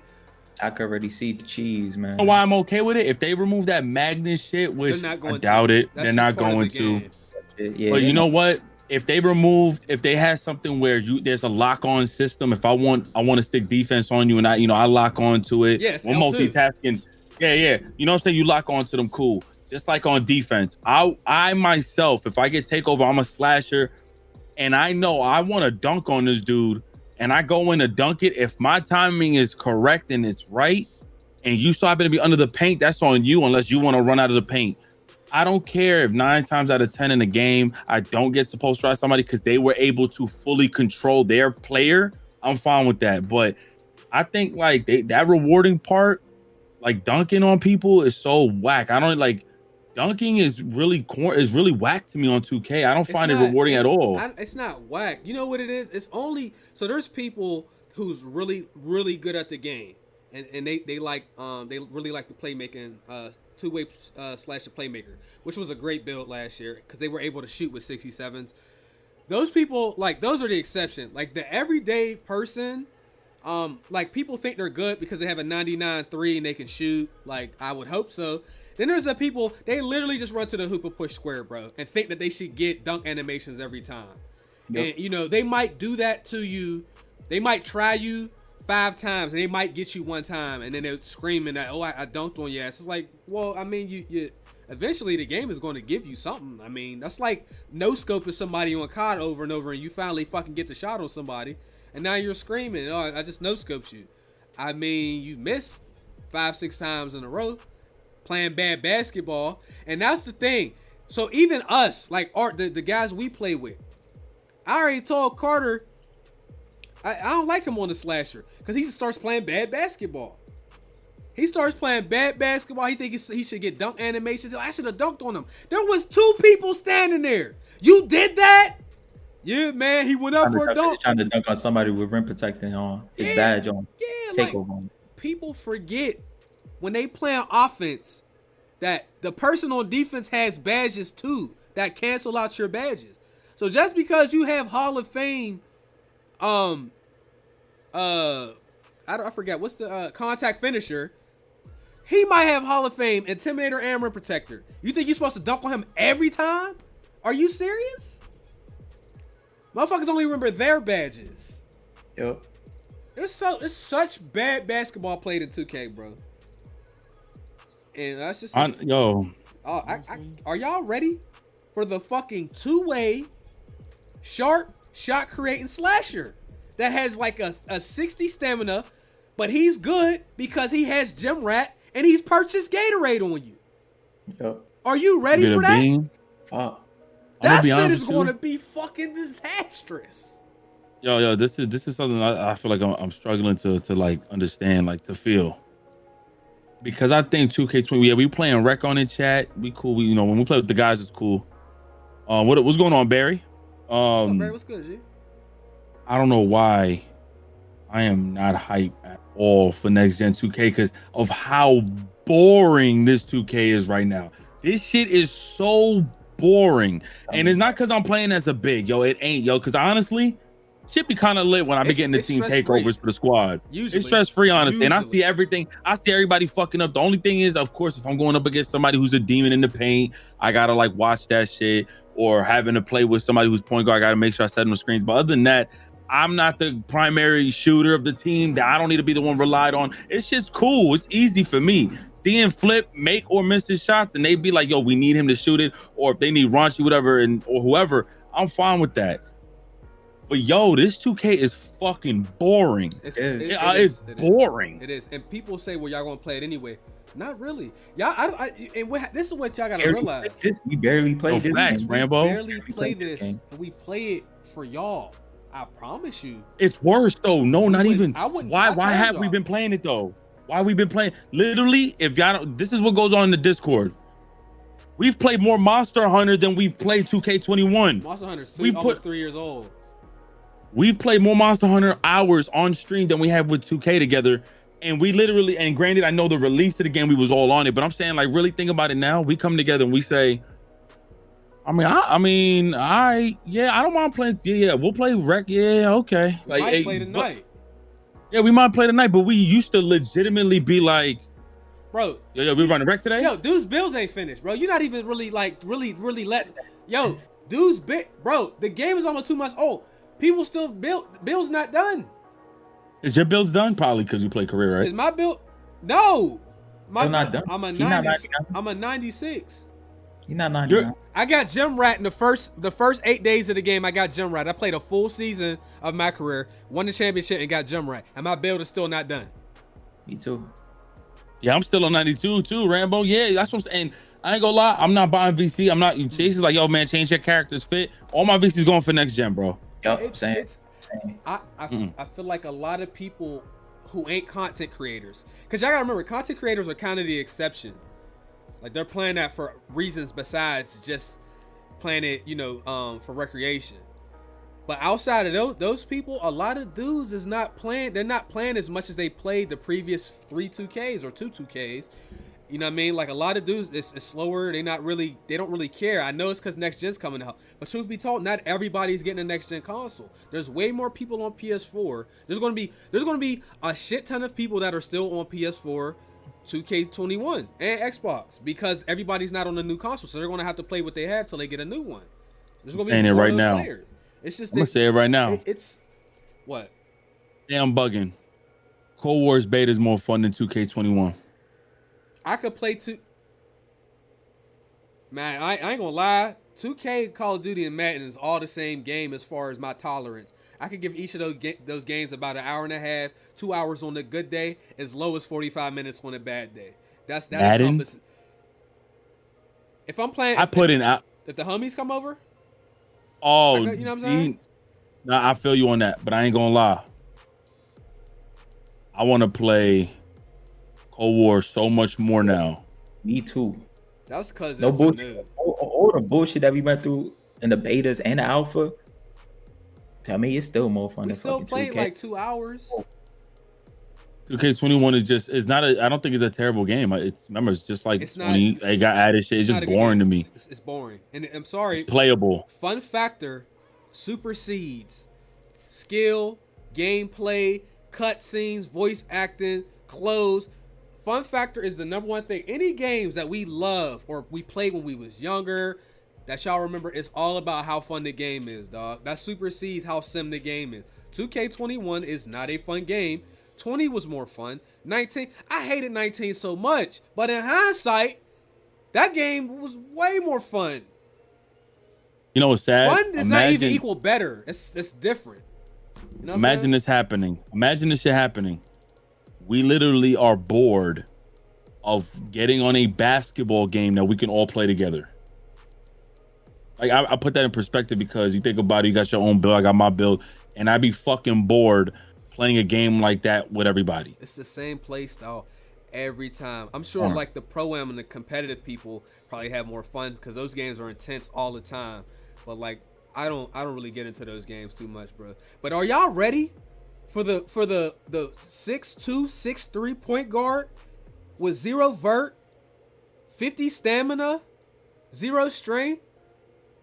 I could already see the cheese, man. You know why I'm okay with it? If they remove that magnet shit, which I doubt it, they're not going to. Yeah, but you know what? If they had something where there's a lock-on system. If I want to stick defense on you, and I lock on to it. Yes, we're multitasking. Yeah. You know what I'm saying? You lock on to them, cool. Just like on defense, I myself, if I get takeover, I'm a slasher, and I know I want to dunk on this dude, and I go in to dunk it. If my timing is correct and it's right, and you so happen to be under the paint, that's on you, unless you want to run out of the paint. I don't care if 9 times out of 10 in the game, I don't get to posterize somebody because they were able to fully control their player. I'm fine with that. But I think like that rewarding part, like dunking on people, is so whack. I don't like dunking is really whack to me on 2K. I don't find it rewarding at all. It's not whack. You know what it is? It's only so there's people who's really, really good at the game, and they really like the playmaking, two-way slasher playmaker, which was a great build last year because they were able to shoot with 67s. Those people, like, those are the exception. Like the everyday person, like people think they're good because they have a 99.3 and they can shoot. Like I would hope so. Then there's the people, they literally just run to the hoop and push square, bro, and think that they should get dunk animations every time. Yep. And, they might do that to you. They might try you 5 times, and they might get you 1 time, and then they're screaming that, I dunked on your ass. It's like, well, I mean, you eventually the game is going to give you something. I mean, that's like no-scoping somebody on COD over and over, and you finally fucking get the shot on somebody, and now you're screaming, I just no-scoped you. I mean, you missed 5-6 times in a row. Playing bad basketball, and that's the thing. So even us, like the guys we play with, I already told Carter I don't like him on the slasher because he just starts playing bad basketball. He starts playing bad basketball. He thinks he should get dunk animations. I should have dunked on him. There was 2 people standing there. You did that? Yeah, man. He went up for a dunk. Trying to dunk on somebody with rim protecting on his badge on. Yeah, like people forget. When they play on offense, that the person on defense has badges too that cancel out your badges. So just because you have Hall of Fame, I forget what's the contact finisher, he might have Hall of Fame Intimidator and Rim Protector. You think you're supposed to dunk on him every time? Are you serious? Motherfuckers only remember their badges. Yep. It's such bad basketball played in 2K, bro. And that's just are y'all ready for the fucking 2-way sharp shot creating slasher that has like a 60 stamina, but he's good because he has Gym Rat and he's purchased Gatorade on you? Yep. Are you ready for that? That shit is going to be fucking disastrous. Yo, this is something I feel like I'm struggling to like understand, like to feel. Because I think 2K20, we playing rec on in chat. We cool. When we play with the guys, it's cool. What's going on, Barry? What's up, Barry? What's good, G? I don't know why I am not hyped at all for next gen 2K because of how boring this 2K is right now. This shit is so boring. And it's not because I'm playing as a big, yo. It ain't, yo. Because honestly, shit be kind of lit when I be getting the team takeovers for the squad. Usually, it's stress free, honestly. And I see everything. I see everybody fucking up. The only thing is, of course, if I'm going up against somebody who's a demon in the paint, I gotta like watch that shit. Or having to play with somebody who's point guard, I gotta make sure I set them screens. But other than that, I'm not the primary shooter of the team. That I don't need to be the one relied on. It's just cool. It's easy for me. Seeing Flip make or miss his shots, and they be like, "Yo, we need him to shoot it," or if they need Raunchy, whatever, and or whoever, I'm fine with that. But yo, this 2K is fucking boring. It's boring. It is, and people say, "Well, y'all gonna play it anyway." Not really, y'all. This is what y'all gotta realize. We barely play this. Facts, Rambo. We barely play this, and we play it for y'all. I promise you. It's worse though. No, not even. Why have we been playing it though? Why we been playing? Literally, if y'all don't, this is what goes on in the Discord. We've played more Monster Hunter than we've played 2K21. Monster Hunter's almost 3 years old. We've played more Monster Hunter hours on stream than we have with 2K together. And we literally, and granted, I know the release of the game, we was all on it, but I'm saying, like, really think about it now. We come together and we say, I don't mind playing. Yeah, we'll play Rec. Yeah, okay. Like, might play tonight. Yeah, we might play tonight, but we used to legitimately be like, bro, yo, we running Rec today? Yo, dude's bills ain't finished, bro. You're not even really dude's bro, the game is almost 2 months old. People still bill's not done. Is your builds done? Probably because you play career, right? Is my build? No. I'm not done. I'm a 90. I'm a 96. You're not 99. I got gem rat in the first 8 days of the game. I got gem rat. I played a full season of my career, won the championship, and got gem rat. And my build is still not done. Me too. Yeah, I'm still on 92 too, Rambo. Yeah, that's what I'm saying. I ain't gonna lie. I'm not buying VC. I'm not. Chase is like, yo, man, change your character's fit. All my VC's going for next gen, bro. Yup, same. I feel like a lot of people who ain't content creators, because y'all gotta remember, content creators are kind of the exception. Like, they're playing that for reasons besides just playing it, for recreation. But outside of those people, a lot of dudes is not playing. They're not playing as much as they played the previous 3 2Ks or 2 2Ks. You know what I mean? Like, a lot of dudes, it's slower. They don't really care. I know it's because next gen's coming out, but truth be told, not everybody's getting a next gen console. There's way more people on PS4. There's gonna be a shit ton of people that are still on PS4, 2K21, and Xbox, because everybody's not on the new console, so they're gonna have to play what they have till they get a new one. There's gonna be saying it right now. Players. It's just I'm gonna say it right now. It's what? Yeah, I'm bugging. Cold War's beta is more fun than 2K21. I could play Man, I ain't gonna lie. 2K, Call of Duty, and Madden is all the same game as far as my tolerance. I could give each of those games about an hour and a half, 2 hours on a good day, as low as 45 minutes on a bad day. That's Madden. If I'm playing, if the homies come over. Oh, you know what I'm saying? Nah, I feel you on that, but I ain't gonna lie. I want to play Cold War so much more now. Me too. That's because no bullshit. All the bullshit that we went through in the betas and the alpha. Tell me, it's still more fun. We still played like 2 hours. 2K21 is not a. I don't think it's a terrible game. It's just like it's 20. It got added shit. It's just boring to me. It's boring, and I'm sorry. It's playable. Fun factor supersedes skill, gameplay, cutscenes, voice acting, clothes. Fun factor is the number one thing. Any games that we love or we played when we was younger, that y'all remember, it's all about how fun the game is, dog. That supersedes how sim the game is. 2K21 is not a fun game. 20 was more fun. 19, I hated 19 so much, but in hindsight, that game was way more fun. You know what's sad? Fun does not even equal better. It's different. You know imagine this happening. Imagine this shit happening. We literally are bored of getting on a basketball game that we can all play together. Like, I put that in perspective because you think about it, you got your own build, I got my build, and I'd be fucking bored playing a game like that with everybody. It's the same play style every time. I'm sure like the pro-am and the competitive people probably have more fun because those games are intense all the time. But like, I don't really get into those games too much, bro. But are y'all ready for the 6'2", 6'3" point guard with 0 vert, 50 stamina, 0 strength,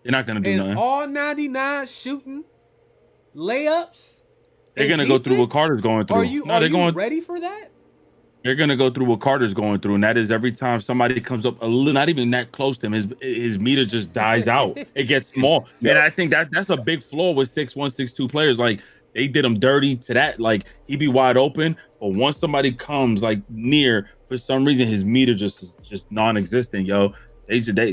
They're not gonna do and nothing. all 99 shooting layups. They're gonna go through what Carter's going through. Are you ready for that? They're gonna go through what Carter's going through, and that is every time somebody comes up a little, not even that close to him, his meter just dies out. It gets small, and I think that's a big flaw with 6'1", 6'2" players. Like they did him dirty to that. Like he'd be wide open, but once somebody comes like near, for some reason his meter is just non-existent, yo.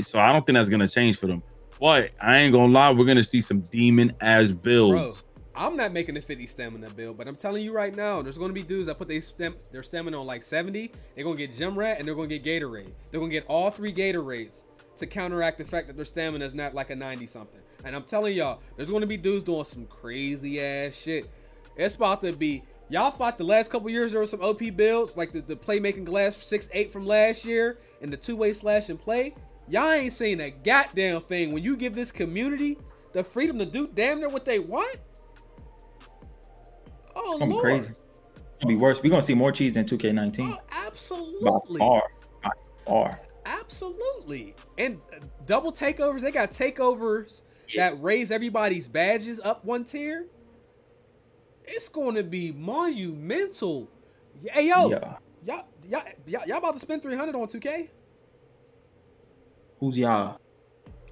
So I don't think that's gonna change for them. But I ain't gonna lie, we're gonna see some demon ass builds. Bro, I'm not making a 50 stamina build, but I'm telling you right now, there's going to be dudes that put their stamina on like 70. They're going to get Gem Rat and they're going to get Gatorade. They're going to get all 3 Gatorades to counteract the fact that their stamina is not like a 90 something. And I'm telling y'all, there's going to be dudes doing some crazy ass shit. It's about to be, y'all thought the last couple years there were some OP builds, like the playmaking glass 6'8" from last year and the 2-way slash and play. Y'all ain't seen a goddamn thing. When you give this community the freedom to do damn near what they want. Oh, it's gonna Lord. be crazy. It's gonna be worse. We're gonna see more cheese than 2K19. Oh, absolutely. By far. Absolutely. And double takeovers. They got takeovers that raise everybody's badges up 1 tier. It's going to be monumental. Hey, yo. Yeah. Y'all about to spend 300 on 2K? Who's y'all?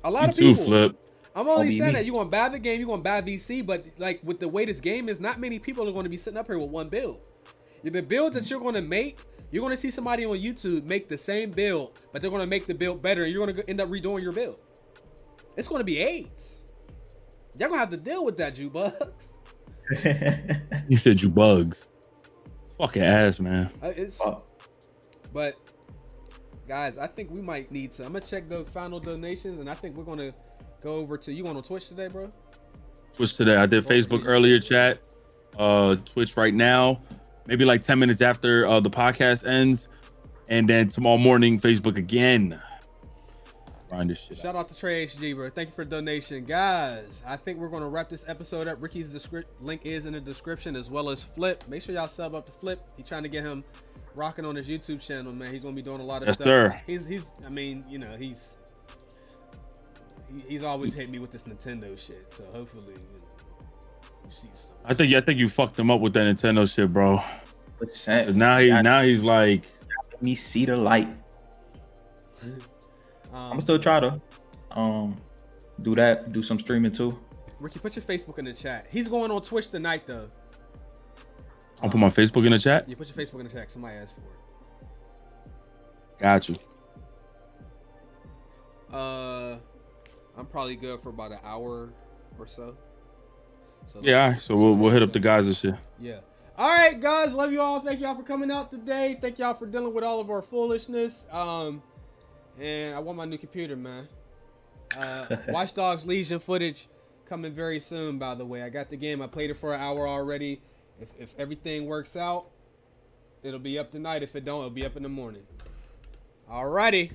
A lot of people. Flip. I'm only saying that you're going to buy the game, you're going to buy VC, but like with the way this game is, not many people are going to be sitting up here with one build. The build that you're going to make, you're going to see somebody on YouTube make the same build, but they're going to make the build better, and you're going to end up redoing your build. It's going to be AIDS. Y'all going to have to deal with that, Bugs. You said Bugs. Fucking ass, man. But guys, I think we might need to, I'm going to check the final donations, and I think we're going to go over to, you on Twitch today, bro? Twitch today. I did Facebook earlier, chat. Twitch right now. Maybe like 10 minutes after the podcast ends. And then tomorrow morning, Facebook again. Grind this shit. Shout out to Trey HG, bro. Thank you for the donation. Guys, I think we're going to wrap this episode up. Ricky's link is in the description, as well as Flip. Make sure y'all sub up to Flip. He's trying to get him rocking on his YouTube channel, man. He's going to be doing a lot of stuff. Sir. He's I mean, you know, he's always hit me with this Nintendo shit, so hopefully you see something. I think you fucked him up with that Nintendo shit, bro. Cause now he's like, let me see the light. I'm still try to do that, do some streaming too. Ricky, put your Facebook in the chat. He's going on Twitch tonight though. I'll put my Facebook in the chat. Yeah, put your Facebook in the chat. Somebody asked for it. Got you. I'm probably good for about an hour or so. Yeah, so we'll hit up the guys and shit. Yeah. All right, guys. Love you all. Thank y'all for coming out today. Thank y'all for dealing with all of our foolishness. And I want my new computer, man. Watch Dogs Legion footage coming very soon, by the way. I got the game. I played it for an hour already. If everything works out, it'll be up tonight. If it don't, it'll be up in the morning. Alrighty.